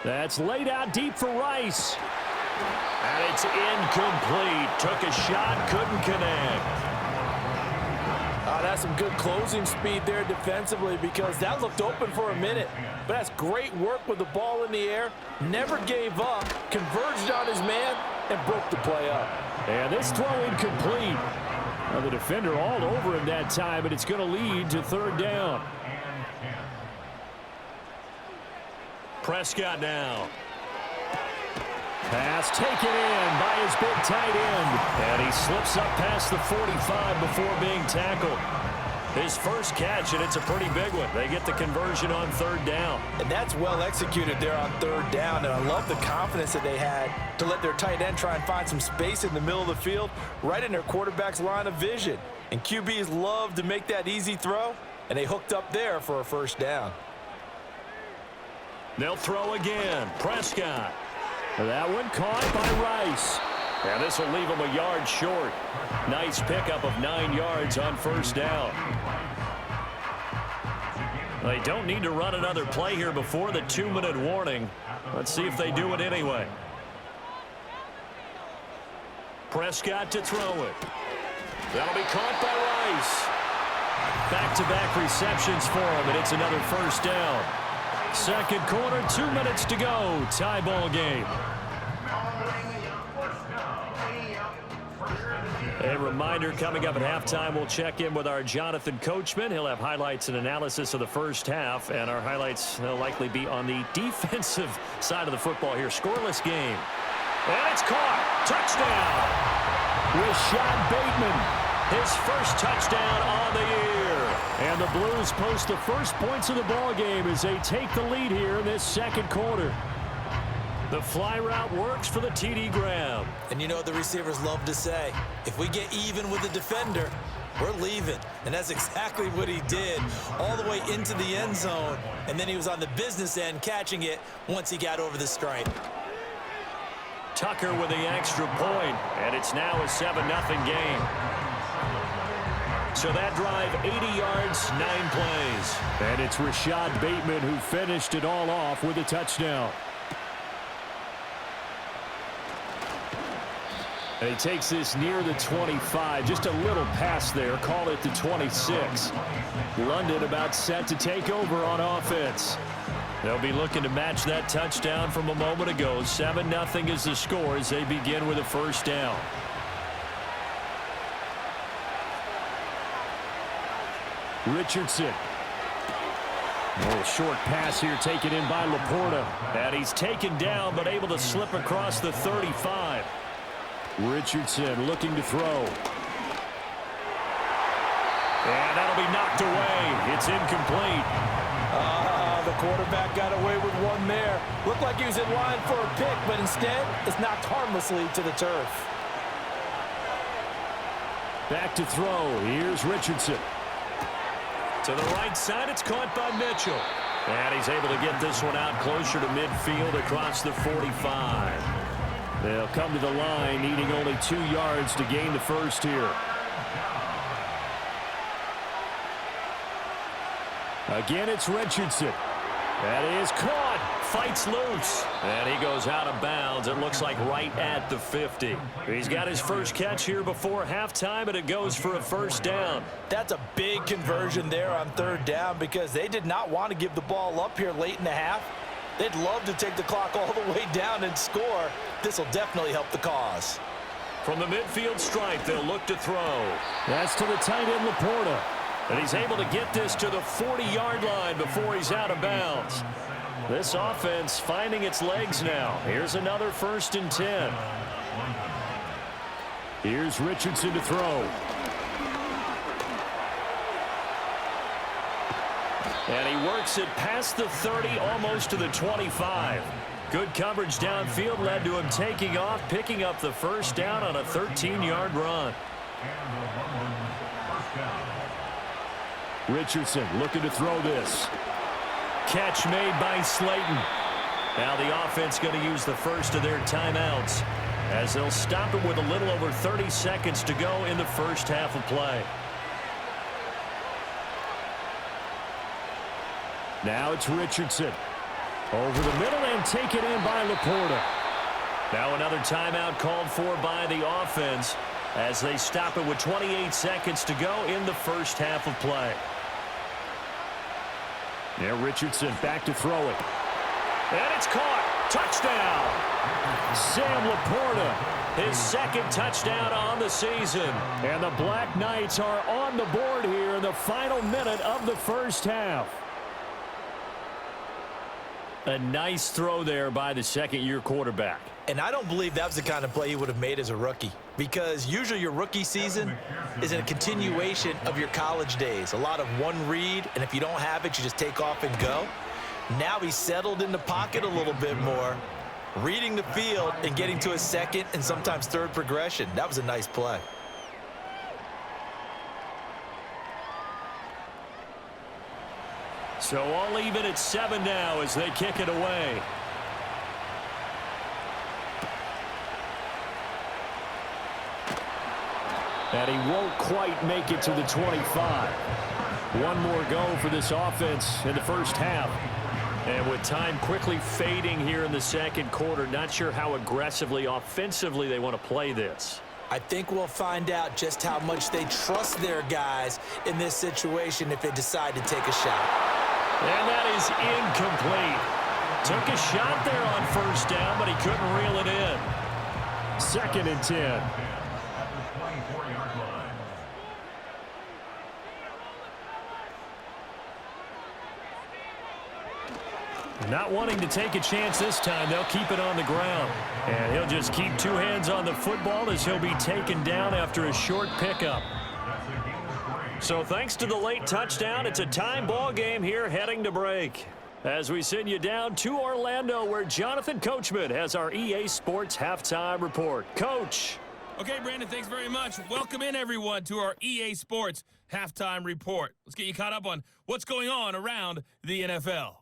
That's laid out deep for Rice. And it's incomplete. Took a shot, couldn't connect. That's some good closing speed there defensively, because that looked open for a minute. But that's great work with the ball in the air. Never gave up, converged on his man, and broke the play up. And this throw incomplete. Now the defender all over him that time, and it's going to lead to third down. Prescott now. Pass taken in by his big tight end. And he slips up past the 45 before being tackled. His first catch, and it's a pretty big one. They get the conversion on third down. And that's well executed there on third down. And I love the confidence that they had to let their tight end try and find some space in the middle of the field, right in their quarterback's line of vision. And QBs love to make that easy throw, and they hooked up there for a first down. They'll throw again. Prescott. That one caught by Rice. And this will leave him a yard short. Nice pickup of 9 yards on first down. They don't need to run another play here before the 2-minute warning. Let's see if they do it anyway. Prescott to throw it. That'll be caught by Rice. Back-to-back receptions for him, and it's another first down. Second quarter, 2 minutes to go. Tie ball game. A reminder, coming up at halftime, we'll check in with our Jonathan Coachman. He'll have highlights and analysis of the first half, and our highlights will likely be on the defensive side of the football here. Scoreless game. And it's caught. Touchdown. Rashad Bateman. His first touchdown on the year. And the Blues post the first points of the ball game as they take the lead here in this second quarter. The fly route works for the TD Graham. And you know what the receivers love to say? If we get even with the defender, we're leaving. And that's exactly what he did, all the way into the end zone. And then he was on the business end catching it once he got over the stripe. Tucker with the extra point, and it's now a 7-0 game. So that drive, 80 yards, 9 plays. And it's Rashad Bateman who finished it all off with a touchdown. And he takes this near the 25, just a little past there, call it the 26. London about set to take over on offense. They'll be looking to match that touchdown from a moment ago. 7-0 is the score as they begin with a first down. Richardson. A little short pass here taken in by Laporta. And he's taken down but able to slip across the 35. Richardson looking to throw. And that'll be knocked away. It's incomplete. The quarterback got away with one there. Looked like he was in line for a pick, but instead it's knocked harmlessly to the turf. Back to throw. Here's Richardson. To the right side, it's caught by Mitchell. And he's able to get this one out closer to midfield across the 45. They'll come to the line, needing only 2 yards to gain the first here. Again, it's Richardson. That is caught. Fights loose. And he goes out of bounds. It looks like right at the 50. He's got his first catch here before halftime, and it goes for a first down. That's a big conversion there on third down because they did not want to give the ball up here late in the half. They'd love to take the clock all the way down and score. This will definitely help the cause. From the midfield stripe, they'll look to throw. That's to the tight end, Laporta. And he's able to get this to the 40-yard line before he's out of bounds. This offense finding its legs now. Here's another 1st and 10. Here's Richardson to throw. And he works it past the 30, almost to the 25. Good coverage downfield led to him taking off, picking up the first down on a 13-yard run. Richardson looking to throw this. Catch made by Slayton. Now the offense going to use the first of their timeouts as they'll stop it with a little over 30 seconds to go in the first half of play. Now it's Richardson. Over the middle and taken in by Laporta. Now another timeout called for by the offense as they stop it with 28 seconds to go in the first half of play. Now Richardson back to throw it. And it's caught. Touchdown. Sam Laporta. His second touchdown on the season. And the Black Knights are on the board here in the final minute of the first half. A nice throw there by the second-year quarterback. And I don't believe that was the kind of play he would have made as a rookie, because usually your rookie season is a continuation of your college days. A lot of one read, and if you don't have it, you just take off and go. Now he's settled in the pocket a little bit more, reading the field and getting to a second and sometimes third progression. That was a nice play. So all even at 7 now as they kick it away. And he won't quite make it to the 25. One more go for this offense in the first half. And with time quickly fading here in the second quarter, not sure how aggressively, offensively they want to play this. I think we'll find out just how much they trust their guys in this situation if they decide to take a shot. And that is incomplete. Took a shot there on first down, but he couldn't reel it in. 2nd and 10. Not wanting to take a chance this time, they'll keep it on the ground. And he'll just keep 2 hands on the football as he'll be taken down after a short pickup. So thanks to the late touchdown, it's a time ball game here heading to break. As we send you down to Orlando, where Jonathan Coachman has our EA Sports Halftime Report. Coach. Okay, Brandon, thanks very much. Welcome in, everyone, to our EA Sports Halftime Report. Let's get you caught up on what's going on around the NFL.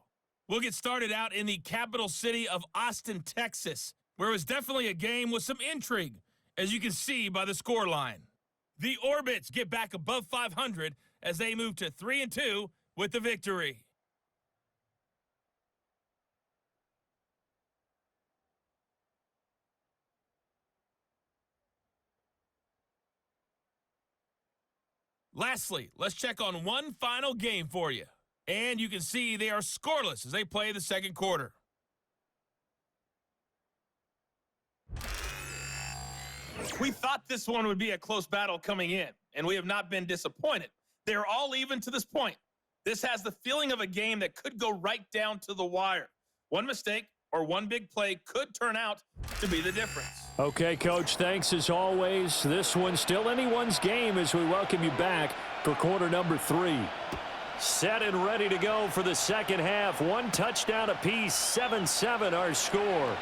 We'll get started out in the capital city of Austin, Texas, where it was definitely a game with some intrigue, as you can see by the scoreline. The Orbits get back above 500 as they move to 3-2 with the victory. Lastly, let's check on one final game for you. And you can see they are scoreless as they play the second quarter. We thought this one would be a close battle coming in, and we have not been disappointed. They're all even to this point. This has the feeling of a game that could go right down to the wire. One mistake or one big play could turn out to be the difference. Okay, Coach, thanks as always. This one's still anyone's game as we welcome you back for quarter number 3. Set and ready to go for the second half. 1 touchdown apiece, 7-7 our score.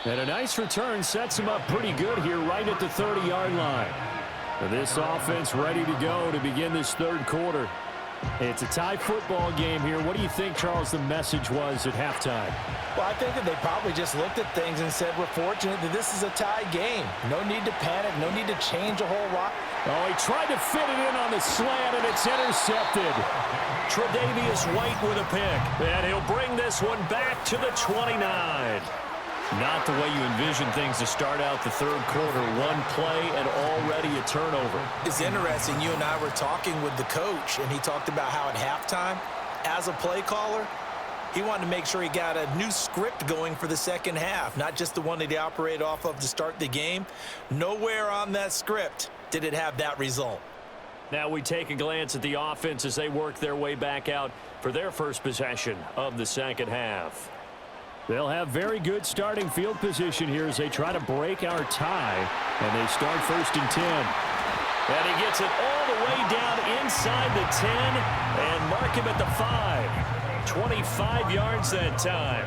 And a nice return sets him up pretty good here right at the 30-yard line. This offense ready to go to begin this third quarter. It's a tie football game here. What do you think, Charles, the message was at halftime? Well, I think that they probably just looked at things and said, we're fortunate that this is a tie game. No need to panic. No need to change a whole lot. Oh, he tried to fit it in on the slant, and it's intercepted. Tre'Davious White with a pick. And he'll bring this one back to the 29. Not the way you envision things to start out the third quarter. One play and already a turnover. It's interesting. You and I were talking with the coach, and he talked about how at halftime, as a play caller, he wanted to make sure he got a new script going for the second half, not just the one that he operated off of to start the game. Nowhere on that script did it have that result. Now we take a glance at the offense as they work their way back out for their first possession of the second half. They'll have very good starting field position here as they try to break our tie, and they start 1st and 10. And he gets it all the way down inside the 10 and mark him at the 5. 25 yards that time.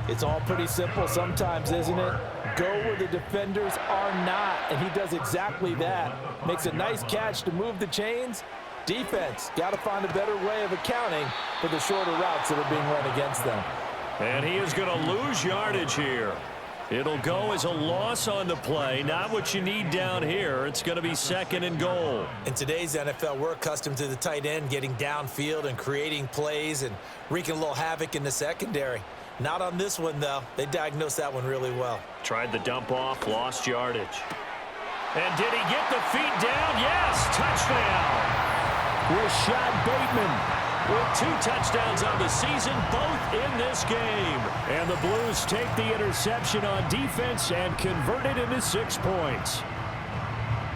It's all pretty simple sometimes, isn't it? go where the defenders are not, and he does exactly that. Makes a nice catch to move the chains. Defense, got to find a better way of accounting for the shorter routes that are being run against them. And he is going to lose yardage here. It'll go as a loss on the play. Not what you need down here. It's going to be 2nd and goal. In today's NFL, we're accustomed to the tight end getting downfield and creating plays and wreaking a little havoc in the secondary. Not on this one, though. They diagnosed that one really well. Tried the dump off, lost yardage. And did he get the feet down? Yes, touchdown. Rashad Bateman with 2 touchdowns on the season, both in this game. And the Blues take the interception on defense and convert it into 6 points.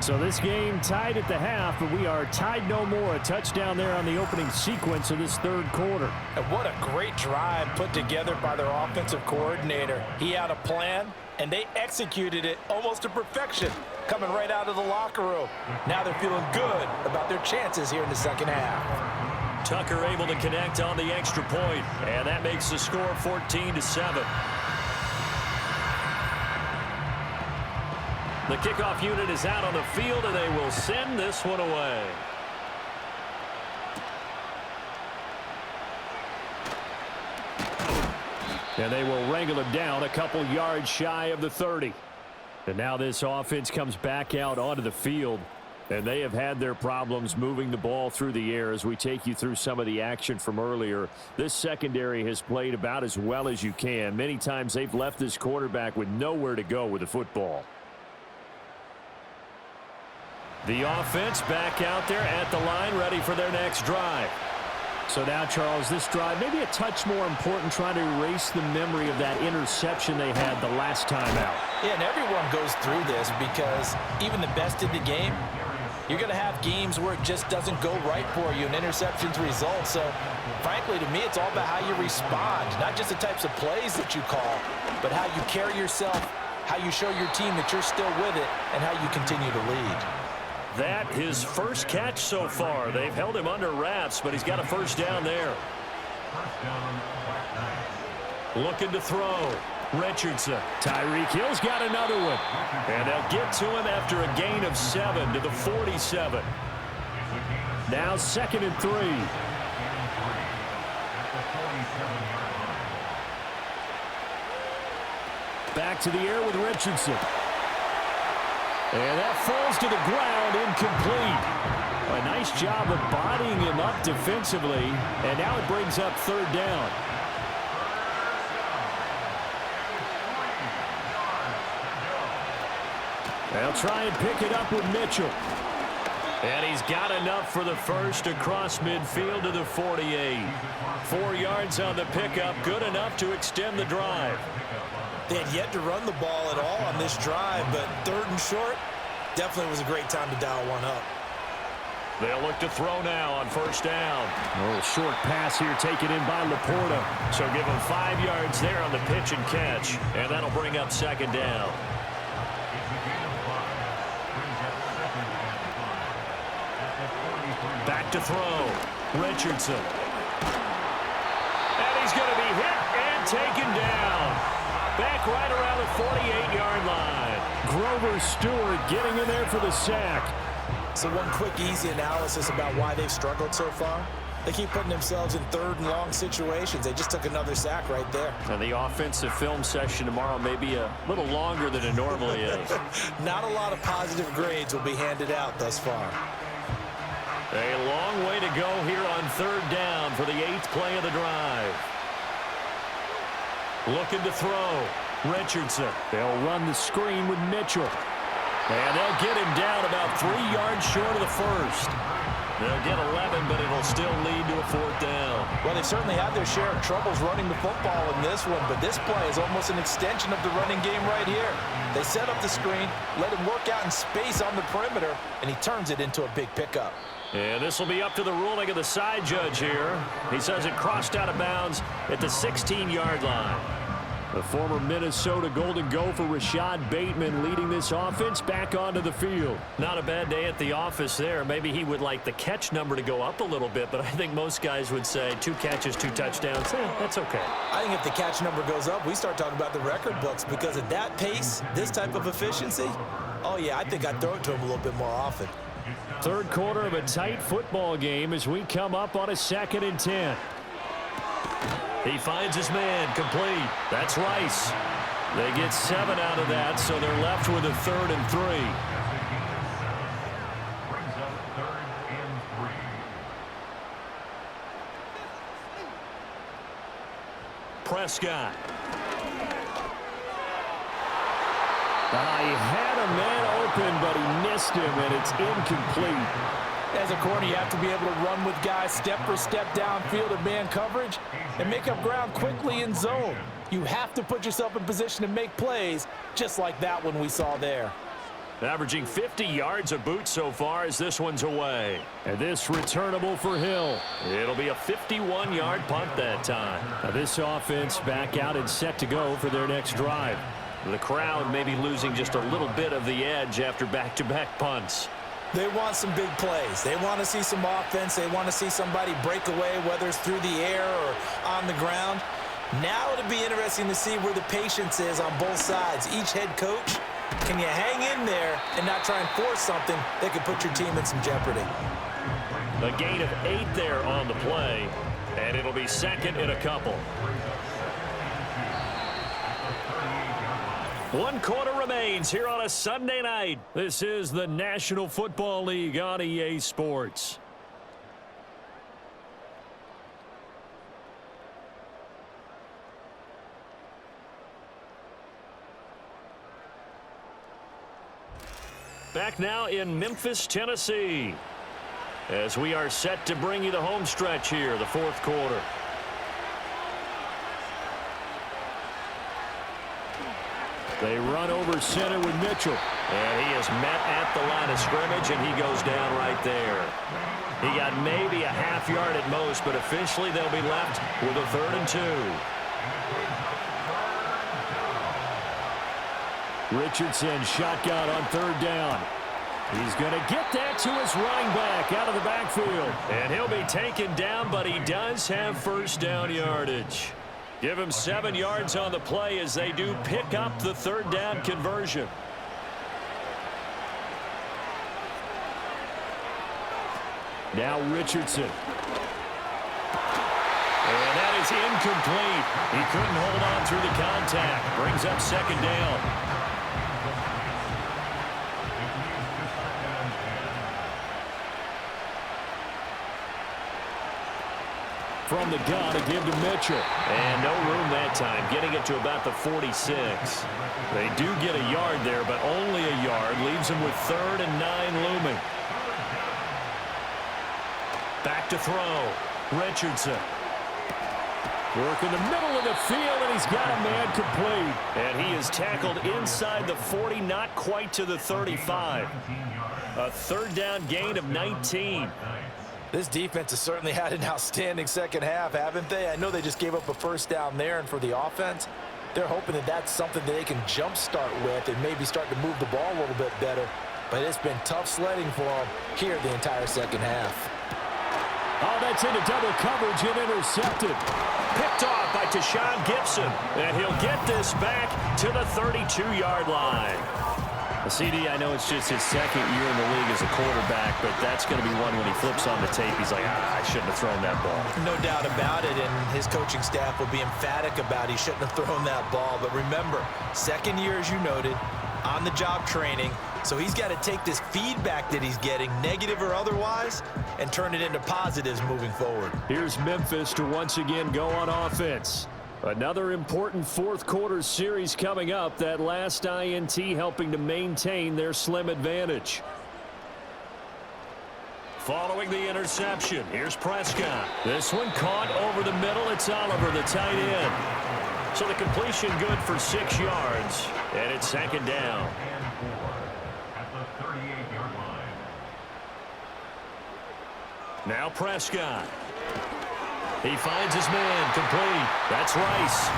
So this game tied at the half, but we are tied no more. A touchdown there on the opening sequence of this 3rd quarter. And what a great drive put together by their offensive coordinator. He had a plan, and they executed it almost to perfection, coming right out of the locker room. Now they're feeling good about their chances here in the 2nd half. Tucker able to connect on the extra point, and that makes the score 14-7. The kickoff unit is out on the field, and they will send this one away. And they will wrangle him down a couple yards shy of the 30. And now this offense comes back out onto the field. And they have had their problems moving the ball through the air as we take you through some of the action from earlier. This secondary has played about as well as you can. Many times they've left this quarterback with nowhere to go with the football. The offense back out there at the line, ready for their next drive. So now, Charles, this drive maybe a touch more important, trying to erase the memory of that interception they had the last time out. Yeah, and everyone goes through this because even the best in the game, you're going to have games where it just doesn't go right for you and interceptions result. So, frankly, to me, it's all about how you respond, not just the types of plays that you call, but how you carry yourself, how you show your team that you're still with it, and how you continue to lead. That his first catch so far. They've held him under wraps, but he's got a first down there. Looking to throw. Richardson. Tyreek Hill's got another one. And they'll get to him after a gain of 7 to the 47. Now 2nd and 3. Back to the air with Richardson. And that falls to the ground, incomplete. A nice job of bodying him up defensively, and now it brings up 3rd down. They'll try and pick it up with Mitchell. And he's got enough for the first across midfield to the 48. 4 yards on the pickup, good enough to extend the drive. They had yet to run the ball at all on this drive, but 3rd and short definitely was a great time to dial one up. They'll look to throw now on 1st down. A little short pass here taken in by Laporta. So give him 5 yards there on the pitch and catch, and that'll bring up 2nd down. Back to throw. Richardson. And he's going to be hit and taken down. Back right around the 48-yard line. Grover Stewart getting in there for the sack. So one quick, easy analysis about why they've struggled so far. They keep putting themselves in 3rd and long situations. They just took another sack right there. And the offensive film session tomorrow may be a little longer than it normally is. Not a lot of positive grades will be handed out thus far. A long way to go here on 3rd down for the 8th play of the drive. Looking to throw. Richardson. They'll run the screen with Mitchell. And they'll get him down about 3 yards short of the first. They'll get 11, but it'll still lead to a 4th down. Well, they certainly had their share of troubles running the football in this one, but this play is almost an extension of the running game right here. They set up the screen, let him work out in space on the perimeter, and he turns it into a big pickup. And this will be up to the ruling of the side judge here. He says it crossed out of bounds at the 16-yard line. The former Minnesota Golden Gopher Rashad Bateman leading this offense back onto the field. Not a bad day at the office there. Maybe he would like the catch number to go up a little bit, but I think most guys would say 2 catches, 2 touchdowns. That's okay. I think if the catch number goes up, we start talking about the record books, because at that pace, this type of efficiency, oh yeah, I think I'd throw it to him a little bit more often. Third quarter of a tight football game as we come up on a 2nd and 10. He finds his man, complete. That's Rice. They get 7 out of that, so they're left with a 3rd and 3. Brings up 3rd and 3. Prescott. He had a man open, but he missed him, and it's incomplete. As a corner, you have to be able to run with guys step for step downfield in man coverage and make up ground quickly in zone. You have to put yourself in position to make plays, just like that one we saw there. Averaging 50 yards a boot so far as this one's away. And this returnable for Hill. It'll be a 51-yard punt that time. Now this offense back out and set to go for their next drive. The crowd may be losing just a little bit of the edge after back-to-back punts. They want some big plays. They want to see some offense. They want to see somebody break away, whether it's through the air or on the ground. Now it'll be interesting to see where the patience is on both sides. Each head coach, can you hang in there and not try and force something that could put your team in some jeopardy? A gain of 8 there on the play, and it'll be 2nd and a couple. 1 quarter remains here on a Sunday night. This is the National Football League on EA Sports. Back now in Memphis, Tennessee, as we are set to bring you the home stretch here, the 4th quarter. They run over center with Mitchell. And he is met at the line of scrimmage, and he goes down right there. He got maybe a half yard at most, but officially they'll be left with a 3rd and 2. Richardson shotgun on 3rd down. He's going to get that to his running back out of the backfield. And he'll be taken down, but he does have 1st down yardage. Give him 7 yards on the play as they do pick up the 3rd down conversion. Now Richardson. And that is incomplete. He couldn't hold on through the contact. Brings up 2nd down. From the gun to give to Mitchell. And no room that time, getting it to about the 46. They do get a yard there, but only a yard. Leaves them with 3rd and 9 looming. Back to throw. Richardson. Work in the middle of the field, and he's got a man complete. And he is tackled inside the 40, not quite to the 35. A 3rd down gain of 19. This defense has certainly had an outstanding second half, haven't they? I know they just gave up a 1st down there, and for the offense, they're hoping that that's something that they can jumpstart with and maybe start to move the ball a little bit better. But it's been tough sledding for them here the entire second half. Oh, that's into double coverage and intercepted. Picked off by Tashawn Gibson, and he'll get this back to the 32-yard line. CD, I know it's just his 2nd year in the league as a quarterback, but that's going to be one when he flips on the tape, he's like, I shouldn't have thrown that ball. No doubt about it, and his coaching staff will be emphatic about he shouldn't have thrown that ball. But remember, 2nd year, as you noted, on-the-job training, so he's got to take this feedback that he's getting, negative or otherwise, and turn it into positives moving forward. Here's Memphis to once again go on offense. Another important 4th quarter series coming up. That last INT helping to maintain their slim advantage. Following the interception, here's Prescott. This one caught over the middle. It's Oliver, the tight end. So the completion good for 6 yards, and it's 2nd down. At the 38-yard line. Now Prescott. He finds his man, complete. That's Rice.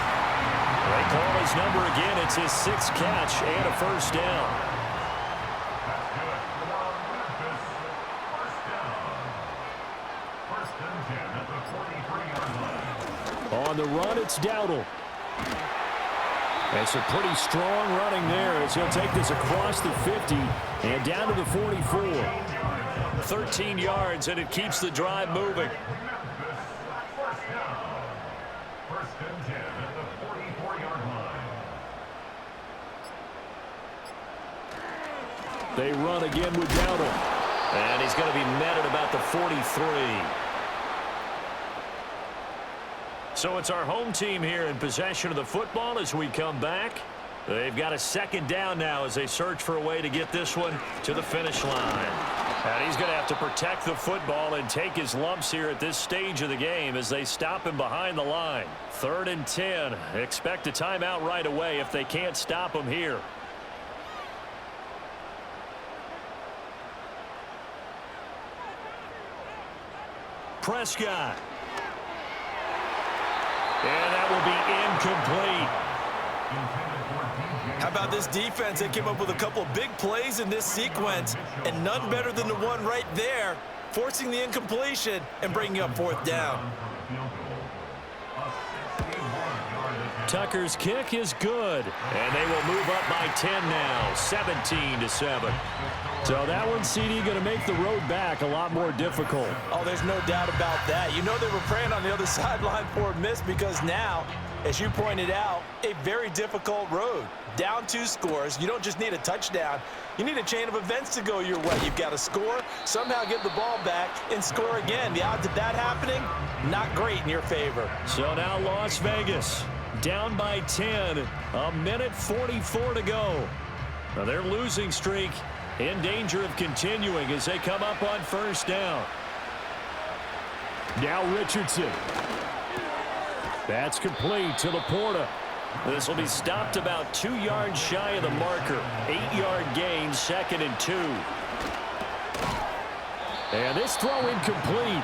They call his number again. It's his 6th catch and a first down. On the run, it's Dowdle. It's a pretty strong running there as he'll take this across the 50 and down to the 44. 13 yards, and it keeps the drive moving. First and 10 at the 44-yard line. They run again with Dowdle. And he's going to be met at about the 43. So it's our home team here in possession of the football as we come back. They've got a second down now as they search for a way to get this one to the finish line. And he's going to have to protect the football and take his lumps here at this stage of the game as they stop him behind the line. 3rd and 10. Expect a timeout right away if they can't stop him here. Prescott. And that will be incomplete. How about this defense? They came up with a couple of big plays in this sequence, and none better than the one right there, forcing the incompletion and bringing up 4th down. Tucker's kick is good, and they will move up by 10 now, 17-7. So that one, CD, going to make the road back a lot more difficult. Oh, there's no doubt about that. You know they were praying on the other sideline for a miss because now, as you pointed out, a very difficult road. Down 2 scores. You don't just need a touchdown. You need a chain of events to go your way. You've got to score, somehow get the ball back, and score again. The odds of that happening, not great in your favor. So now Las Vegas down by 10. A minute 44 to go. Now their losing streak in danger of continuing as they come up on 1st down. Now Richardson. That's complete to Laporta. This will be stopped about 2 yards shy of the marker. 8-yard gain, 2nd and 2. And this throw incomplete.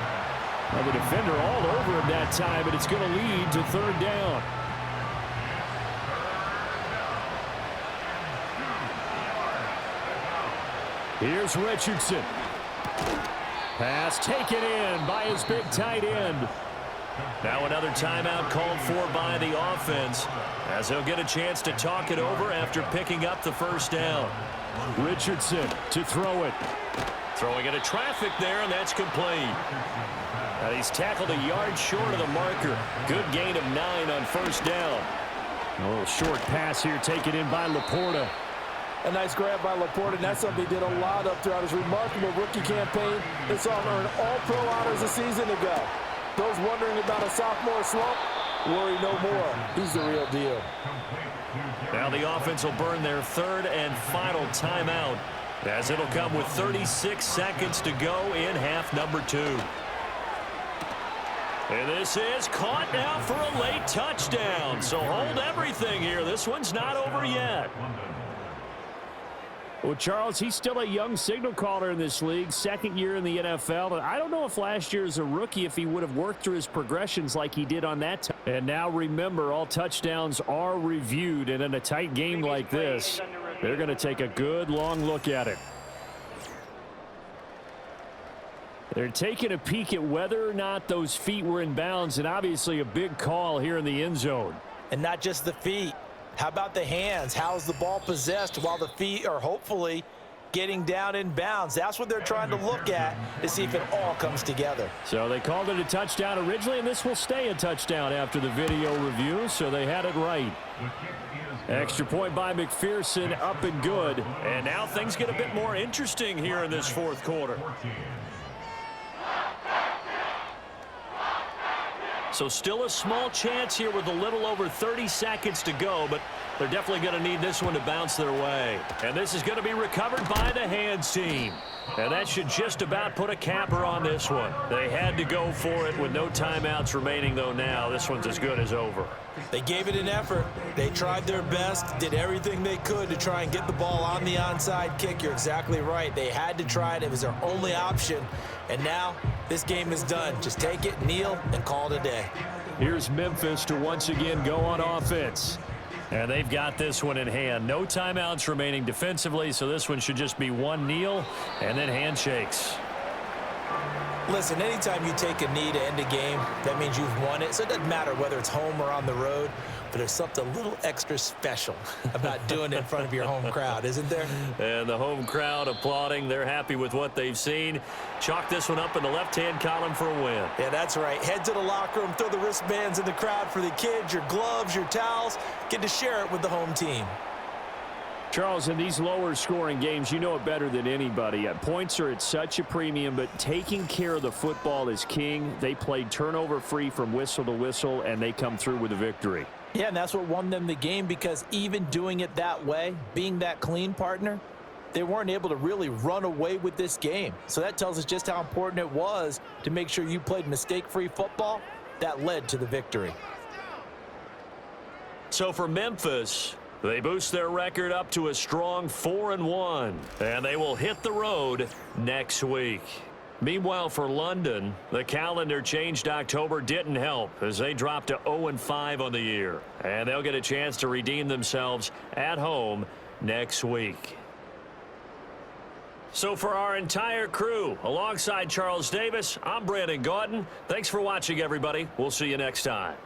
Well, the defender all over him that time, but it's going to lead to 3rd down. Here's Richardson. Pass taken in by his big tight end. Now another timeout called for by the offense as they'll get a chance to talk it over after picking up the 1st down. Richardson to throw it. Throwing into traffic there, and that's complete. Now he's tackled a yard short of the marker. Good gain of 9 on 1st down. A little short pass here taken in by Laporta. A nice grab by Laporta, and that's something he did a lot of throughout his remarkable rookie campaign. They saw him earn all-pro honors a season ago. Those wondering about a sophomore slump, worry no more. He's the real deal. Now the offense will burn their 3rd and final timeout as it'll come with 36 seconds to go in half number 2. And this is caught now for a late touchdown. So hold everything here. This one's not over yet. Well, Charles, he's still a young signal caller in this league, 2nd year in the NFL. And I don't know if last year as a rookie, if he would have worked through his progressions like he did on that time. And now remember, all touchdowns are reviewed. And in a tight game like this, they're going to take a good long look at it. They're taking a peek at whether or not those feet were in bounds, and obviously a big call here in the end zone. And not just the feet. How about the hands? How's the ball possessed while the feet are hopefully getting down in bounds? That's what they're trying to look at to see if it all comes together. So they called it a touchdown originally, and this will stay a touchdown after the video review, so they had it right. Extra point by McPherson, up and good. And now things get a bit more interesting here in this 4th quarter. So still a small chance here with a little over 30 seconds to go, but they're definitely going to need this one to bounce their way. And this is going to be recovered by the hands team. And that should just about put a capper on this one. They had to go for it with no timeouts remaining, though now this one's as good as over. They gave it an effort. They tried their best, did everything they could to try and get the ball on the onside kick. You're exactly right. They had to try it. It was their only option. And now this game is done. Just take it, kneel, and call it a day. Here's Memphis to once again go on offense. And they've got this one in hand. No timeouts remaining defensively, so this one should just be one kneel and then handshakes. Listen, anytime you take a knee to end a game, that means you've won it. So it doesn't matter whether it's home or on the road, but there's something a little extra special about doing it in front of your home crowd, isn't there? And the home crowd applauding. They're happy with what they've seen. Chalk this one up in the left-hand column for a win. Yeah, that's right. Head to the locker room, throw the wristbands in the crowd for the kids, your gloves, your towels. Get to share it with the home team. Charles, in these lower-scoring games, you know it better than anybody. Points are at such a premium, but taking care of the football is king. They played turnover-free from whistle to whistle, and they come through with a victory. Yeah, and that's what won them the game, because even doing it that way, being that clean partner, they weren't able to really run away with this game. So that tells us just how important it was to make sure you played mistake-free football. That led to the victory. So for Memphis, they boost their record up to a strong 4-1, and they will hit the road next week. Meanwhile, for London, the calendar changed October didn't help as they dropped to 0-5 on the year. And they'll get a chance to redeem themselves at home next week. So for our entire crew, alongside Charles Davis, I'm Brandon Gaudin. Thanks for watching, everybody. We'll see you next time.